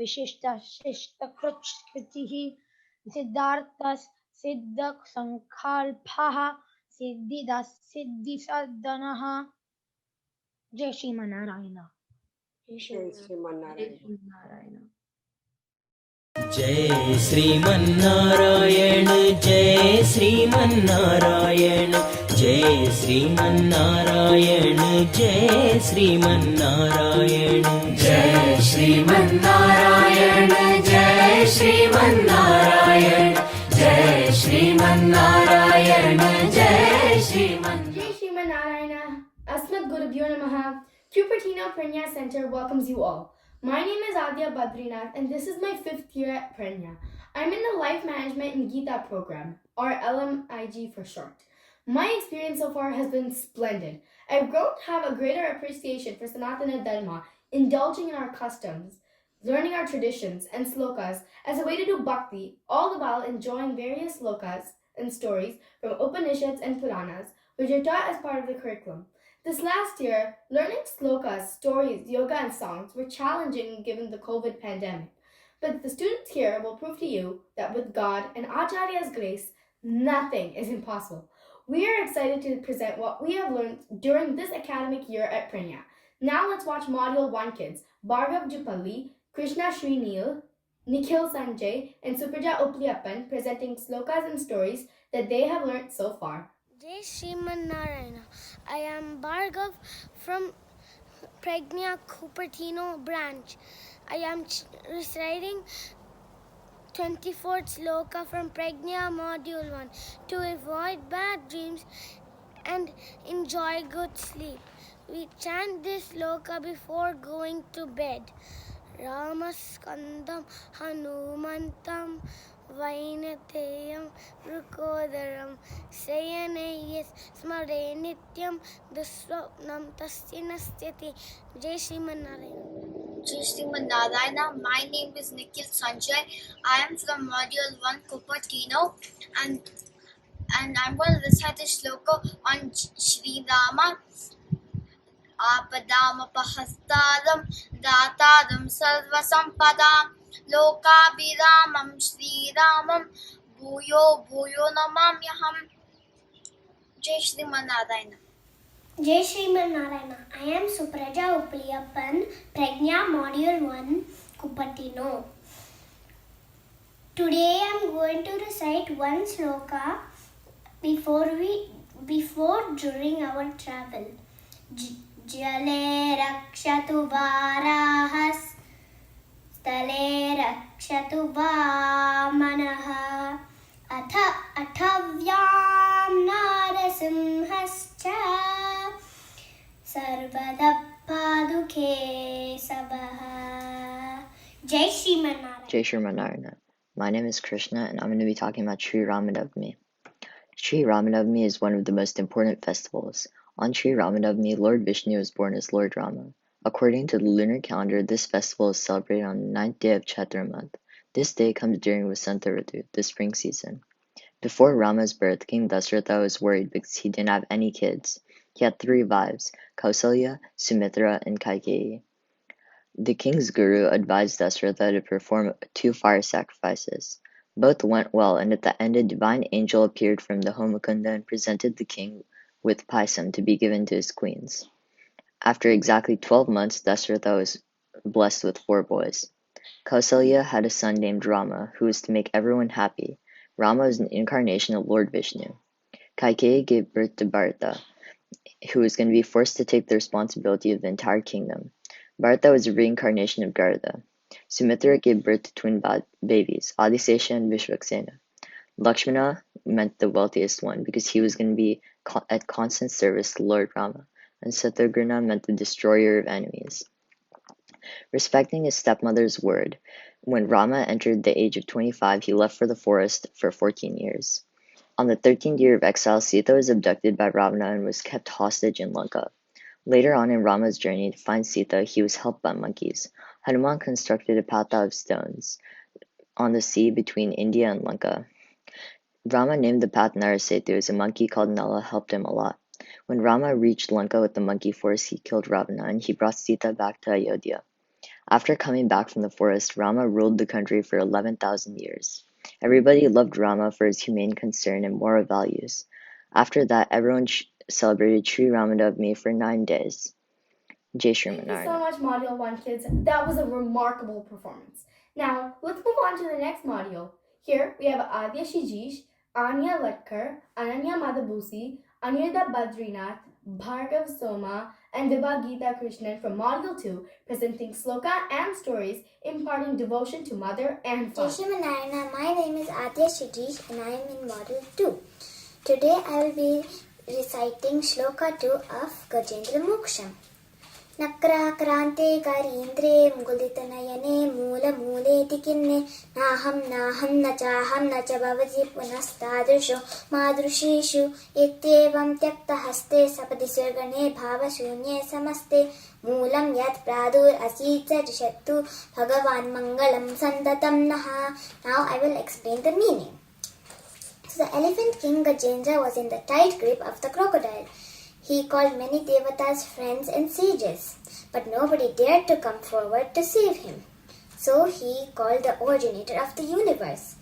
विशिष्टः शिष्टकृतिः सिद्धार्थः सिद्धसङ्कल्पः सिद्धिदः सिद्धिसदनः जय श्रीमन्नारायण जय श्रीमन्नारायण जय श्रीमन्नारायण जय श्रीमन्नारायण जय श्रीमन्नारायण जय श्रीमन्नारायण जय श्रीमन्नारायण जय श्रीमन्नारायण जय श्रीमन्नारायण जय Shrimanarayana. Asmat Gurubhyo Namaha. Cupertino Prajna Center welcomes you all. My name is Adya Badrinath and this is my 5th year at Prajna. I'm in the Life Management and Gita program, or LMIG for short. My experience so far has been splendid. I've grown to have a greater appreciation for Sanatana Dharma, indulging in our customs, learning our traditions and slokas as a way to do bhakti, all the while enjoying various slokas and stories from Upanishads and Puranas, which are taught as part of the curriculum. This last year, learning slokas, stories, yoga, and songs were challenging given the COVID pandemic. But the students here will prove to you that with God and Acharya's grace, nothing is impossible. We are excited to present what we have learned during this academic year at Prajna. Now let's watch Module 1 kids, Bhargav Jupalli, Krishna Srinil, Nikhil Sanjay, and Supraja Upliappan presenting slokas and stories that they have learned so far. Jai Shrimanarayana. I am Bhargav from Prajna Cupertino branch. I am reciting 24th sloka from Prajna Module 1 to avoid bad dreams and enjoy good sleep. We chant this sloka before going to bed. Ramaskandam Hanumantam Vainateyam Rukodaram Sayanayas Smare Nityam Duswapnam Tasya Jai Shrimanarayana. Jai Srimanarayana. My name is Nikhil Sanjay. I am from Module 1 Cupertino and I'm going to recite a shloka on Sri Rama. Apadamapahastaram Dataram Sarvasampadam Lokabhiramam Sri Ramam Bhuyo Bhuyo Namamyaham. Jai Srimanarayana. Jai Shrimanarayana. I am Supraja Upliappan, Prajna Module 1, Cupertino. Today I am going to recite one sloka during our travel. Jale rakshatu varahas, stale rakshatu vamanaha, athavyam narasimhascha, sarvada paduke sabaha. Jai Shrimanarayana. Jai Shrimanarayana. My name is Krishna, and I'm going to be talking about Sri Ramanavami. Sri Ramanavami is one of the most important festivals. On Sri Ramanavami, Lord Vishnu was born as Lord Rama. According to the lunar calendar, this festival is celebrated on the 9th day of Chaitra month. This day comes during Vasanta Ritu, the spring season. Before Rama's birth, King Dasharatha was worried because he didn't have any kids. He had 3 wives, Kausalya, Sumitra, and Kaikeyi. The king's guru advised Dasharatha to perform 2 fire sacrifices. Both went well, and at the end a divine angel appeared from the Homakunda and presented the king with paisam to be given to his queens. After exactly 12 months, Dasharatha was blessed with 4 boys. Kausalya had a son named Rama, who was to make everyone happy. Rama was an incarnation of Lord Vishnu. Kaikeyi gave birth to Bharata, who was going to be forced to take the responsibility of the entire kingdom. Bharata was a reincarnation of Garudha. Sumitra gave birth to twin babies, Adisesha and Vishvaksena. Lakshmana meant the wealthiest one because he was going to be at constant service to Lord Rama, and Satyagrana meant the destroyer of enemies. Respecting his stepmother's word, when Rama entered the age of 25, he left for the forest for 14 years. On the 13th year of exile, Sita was abducted by Ravana and was kept hostage in Lanka. Later on in Rama's journey to find Sita, he was helped by monkeys. Hanuman constructed a path out of stones on the sea between India and Lanka. Rama named the path Narasetu as a monkey called Nala helped him a lot. When Rama reached Lanka with the monkey force, he killed Ravana and he brought Sita back to Ayodhya. After coming back from the forest, Rama ruled the country for 11,000 years. Everybody loved Rama for his humane concern and moral values. After that, everyone celebrated Sri Ramanavami for 9 days. Jai Shri Thank you Manarayana. so much, Module 1 kids. That was a remarkable performance. Now, let's move on to the next module. Here, we have Adya Shijish, Anya Latkar, Ananya Madhabusi, Aniruddha Badrinath, Bhargav Soma, and Vibha Krishnan from Module 2, presenting sloka and stories, imparting devotion to mother and father. Jai Shri Manarayana, my name is Adya Shijish and I am in Module 2. Today I will be reciting Shloka 2 of Gajendra Moksham. Nakrakrante karindre muguditanayanne mula muleti kinne naham nachaham nacha bhavati punastadrisho madrushishu ityevam tyakta haste sapadisvargane bhavashunye samaste moolam yat pradur asitsa jishattu bhagavan mangalam sandatam naha. Now I will explain the meaning. So the elephant king Gajendra was in the tight grip of the crocodile. He called many devatas friends and sages, but nobody dared to come forward to save him. So he called the originator of the universe.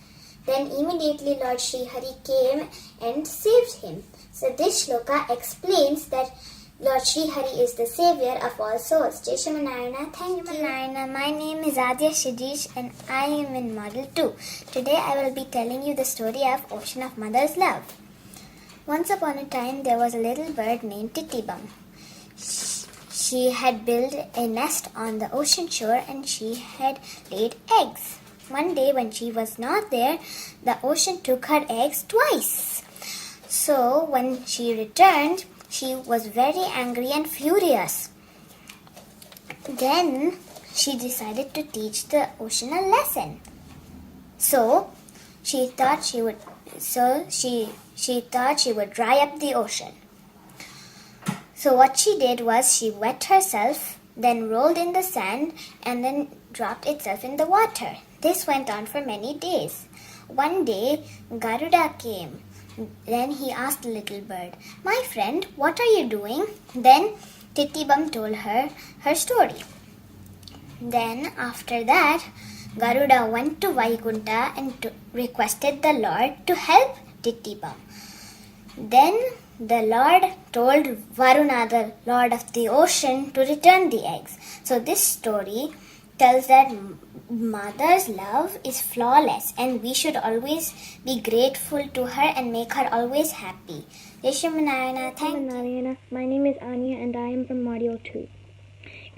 Then immediately Lord Sri Hari came and saved him. So this shloka explains that Lord Sri Hari is the savior of all souls. Jai Shri Manarayana, thank you. Manarayana, my name is Adya Shijish and I am in Model 2. Today I will be telling you the story of Ocean of Mother's Love. Once upon a time, there was a little bird named Titibam. She had built a nest on the ocean shore and she had laid eggs. One day when she was not there, the ocean took her eggs twice. So when she returned, she was very angry and furious. Then she decided to teach the ocean a lesson. So she thought she would dry up the ocean. So what she did was she wet herself, then rolled in the sand, and then dropped itself in the water. This went on for many days. One day, Garuda came. Then he asked the little bird, "My friend, what are you doing?" Then Titibam told her story. Then after that, Garuda went to Vaikunta and requested the Lord to help Titibam. Then the Lord told Varuna, the Lord of the ocean, to return the eggs. So this story tells that mother's love is flawless and we should always be grateful to her and make her always happy. Jai Shri Manarayana, thank you. My name is Anya and I am from Module 2.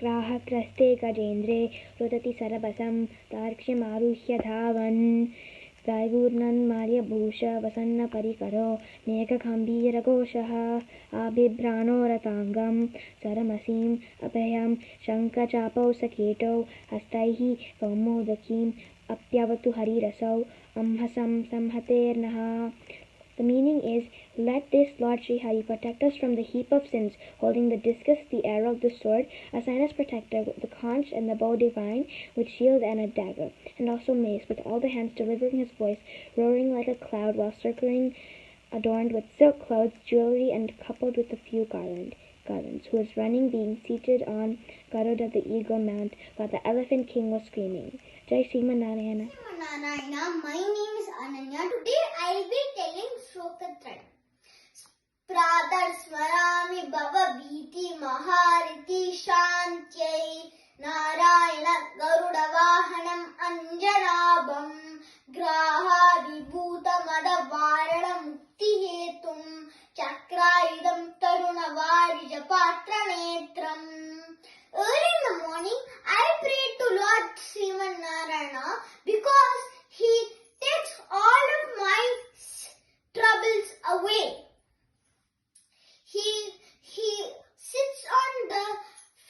Grahakraste Gajendre Rotati Sarabasam Tarkshimaruhya Dhavan Vaivurnan Marya Bhusha Vasanna Parikaro Neka Kambira Goshaha Abhibrano Ratangam Saramasim Apayam Shanka Chapo Saketo Hastaihi Kaumodakim apyavatu harirasau amhasam samhaternaha. The meaning is, let this Lord Sri Hari protect us from the heap of sins, holding the discus, the arrow, the sword, assign us protector, the conch and the bow divine, with shield and a dagger, and also mace, with all the hands delivering his voice, roaring like a cloud, while circling, adorned with silk clothes, jewelry, and coupled with a few garlands, who was running, being seated on Garuda the eagle mount, while the elephant king was screaming. Jai Sriman Narayana. Narayana, my name is Ananya. Today I'll be telling Shloka thread. Pradar smarami bhava bhiti mahariti shantyai Narayana garuda vahanam anjanabam graha vibhuta mada varana mukti hetum chakraidam taruna varija patra netram. Early in the morning, I prayed to Lord Sriman Narayana because he takes all of my troubles away. He sits on the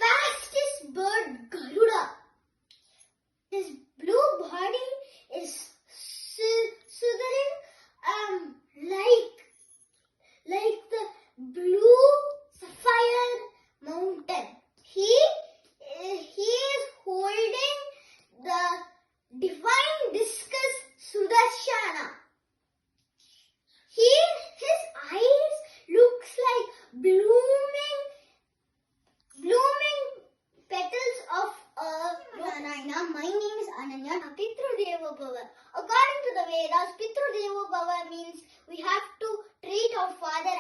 fastest bird, Garuda. His blue body is soothing, like the blue sapphire mountain. He is holding the divine discus Sudarshana. His eyes looks like blooming petals of Narayana. My name is Ananya. Pitru Deva Bhava. According to the Vedas, Pitru Deva Bhava means we have to treat our father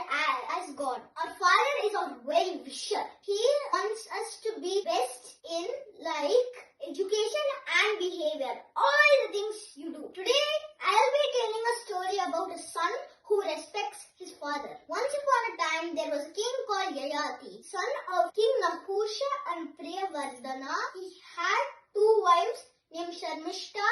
as God. Our father is our very wisher. He wants us to be best in education and behavior. All the things you do. Today, I'll be telling a story about a son who respects his father. Once upon a time, there was a king called Yayati, son of King Nahusha and Priyavardhana. He had 2 wives named Sharmishta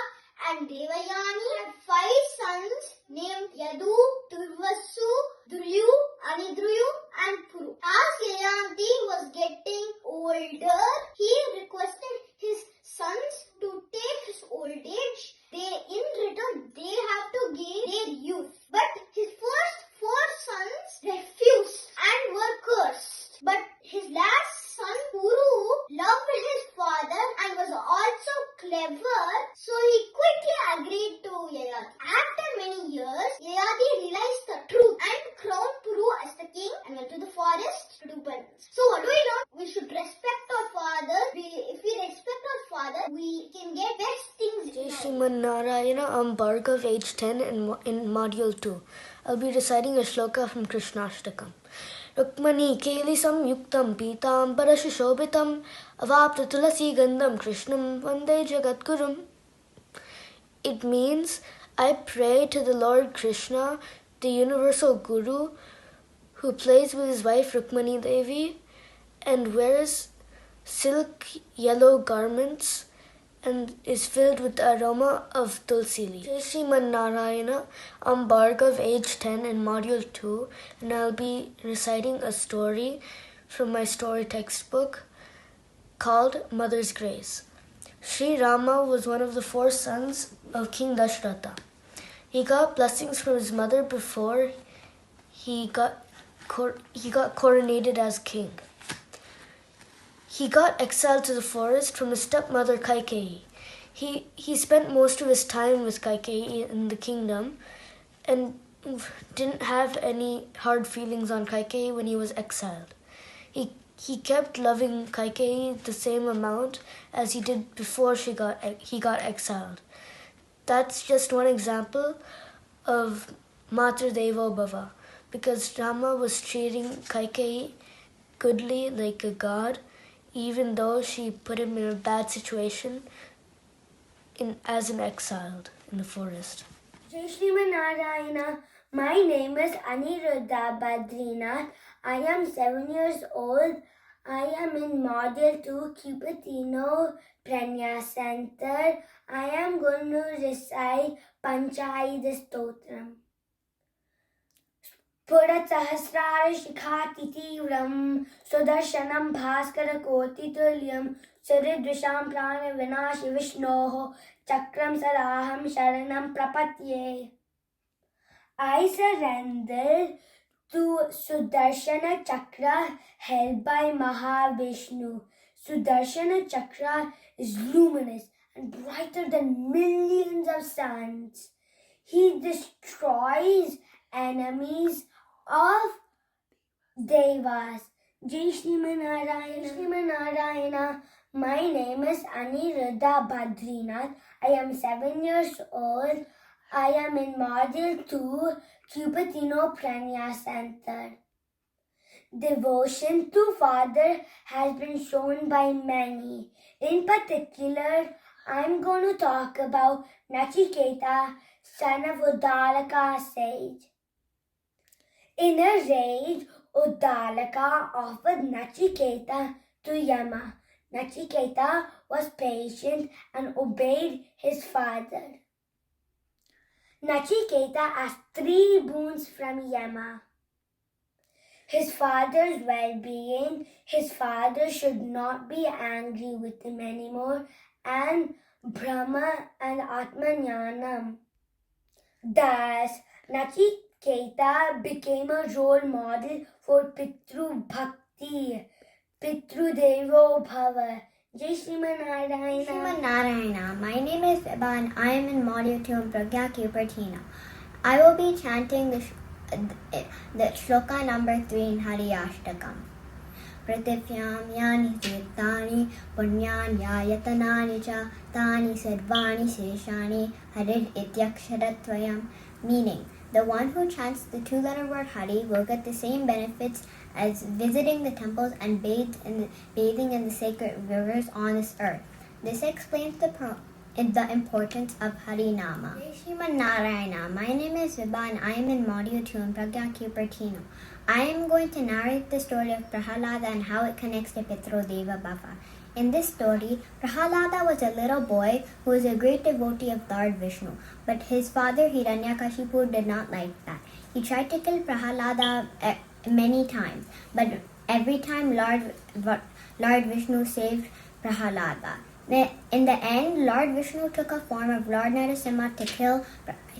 and Devayani, and 5 sons named Yadu, Durvasu, Dryu, Anidruyu and Puru. As Yayanti was getting older, he requested his sons to take his old age. In return, they have to gain their youth. But his first 4 sons refused and were cursed. But his last son, Puru, loved his father and was also clever, so he quickly agreed to Yayati. After many years, Yayati realized the truth and crowned Puru as the king and went to the forest to do penance. So what do we learn? We should respect our father. If we respect our father, we can get best things. Jai Sriman Narayana, I'm Bhargav, age 10 in Module 2. I'll be reciting a shloka from Krishnashtakam. Rukmani Kelisam Yuktam Pitam Parashushobitam Avapta Tulasi Gandham Krishnam Vande Jagadgurum. It means, I pray to the Lord Krishna, the universal Guru, who plays with his wife Rukmani Devi and wears silk yellow garments and is filled with the aroma of tulsi leaf. Jai Sriman Narayana, I'm Bhargav, age 10 in Module 2, and I'll be reciting a story from my story textbook called Mother's Grace. Sri Rama was one of the 4 sons of King Dashratha. He got blessings from his mother before he got coronated as king. He got exiled to the forest from his stepmother Kaikeyi. He spent most of his time with Kaikeyi in the kingdom and didn't have any hard feelings on Kaikeyi when he was exiled. He kept loving Kaikeyi the same amount as he did before he got exiled. That's just one example of Matar Devo Bhava, because Rama was treating Kaikeyi goodly like a god, even though she put him in a bad situation as an exiled in the forest. Jai Sriman Narayana, my name is Aniruddha Badrinath. I am 7 years old. I am in Module 2, Cupertino Prajna Center. I am going to recite Panchayida Stotram. पुरत्सहस्रारशिखातितीव्रं सुदर्शनं भास्करकोटितुल्यं सुहृद्विषां प्राणविनाशि विष्णोः चक्रं सदाहं शरणं प्रपद्ये. I surrender to Sudarshana Chakra held by Mahavishnu. Sudarshana Chakra is luminous and brighter than millions of suns. He destroys enemies of Devas. Jai Shriman Narayana. Shriman Narayana. My name is Aniruddha Badrinath. I am 7 years old. I am in Module 2, Cupertino Prajna Center. Devotion to Father has been shown by many. In particular, I'm going to talk about Nachiketa, son of Uddalaka sage. In a rage, Uddalaka offered Nachiketa to Yama. Nachiketa was patient and obeyed his father. Nachiketa asked 3 boons from Yama. His father's well-being, his father should not be angry with him anymore, and Brahma and Atmanyanam. Thus, Nachiketa became a role model for Pitru Bhakti, Pitru Devo Bhava. Jai Shriman Narayana. Shriman Narayana. My name is Vibha and I am in Module 2 in Prajna Cupertino. I will be chanting the shloka number 3 in Hariyashtakam. Pratipyam yani tirtani punyan yayatanani cha tani sarvani seshani harid ityaksharattvayam. Meaning, the one who chants the 2-letter word Hari will get the same benefits as visiting the temples and bathing in the sacred rivers on this earth. This explains the importance of Harinama. Jai Shriman Narayana. My name is Vibha and I am in Module 2 in Prajna Cupertino. I am going to narrate the story of Prahalada and how it connects to Pitrodeva Bhava. In this story, Prahalada was a little boy who was a great devotee of Lord Vishnu, but his father Hiranyakashipu did not like that. He tried to kill Prahalada many times, but every time Lord Vishnu saved Prahalada. In the end, Lord Vishnu took a form of Lord Narasimha to kill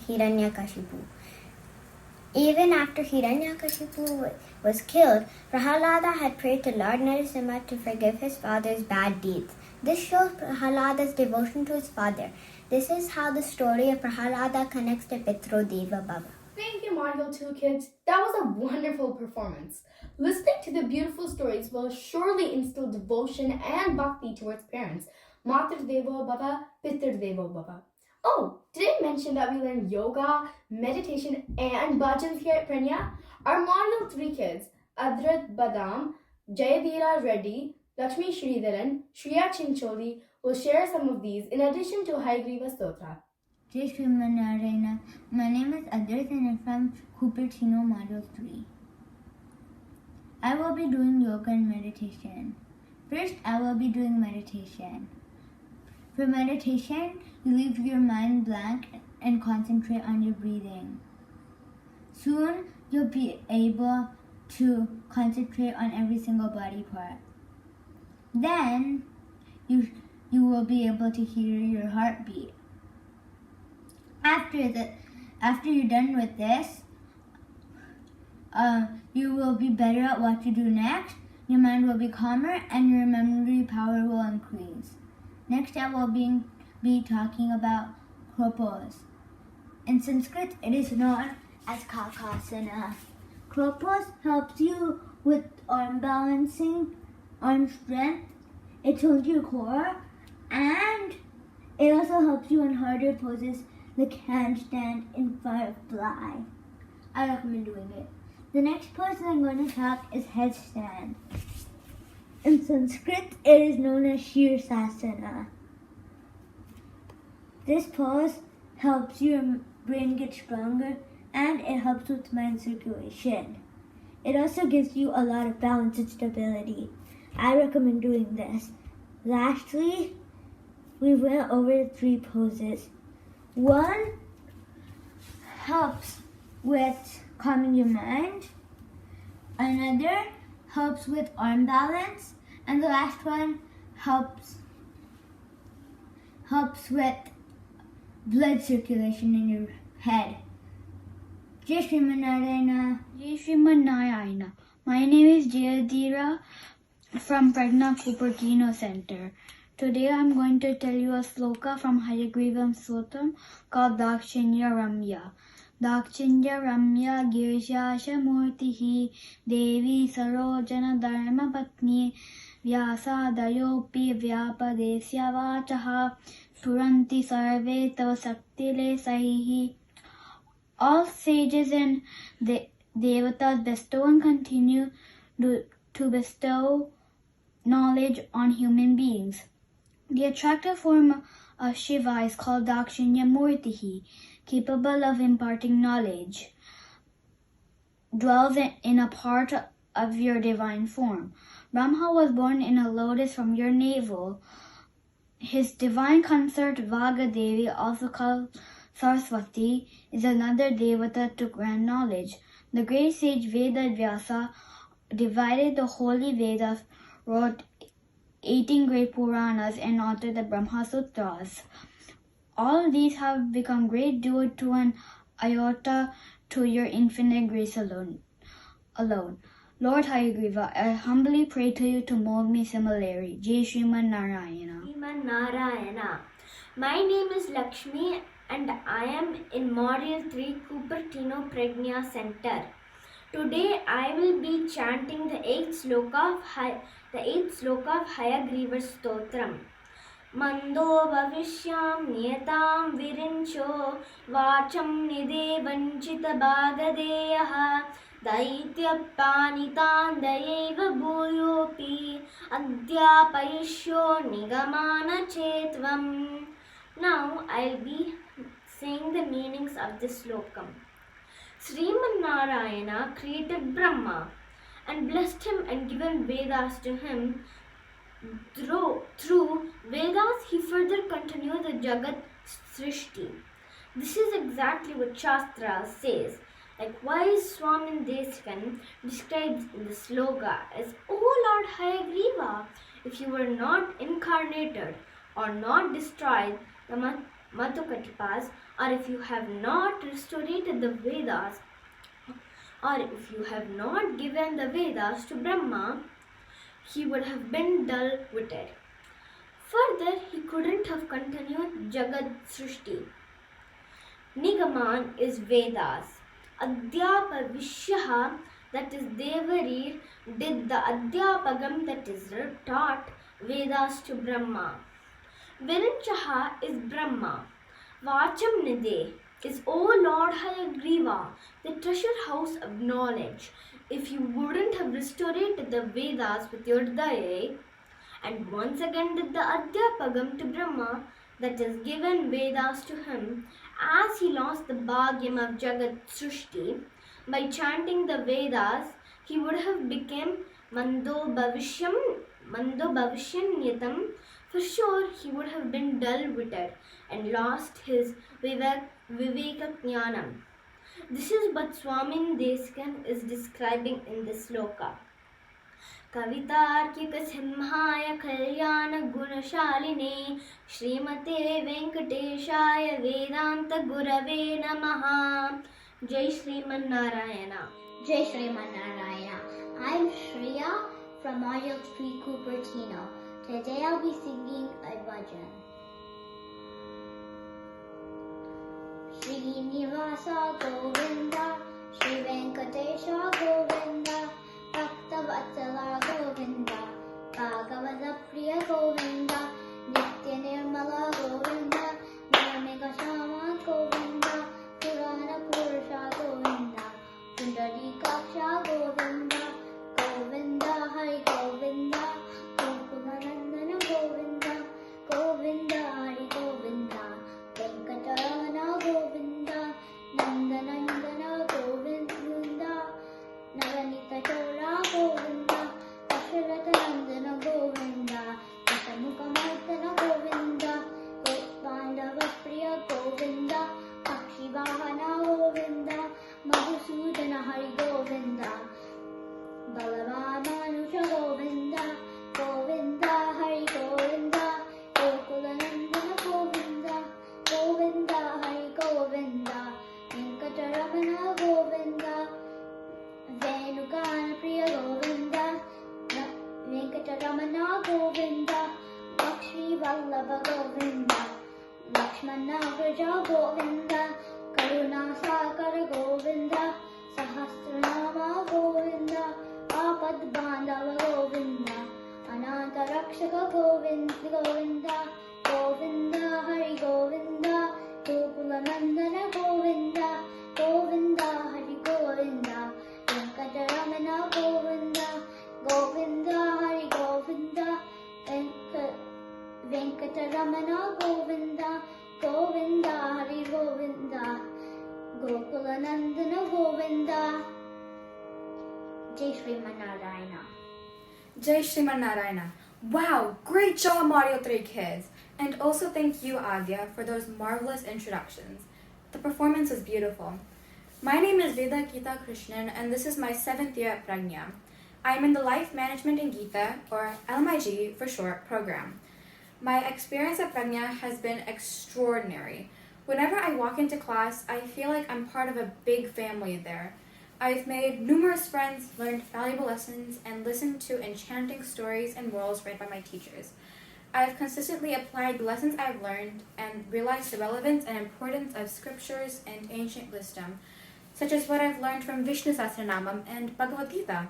Hiranyakashipu. Even after Hiranyakashipu was killed, Prahalada had prayed to Lord Narasimha to forgive his father's bad deeds. This shows Prahalada's devotion to his father. This is how the story of Prahalada connects to Pitrodeva Bhava. Thank you, Module 2 kids. That was a wonderful performance. Listening to the beautiful stories will surely instill devotion and bhakti towards parents. Matar Devo Bhava, Pitar Devo Bhava. Oh, did I mention that we learn yoga, meditation, and bhajans here at Prajna? Our Module 3 kids, Adrit Badam, Jayadira Reddy, Lakshmi Sridharan, Shriya Chincholi, will share some of these in addition to Haigriva Stotra. Jai Shriman Narayana. My name is Adrit and I'm from Cupertino Module 3. I will be doing yoga and meditation. First, I will be doing meditation. For meditation, you leave your mind blank and concentrate on your breathing. Soon, you'll be able to concentrate on every single body part. Then, you will be able to hear your heartbeat. After you're done with this, you will be better at what to do next. Your mind will be calmer and your memory power will increase. Next, I will be talking about Kropos. In Sanskrit, it is known as Kakasana. Kropos helps you with arm balancing, arm strength. It holds your core, and it also helps you in harder poses like handstand and firefly. I recommend doing it. The next pose I'm going to talk is headstand. In Sanskrit, it is known as Shirsasana. This pose helps your brain get stronger and it helps with mind circulation. It also gives you a lot of balance and stability. I recommend doing this. Lastly, we went over 3 poses. One helps with calming your mind. Another helps with arm balance. And the last one helps with blood circulation in your head. Jai Sriman Narayana. Jai Sriman Narayana. My name is Jayadira from Prajna Cupertino Center. Today I'm going to tell you a sloka from Hayagrivam Sotram called Dakshinya Ramya. Dakshinya Ramya Girshasha Murtihi Devi Sarojana Dharma Patni Vyasadayopi Vyapadesya Vachaha Puranti Sarve Tava Saktile Sahihi. All sages and devatas bestow and continue to bestow knowledge on human beings. The attractive form of Shiva is called Dakshinya Murtihi, capable of imparting knowledge, dwells in a part of your divine form. Brahma was born in a lotus from your navel. His divine consort Vagadevi, also called Saraswati, is another devata to grant knowledge. The great sage Vyasa divided the holy Vedas, wrote 18 great Puranas, and authored the Brahma Sutras. All these have become great due to an iota to your infinite grace alone. Lord Hayagriva, I humbly pray to you to mold me similarly. Jai Sriman Narayana. Sriman Narayana. My name is Lakshmi and I am in Module 3 Cupertino Prajna Center. Today I will be chanting the 8th sloka of Hayagriva Stotram. Mando bhavishyam niyatam virincho vacham nide vanchita bhagadeyaha Daityapanitan dayeva bhuyopi adhyapayishyo nigamana chetvam. Now I'll be saying the meanings of this slokam. Sriman Narayana created Brahma and blessed him and given Vedas to him. Through Vedas, he further continued the Jagat Srishti. This is exactly what Shastra says. Likewise, Swamin Desikan describes in the sloka as, O Lord Hayagriva, if you were not incarnated or not destroyed the Matukatipas, or if you have not restored the Vedas, or if you have not given the Vedas to Brahma, he would have been dull-witted. Further, he couldn't have continued Jagat Srishti. Nigaman is Vedas. Adhyapa Vishyaha, that is Devarir, did the Adhyapagam, that is taught Vedas to Brahma. Virinchaha is Brahma. Vacham Nide is, O Lord Hayagriva, the treasure house of knowledge. If you wouldn't have restored the Vedas with your daya, and once again did the Adhyapagam to Brahma, that is given Vedas to him, as he lost the bhagyam of Jagat Srishti, by chanting the Vedas, he would have become Mando Bhavishyan Niyatam. For sure, he would have been dull-witted and lost his Viveka Jnanam. This is what Swamin Desikan is describing in this sloka. Kavitarkika Simhaya Kalyana Gunashaline Srimate Venkateshaya Vedanta Gurave Namaha. Jai Sriman Narayana. Jai Sriman Narayana. I'm Shreya from Module 3 Cupertino. Today I'll be singing a bhajan. Srinivasa Govinda, Sri Venkatesha Govinda, Bhakta Vatsala Govinda, Bhagavata Priya Govinda, Nitya Nirmala Govinda, Nirmika Shama Govinda, Purana Purusha Govinda, Pundarikaksha Govinda, Govinda Hari Govinda, Gokulanandana Govinda, Govinda Hari Govinda, Venkatarana Govinda, Nandanandana Govinda, Madhusudana Hari Govinda, Balavamanusha Govinda, Govinda Hari Govinda, Gokulanandana Govinda, Govinda Hari Govinda, Venkataramana Govinda, Venugana Priya Govinda, Venkataramana Govinda, Lakshmi Vallabha Govinda, Lakshmana Vraja Govinda, Karuna Sakara Govinda, Sahasranama Govinda, Apad Bandhava Govinda, Ananta Rakshaka Govinda, Govinda Hari Govinda, Gokulanandana Govinda, Govinda Hari Govinda, Venkataramana Govinda, Govinda Hari Govinda, Venkataramana Govinda, Govinda Hari Govinda, Gokulanandana Govinda. Jai Sriman Narayana. Jai Shriman Narayana. Wow, great job, Module 3 kids! And also thank you, Adya, for those marvelous introductions. The performance was beautiful. My name is Veda Geeta Krishnan, and this is my 7th year at Prajna. I am in the Life Management in Geeta, or LMIG for short, program. My experience at Prajna has been extraordinary. Whenever I walk into class, I feel like I'm part of a big family there. I've made numerous friends, learned valuable lessons, and listened to enchanting stories and morals read by my teachers. I've consistently applied the lessons I've learned and realized the relevance and importance of scriptures and ancient wisdom, such as what I've learned from Vishnu Sahasranamam and Bhagavad Gita.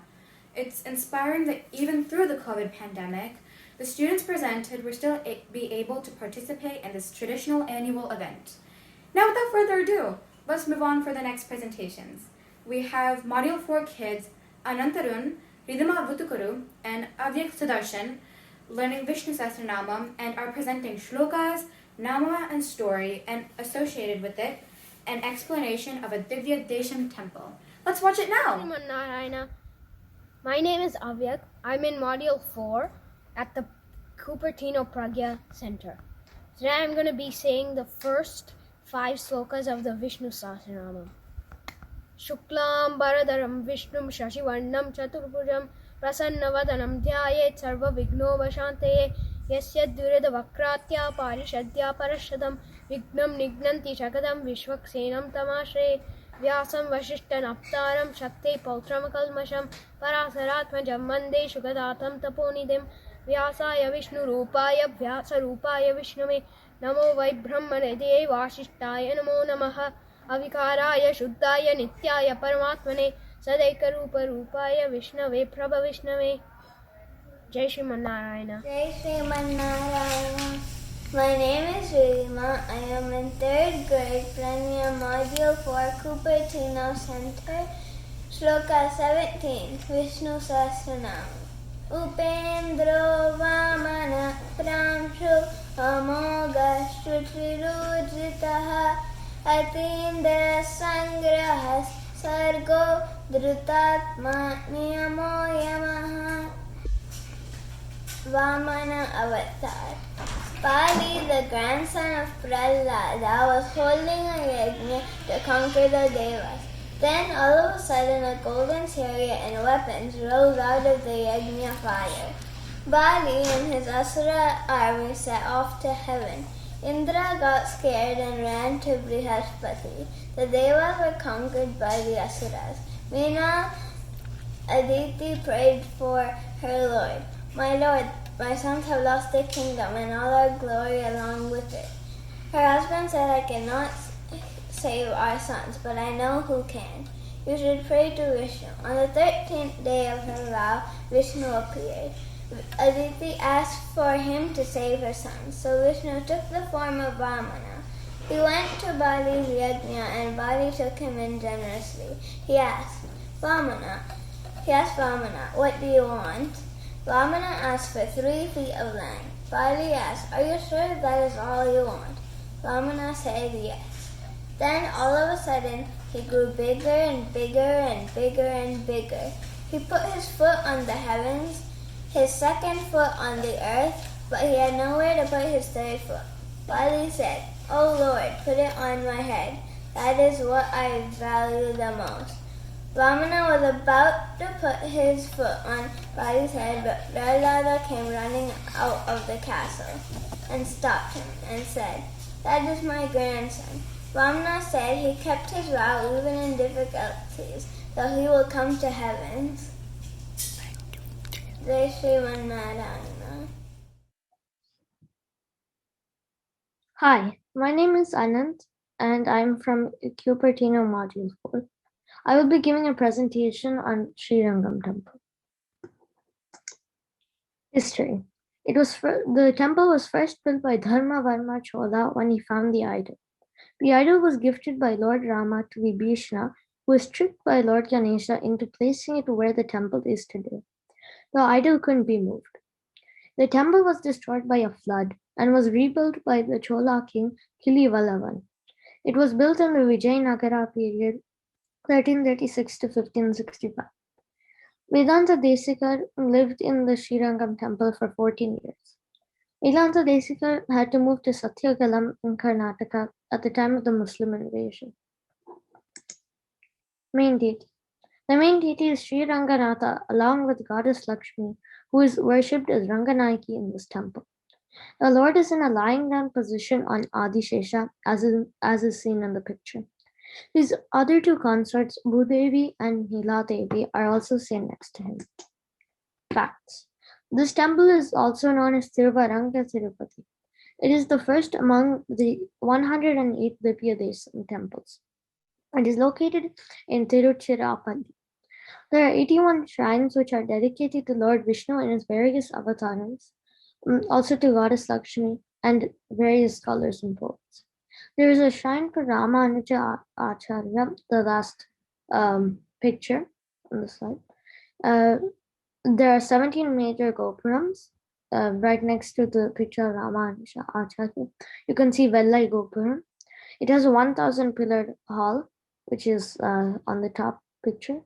It's inspiring that even through the COVID pandemic, the students presented were still be able to participate in this traditional annual event. Now, without further ado, let's move on for the next presentations. We have Module 4 kids Anantarun, Ridhima Vutukuru, and Avyak Sudarshan learning Vishnu Sahasranamam and are presenting shlokas, nama and story, and associated with it, an explanation of a Divya Desham temple. Let's watch it now! Sriman Narayana. My name is Avyak. I'm in Module 4 at the Cupertino Pragya Center. Today I'm going to be saying the first 5 slokas of the Vishnu Sahasranamam. Shuklam Bharadaram Vishnum Shashivarnam Chaturbhujam Prasannavadanam Dhyayet Sarva Vigno Vashanteye Yasya Dureda Vakratya Parishadya Parashadam Vignam Nignanti Shakadam Vishwaksenam Tamashre Vyasam Vashishtan Aptaram Shakti Pautram Kalmasham Parasaratmajam Mande Shukadatam Taponidim Vyasaya Vishnu Rupaya Vyasa Rupaya Vishname Namo Vai Brahmane Devashishtaya Namo Namaha Avikaraya Shuddhaya Nityaya Paramatmane Sadaikarupa Rupaya Vishnave Prabha Vishnave. Jai Shriman Narayana. Jai Sriman Narayana. My name is Ridhima. I am in 3rd grade, Prajna Module 4, Cupertino Center. Shloka 17, Vishnu Sahasranam. Upendro Vamana Pramshu Amoga Shrutirujitaha Atindra Sangrahas Sargo Dhrutatma Niyamo Yamaha. Vamana Avatar. Bali, the grandson of Prahlada, was holding a yajna to conquer the Devas. Then all of a sudden a golden chariot and weapons rose out of the yajna fire. Bali and his Asura army set off to heaven. Indra got scared and ran to Brihaspati. The Devas were conquered by the Asuras. Meanwhile, Aditi prayed for her Lord. My Lord, my sons have lost their kingdom and all our glory along with it. Her husband said, I cannot save our sons, but I know who can. You should pray to Vishnu. On the 13th day of her vow, Vishnu appeared. Aditi asked for him to save her sons, so Vishnu took the form of Vamana. He went to Bali's yajna and Bali took him in generously. He asked Vamana, what do you want? Vamana asked for 3 feet of land. Bali asked, are you sure that is all you want? Vamana said yes. Then all of a sudden, he grew bigger and bigger and bigger and bigger. He put his foot on the heavens, his 2nd foot on the earth, but he had nowhere to put his 3rd foot. Bali said, Oh Lord, put it on my head. That is what I value the most. Vamana was about to put his foot on Bali's head, but Prahlada came running out of the castle and stopped him and said, "That is my grandson." Vamana said he kept his vow even in difficulties, so he will come to heavens. Jai Sriman Narayana. Hi, my name is Anand and I'm from Cupertino Module 4. I will be giving a presentation on Sri Rangam Temple. History. The temple was first built by Dharma Varma Chola when he found the idol. The idol was gifted by Lord Rama to Vibhishana, who was tricked by Lord Ganesha into placing it where the temple is today. The idol couldn't be moved. The temple was destroyed by a flood and was rebuilt by the Chola king Kilivallavan. It was built in the Vijayanagara period 1336 to 1565. Vedanta Desikar lived in the Srirangam temple for 14 years. Vedanta Desikar had to move to Satyagalam in Karnataka at the time of the Muslim invasion. Main deity. The main deity is Sri Ranganatha along with goddess Lakshmi, who is worshipped as Ranganayaki in this temple. The Lord is in a lying down position on Adishesha as is seen in the picture. His other two consorts, Bhudevi and Nila Devi, are also seen next to him. Facts. This temple is also known as Thiruvaranga Tirupati. It is the first among the 108 Vipya Desam temples. It is located in Tiruchirappalli. There are 81 shrines which are dedicated to Lord Vishnu in his various avatars, also to Goddess Lakshmi and various scholars and poets. There is a shrine for Ramanuja Acharya, the last picture on the slide. There are 17 major gopurams right next to the picture of Ramanuja Acharya. You can see Vellai Gopuram. It has a 1,000 pillared hall, which is on the top picture.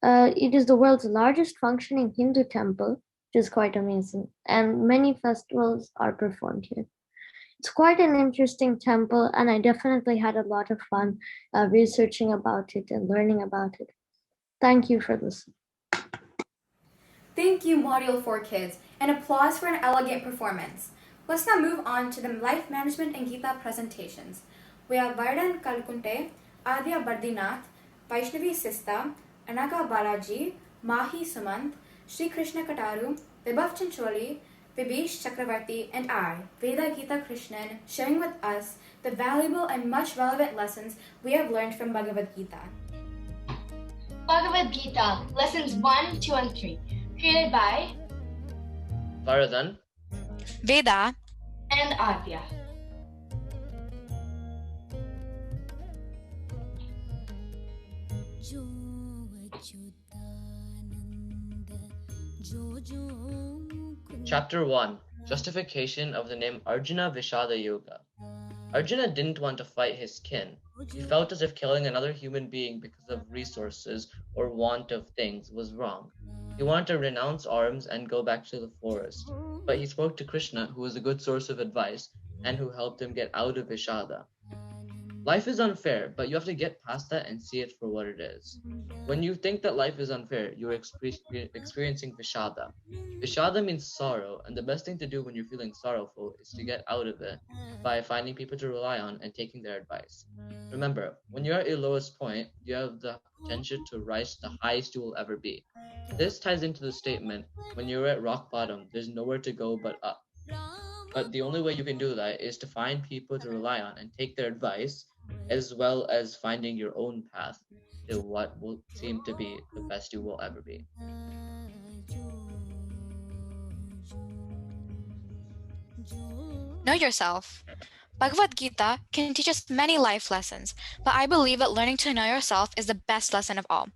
It is the world's largest functioning Hindu temple, which is quite amazing, and many festivals are performed here. It's quite an interesting temple, and I definitely had a lot of fun researching about it and learning about it. Thank you for listening. Thank you, Module 4 kids, and applause for an elegant performance. Let's now move on to the Life Management and Gita presentations. We have Vardan Kalkunte, Adya Bardinath, Vaishnavi Sista, Anaga Balaji, Mahi Sumant, Sri Krishna Kataru, Vibhav Chancholi, Vibhish Chakravarti, and I, Veda Gita Krishnan, sharing with us the valuable and much relevant lessons we have learned from Bhagavad Gita. Bhagavad Gita, Lessons 1, 2, and 3, created by Varadan, Veda, and Adya. Chapter 1, Justification of the name Arjuna Vishada Yoga. Arjuna didn't want to fight his kin. He felt as if killing another human being because of resources or want of things was wrong. He wanted to renounce arms and go back to the forest. But he spoke to Krishna, who was a good source of advice and who helped him get out of Vishada. Life is unfair, but you have to get past that and see it for what it is. When you think that life is unfair, you're experiencing Vishada. Vishada means sorrow, and the best thing to do when you're feeling sorrowful is to get out of it by finding people to rely on and taking their advice. Remember, when you're at your lowest point, you have the potential to rise to the highest you will ever be. This ties into the statement, when you're at rock bottom, there's nowhere to go but up. But the only way you can do that is to find people to rely on and take their advice, as well as finding your own path to what will seem to be the best you will ever be. Know yourself. Bhagavad Gita can teach us many life lessons, but I believe that learning to know yourself is the best lesson of all.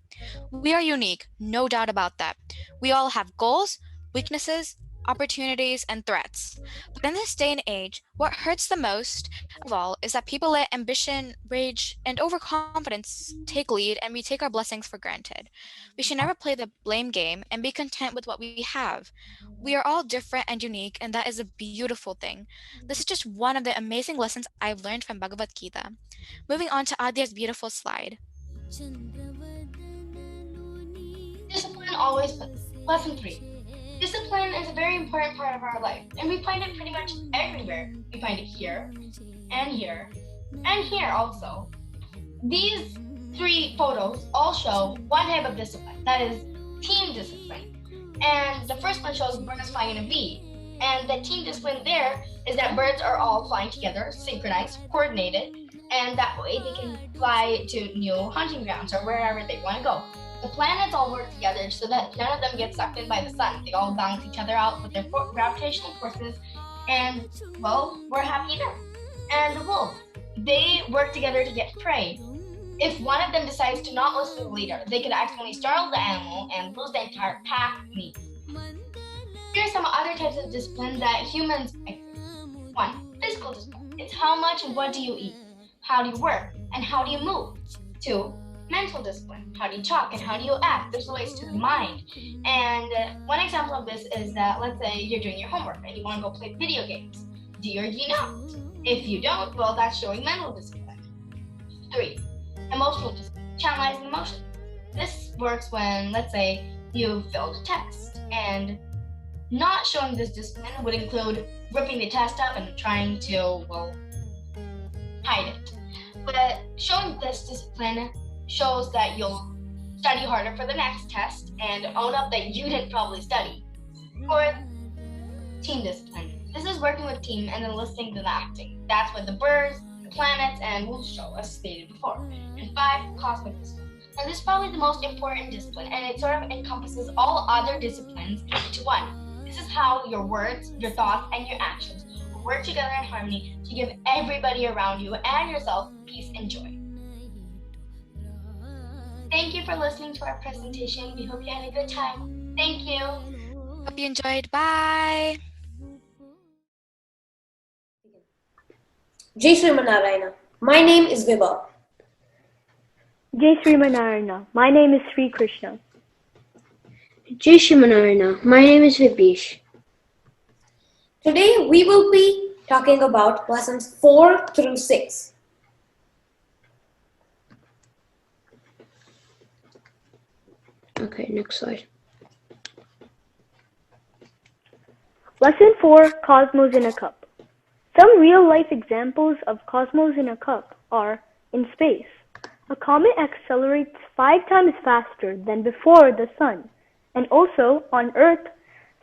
We are unique, no doubt about that. We all have goals, weaknesses, opportunities, and threats. But in this day and age, what hurts the most of all is that people let ambition, rage, and overconfidence take lead, and we take our blessings for granted. We should never play the blame game and be content with what we have. We are all different and unique, and that is a beautiful thing. This is just one of the amazing lessons I've learned from Bhagavad Gita. Moving on to Adya's beautiful slide. always wins. Lesson 3. Discipline is a very important part of our life, and we find it pretty much everywhere. We find it here, and here, and here also. These 3 photos all show one type of discipline, that is team discipline. And the first one shows birds flying in a V. And the team discipline there is that birds are all flying together, synchronized, coordinated, and that way they can fly to new hunting grounds or wherever they want to go. The planets all work together so that none of them get sucked in by the sun. They all balance each other out with their gravitational forces, and, well, we're happy there. And the wolves, they work together to get prey. If one of them decides to not listen to the leader, they could accidentally startle the animal and lose the entire pack needs. Here are some other types of discipline that humans exercise. 1. Physical discipline. It's how much and what do you eat, how do you work, and how do you move. 2. Mental discipline. How do you talk and how do you act? This relates to the mind. And one example of this is that, let's say you're doing your homework and you want to go play video games. Do you or do you not? If you don't, well, that's showing mental discipline. 3. Emotional discipline. Channelizing emotions. This works when, let's say, you failed a test, and not showing this discipline would include ripping the test up and trying to, well, hide it. But showing this discipline shows that you'll study harder for the next test and own up that you didn't probably study. 4. Team discipline. This is working with team and then listening to the acting. That's what the birds, the planets, and wolves show, as stated before. And 5. Cosmic discipline. Now this is probably the most important discipline, and it sort of encompasses all other disciplines into one. This is how your words, your thoughts, and your actions work together in harmony to give everybody around you and yourself peace and joy. Thank you for listening to our presentation. We hope you had a good time. Thank you. Hope you enjoyed. Bye. Jai Srimanarayana. My name is Vibha. Jai Srimanarayana. My name is Sri Krishna. Jai Srimanarayana. My name is Vibesh. Today we will be talking about lessons 4 through 6. Okay, next slide. Lesson 4, Cosmos in a Cup. Some real-life examples of cosmos in a cup are, in space, a comet accelerates 5 times faster than before the sun, and also, on Earth,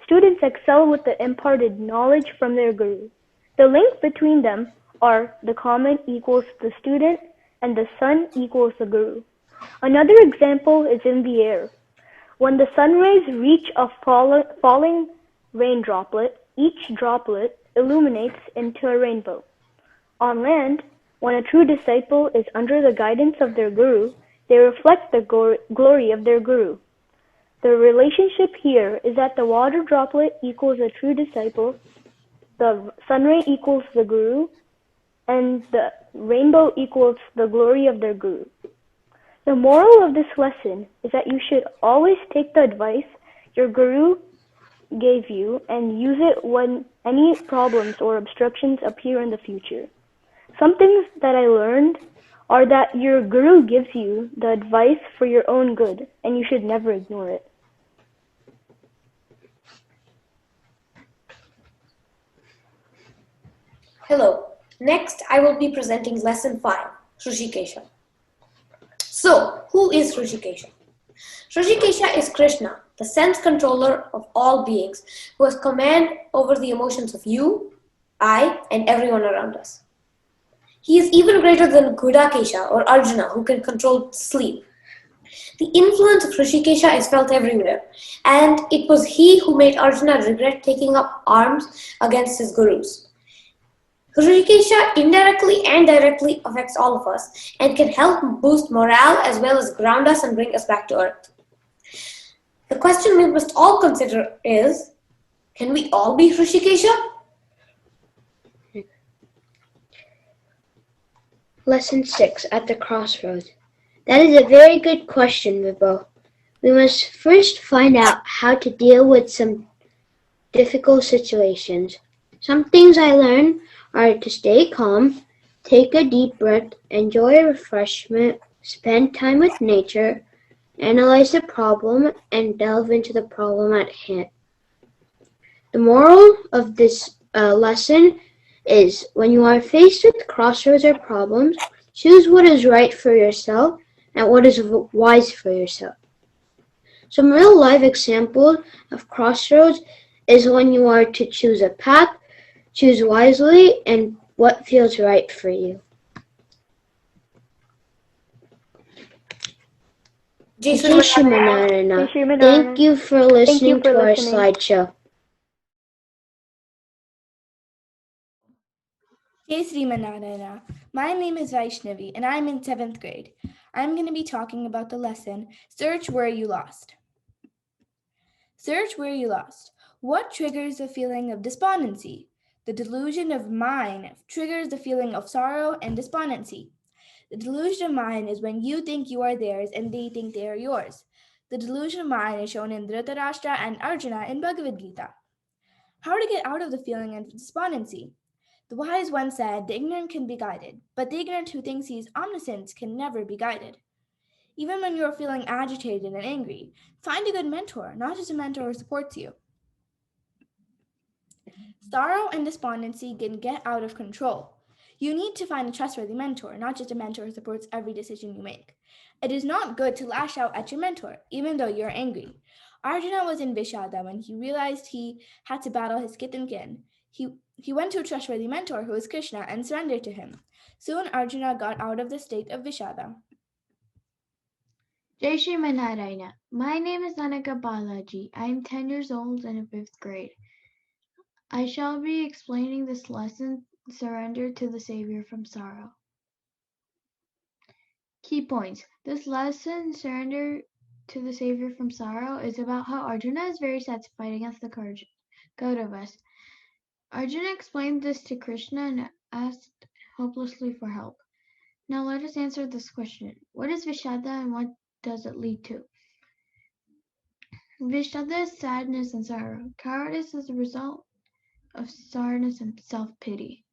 students excel with the imparted knowledge from their guru. The link between them are the comet equals the student and the sun equals the guru. Another example is in the air. When the sun rays reach a falling rain droplet, each droplet illuminates into a rainbow. On land, when a true disciple is under the guidance of their guru, they reflect the glory of their guru. The relationship here is that the water droplet equals a true disciple, the sun ray equals the guru, and the rainbow equals the glory of their guru. The moral of this lesson is that you should always take the advice your guru gave you and use it when any problems or obstructions appear in the future. Some things that I learned are that your guru gives you the advice for your own good, and you should never ignore it. Hello. Next, I will be presenting lesson 5, Shrishikesha. So, who is Shrishikesha? Shrishikesha is Krishna, the sense controller of all beings, who has command over the emotions of you, I, and everyone around us. He is even greater than Gudakesha or Arjuna, who can control sleep. The influence of Shrishikesha is felt everywhere, and it was he who made Arjuna regret taking up arms against his gurus. Shrishikesha indirectly and directly affects all of us and can help boost morale as well as ground us and bring us back to earth. The question we must all consider is, can we all be Shrishikesha? Lesson 6, At the Crossroads. That is a very good question, Vibha. We must first find out how to deal with some difficult situations. Some things I learned are to stay calm, take a deep breath, enjoy a refreshment, spend time with nature, analyze the problem, and delve into the problem at hand. The moral of this lesson is when you are faced with crossroads or problems, choose what is right for yourself and what is wise for yourself. Some real life examples of crossroads is when you are to choose a path, choose wisely, and what feels right for you. Jai Jai Shri Shri Manarayana. Manarayana. Thank you for listening to our slideshow. Jai Srimanarayana. My name is Vaishnavi and I'm in 7th grade. I'm going to be talking about the lesson, Search Where You Lost. Search where you lost. What triggers a feeling of despondency? The delusion of mind triggers the feeling of sorrow and despondency. The delusion of mind is when you think you are theirs and they think they are yours. The delusion of mind is shown in Dhritarashtra and Arjuna in Bhagavad Gita. How to get out of the feeling of despondency? The wise one said, the ignorant can be guided, but the ignorant who thinks he is omniscient can never be guided. Even when you are feeling agitated and angry, find a good mentor, not just a mentor who supports you. Sorrow and despondency can get out of control. You need to find a trustworthy mentor, not just a mentor who supports every decision you make. It is not good to lash out at your mentor, even though you are angry. Arjuna was in Vishada when he realized he had to battle his kith and kin. He went to a trustworthy mentor who was Krishna and surrendered to him. Soon Arjuna got out of the state of Vishada. Jai Shri Manarayana. My name is Anaka Balaji. I am 10 years old and in 5th grade. I shall be explaining this lesson, Surrender to the Savior from Sorrow. Key points. This lesson, Surrender to the Savior from Sorrow, is about how Arjuna is very sad to fight against the Kauravas. Arjuna explained this to Krishna and asked hopelessly for help. Now let us answer this question. What is Vishada and what does it lead to? Vishada is sadness and sorrow. Cowardice is a result of sourness and self-pity.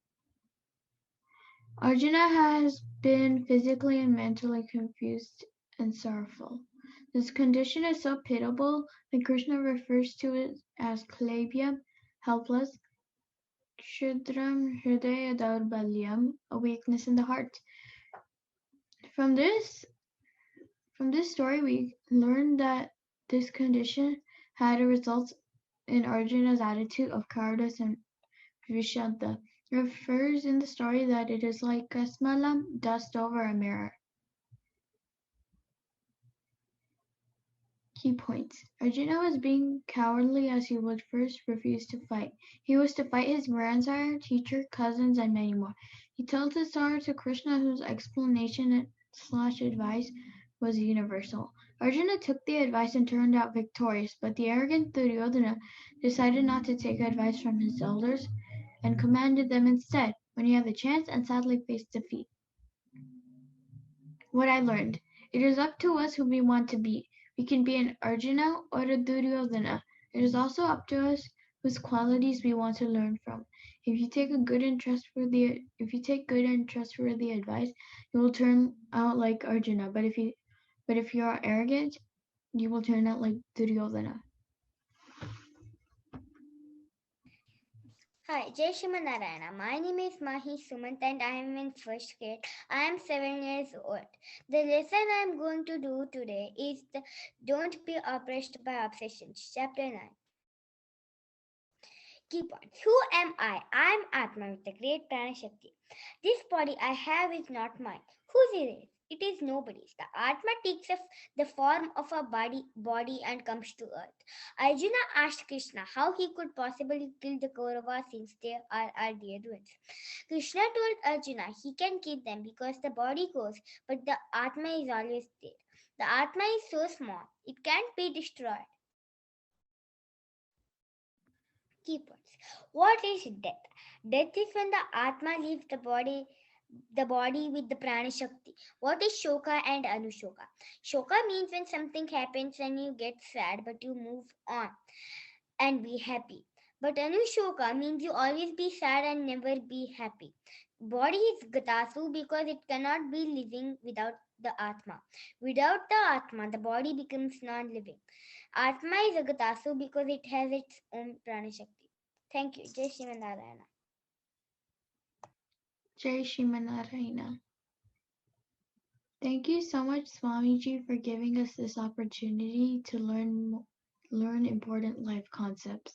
Arjuna has been physically and mentally confused and sorrowful. This condition is so pitiable that Krishna refers to it as klebya, helpless, kshudram hridaya daurbalyam, a weakness in the heart. From this story, we learn that this condition had a result in Arjuna's attitude of cowardice and Vishada. Refers in the story that it is like kasmalam, dust over a mirror. Key points. Arjuna was being cowardly as he would first refuse to fight. He was to fight his grandsire, teacher, cousins, and many more. He told his sorrow to Krishna, whose explanation/advice was universal. Arjuna took the advice and turned out victorious, but the arrogant Duryodhana decided not to take advice from his elders and commanded them instead when he had the chance and sadly faced defeat. What I learned. It is up to us who we want to be. We can be an Arjuna or a Duryodhana. It is also up to us whose qualities we want to learn from. If you take good and trustworthy advice, you will turn out like Arjuna. But if you are arrogant, you will turn out like Duryodhana. Hi, Jai Shri Narayana. My name is Mahi Sumant and I am in 1st grade. I am 7 years old. The lesson I am going to do today is Don't Be Oppressed by Obsessions, Chapter 9. Key points. Who am I? I am Atma with the great Prana Shakti. This body I have is not mine. Whose it is? It is nobody's. The Atma takes the form of a body and comes to earth. Arjuna asked Krishna how he could possibly kill the Kauravas since they are our dear ones. Krishna told Arjuna he can kill them because the body goes, but the Atma is always there. The Atma is so small, it can't be destroyed. Key points. What is death? Death is when the Atma leaves the body with the Prana Shakti. What is Shoka and Anushoka? Shoka means when something happens and you get sad but you move on and be happy. But Anushoka means you always be sad and never be happy. Body is Gatasu because it cannot be living without the Atma. Without the Atma, the body becomes non-living. Atma is Agatasu because it has its own Prana Shakti. Thank you. Jai Sriman Narayana. Jai Sriman Narayana. Thank you so much, Swamiji, for giving us this opportunity to learn important life concepts.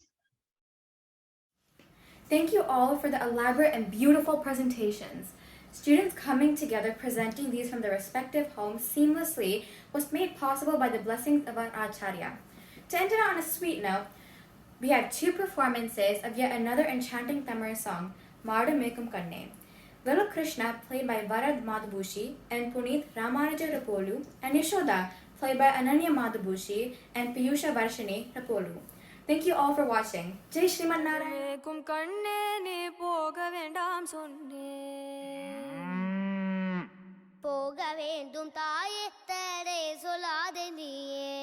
Thank you all for the elaborate and beautiful presentations. Students coming together presenting these from their respective homes seamlessly was made possible by the blessings of our Acharya. To end it on a sweet note, we had 2 performances of yet another enchanting Tamil song, Maadu Mekum Kanne. Little Krishna, played by Varad Madhubushi and Puneet Ramanuja Rapolu, and Yashoda, played by Ananya Madhubushi and Piyusha Varshini Rapolu. Thank you all for watching. Jai Sriman Narayana. போக வேண்டும் தாயே தடை சொல்லாத நீயே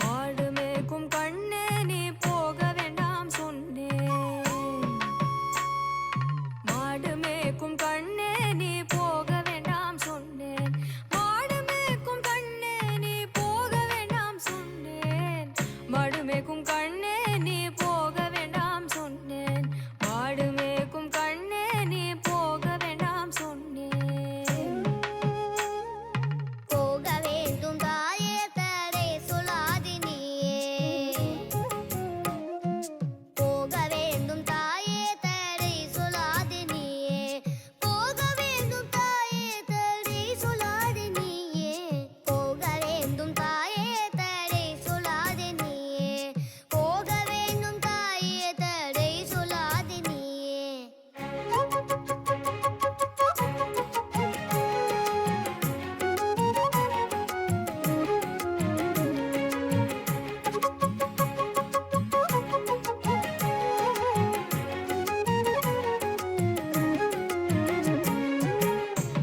மாடு மேய்க்கும் கண்ணே நீ போக வேண்டாம் சொன்னேன் மாடு மேய்க்கும் கண்ணே நீ போக வேண்டாம் சொன்னேன் மாடு மேய்க்கும் கண்ணே நீ போக வேண்டாம் சொன்னேன் மாடு மேய்க்கும் கண்ணே நீ போக வேண்டாம் சொன்னேன் மாடு மேய்க்கும் கண்ணே நீ போக வேண்டாம் சொன்னேன் போக வேண்டும் தாயே தடை சொல்லாது நீயே போக வேண்டும் தாயே தடை சொல்லாது நீயே போக வேண்டும் தாயே தடை சொல்லாது நீயே போக வேண்டும் தாயே தடை சொல்லாது நீயே போக வேண்டும் தாயே தடை சொல்லாது நீயே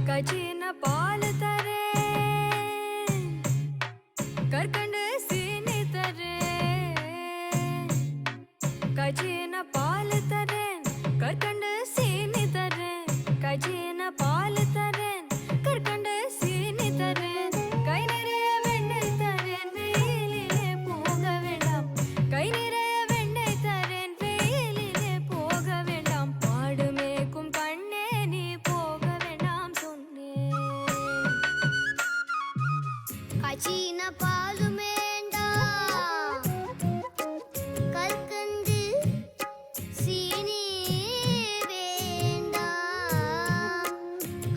கச்சின பால் தரேன் கற்கண்டு சீனி தரேன் கச்சின பால் தரேன் கற்கண்டு சீனி தரேன் கச்சின பால் தரேன் கற்கண்டு சீனி தரேன் கை நிறைய வெண்ணெய் தரேன் வெயிலிலே போக வேண்டாம் கை நிறைய வெண்ணெய் தரேன் வெயிலிலே போக வேண்டாம் மாடு மேய்க்கும் கண்ணே நீ போக வேண்டாம் சொன்னேன் கச்சின பாலும் வேண்டாம் கற்கண்டு சீனி வேண்டாம்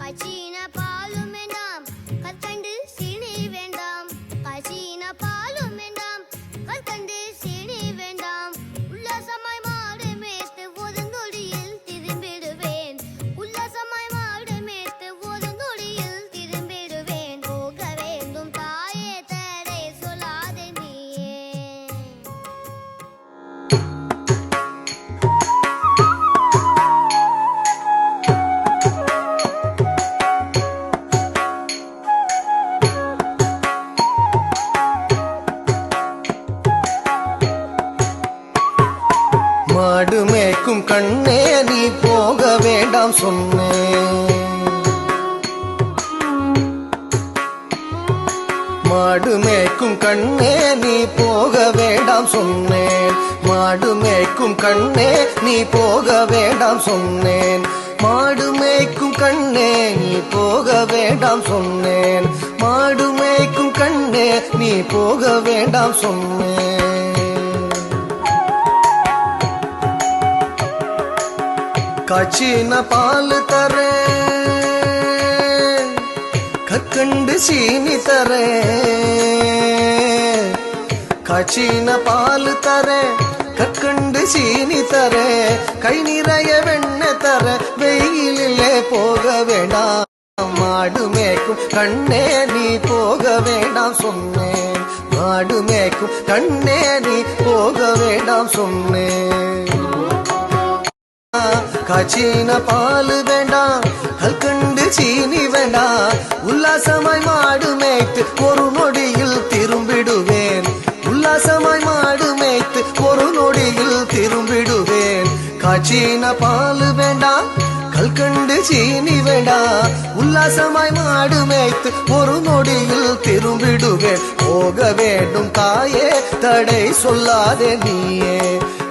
கச்சின பாலும் வேண்டாம் கற்கண்டு சீனி வேண்டாம் கச்சின பாலும் வேண்டாம் கற்கண்டு சீனி வேண்டாம் உல்லாசமாய் மாடு மேய்த்து ஒரு நொடியில் திரும்பிடுவேன் உல்லாசமாய் மாடு மேய்த்து ஒரு நொடியில் திரும்பிடுவேன் போக வேண்டும் தாயே தடை சொல்லாதே நீயே மாடு மேய்க்கும் கண்ணே நீ போக வேண்டாம் சொன்னேன் மாடு மேய்க்கும் கண்ணே நீ போக வேண்டாம் சொன்னேன் மாடு மேய்க்கும் கண்ணே நீ போக வேண்டாம் சொன்னேன் மாடு மேய்க்கும் கண்ணே நீ போக வேண்டாம் சொன்னேன் மாடு மேய்க்கும் கண்ணே நீ போக வேண்டாம் சொன்னேன் காய்ச்சின பால் தரேன் கற்கண்டு சீனி தரேன் காய்ச்சின பால் தரேன் கற்கண்டு சீனி தரேன் கை நிறைய வெண்ணெய் தர வெயிலிலே போக வேண்டாம் மாடு மேய்க்கும் கண்ணே நீ போக வேண்டாம் சொன்னேன் மாடு மேய்க்கும் கண்ணே நீ போக வேண்டாம் சொன்னேன் காய்ச்சின பால் வேண்டாம் கற்கண்டு சீனி வேண்டாம் உல்லாசமாய் மாடு மேய்த்து ஒரு நொடியில் திரும்பிடுவேன் உல்லாசமாய் மாடு மேய்த்து ஒரு நொடியில் திரும்பிடுவேன் காய்ச்சின பால் வேண்டாம் கண்டு சீனி வேண்டாம் உல்லாசமாய் மாடு மேய்த்து ஒரு நொடியில் திரும்பிடுவேன் போக வேண்டும் தாயே தடை சொல்லாதே நீயே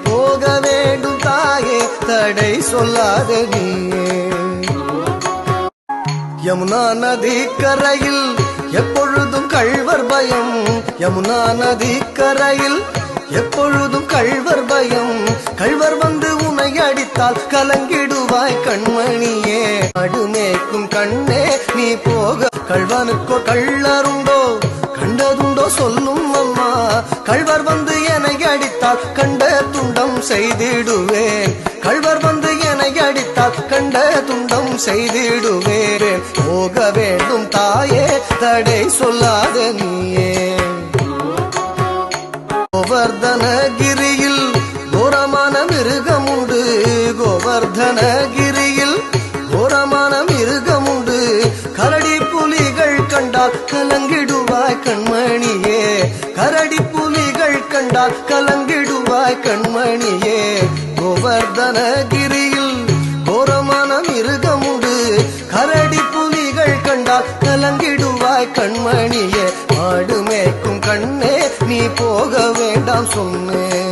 போக வேண்டும் தாயே தடை சொல்லாதே நீயே யமுனா நதி கரையில் எப்பொழுதும் கள்வர் பயம் யமுனா நதி கரையில் எப்பொழுதும் கள்வர் பயம் கள்வர் வந்து உன்னை அடித்தால் கலங்கிடுவாய் கண்மணியே ஆடு மேய்க்கும் கண்ணே நீ போக கள்வனுக்கோ கள்ளருண்டோ கண்டதுண்டோ சொல்லும் அம்மா கள்வர் வந்து என்னை அடித்தால் கண்ட துண்டம் செய்திடுவேன் கள்வர் வந்து என்னை அடித்தால் கண்ட துண்டம் செய்திடுவேன் போக வேண்டும் தாயே தடை சொல்லாத நீயே கோவர்தனகிரியில் கோரமான மிருகம் உண்டு கோவர்தனகிரியில் கோரமான மிருகம் உண்டு கரடி புலிகள் கண்டால் கலங்கிடுவாய் கண்மணியே கரடி புலிகள் கண்டால் கலங்கிடுவாய் கண்மணியே கோவர்தனகிரியில் கோரமான மிருகம் உண்டு கரடி புலிகள் கண்டால் கலங்கிடுவாய் கண்மணியே ஆடு மேய்க்கும் கண்ணே நீ போக வேண்டாம் சொன்னேன்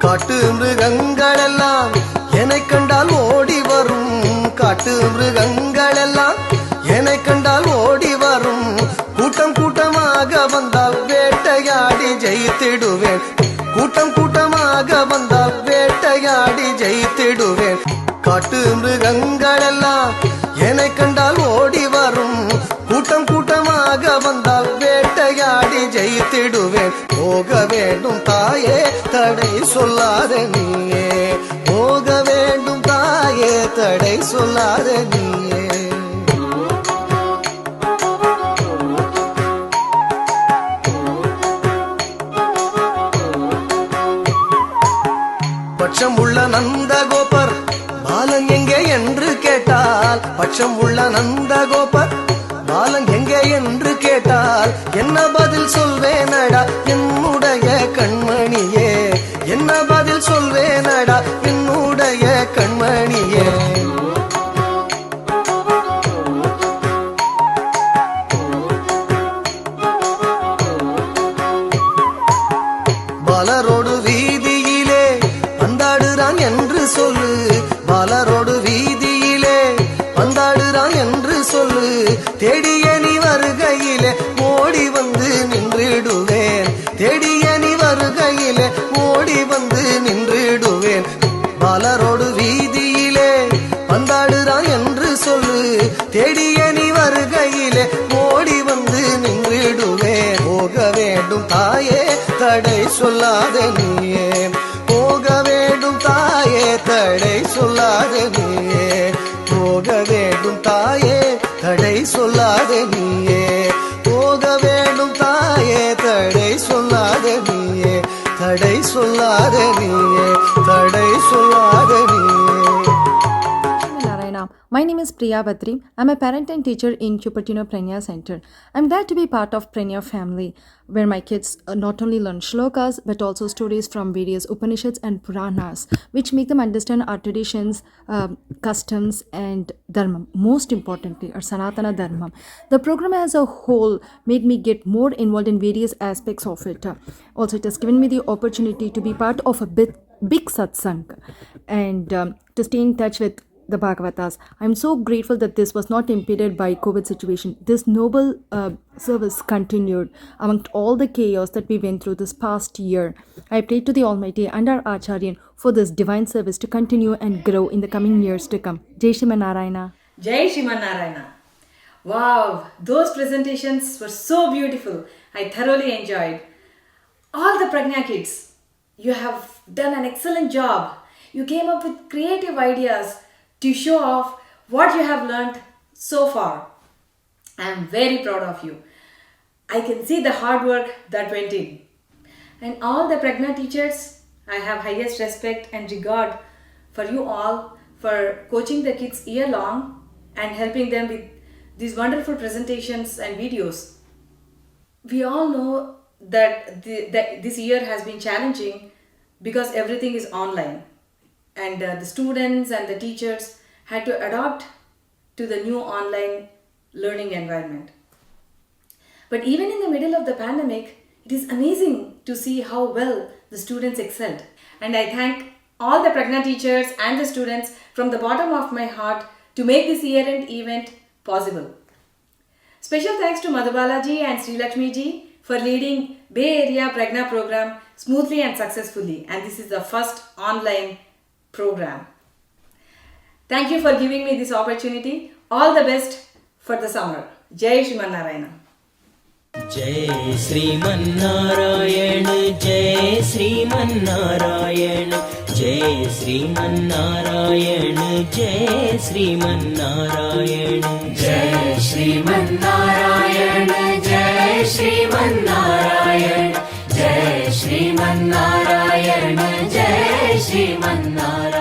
காட்டு மிருகங்களெல்லாம் என்னை கண்டால் ஓடி வரும் காட்டு மிருகங்களெல்லாம் என்னை கண்டால் ஓடி வரும் கூட்டம் கூட்டமாக வந்தால் வேட்டையாடி ஜெயித்திடுவேன் கூட்டம் கூட்டமாக வந்தால் வேட்டையாடி ஜெயித்திடுவேன் காட்டு மிருகங்களெல்லாம் என்னை கண்டால் ஓடி வரும் கூட்டம் கூட்டமாக வந்தால் வேட்டையாடி ஜெயித்திடுவேன் போக வேண்டும் தாயே தடை சொல்லாத நீயே போக வேண்டும் தாயே தடை சொல்லாத நீயே பட்சம் உள்ள நந்தகோபர் பாலன் எங்கே என்று கேட்டால் பட்சம் உள்ள நந்தகோபர் பாலன் எங்கே என்று கேட்டால் என்ன பதில் சொல்வேனடா என்னுடைய கண்மணியே என்ன பதில் சொல்வேனடா என்னுடைய கண்மணியே பாலரோடு வீதியிலே பந்தாடுறான் என்று சொல்லு பாலரோடு வீதியிலே பந்தாடுறான் என்று சொல்லு தேடிய நீ வருகையிலே ஓடி வந்து நின்றிடுவேன் தேடிய நீ வருகையிலே ஓடி வந்து நின்றிடுவேன் பாலரோடு வீதியிலே பந்தாடுறான் என்று சொல்லு தேடிய நீ வருகையிலே ஓடி வந்து நின்றிடுவேன் போக வேண்டும் தாயே தடை சொல்லாத நீயே போக வேண்டும் தாயே தடை சொல்லாத நீயே போக வேண்டும் தாயே தடை சொல்லாத நீயே போக வேண்டும் தாயே தடை சொல்லாத நீயே தடை சொல்லாத நீயே தடை சொல்லாத நீயே My name is Priya Badri. I'm a parent and teacher in Cupertino Prajna Center. I'm glad to be part of Prajna family, where my kids not only learn shlokas but also stories from various Upanishads and Puranas, which make them understand our traditions, customs, and dharma. Most importantly, our Sanatana Dharma. The program as a whole made me get more involved in various aspects of it. Also, it has given me the opportunity to be part of a big satsang and to stay in touch with the Bhagavatas. I'm so grateful that this was not impeded by COVID situation. This noble service continued among all the chaos that we went through this past year. I pray to the Almighty and our Acharyan for this divine service to continue and grow in the coming years to come. Jai Shriman Narayana. Jai Shriman Narayana. Wow, those presentations were so beautiful. I thoroughly enjoyed. All the Prajna kids, you have done an excellent job. You came up with creative ideas to show off what you have learned so far. I am very proud of you. I can see the hard work that went in. And all the Prajna teachers, I have highest respect and regard for you all for coaching the kids year long and helping them with these wonderful presentations and videos. We all know that this year has been challenging because everything is online, and the students and the teachers had to adapt to the new online learning environment. But even in the middle of the pandemic, it is amazing to see how well the students excelled. And I thank all the Prajna teachers and the students from the bottom of my heart to make this year-end event possible. Special thanks to Madhubalaji and Sri Lakshmi ji for leading Bay Area Prajna program smoothly and successfully. And this is the first online program. Thank you for giving me this opportunity. All the best for the summer. Jai Shriman Narayana. जय श्रीमन्नारायण जय श्रीमन्नारायण जय श्रीमन्नारायण जय श्रीमन्नारायण जय श्रीमन्नारायण जय श्रीमन्नारायण जय श्रीमन्नारायण जय श्रीमन्नारायण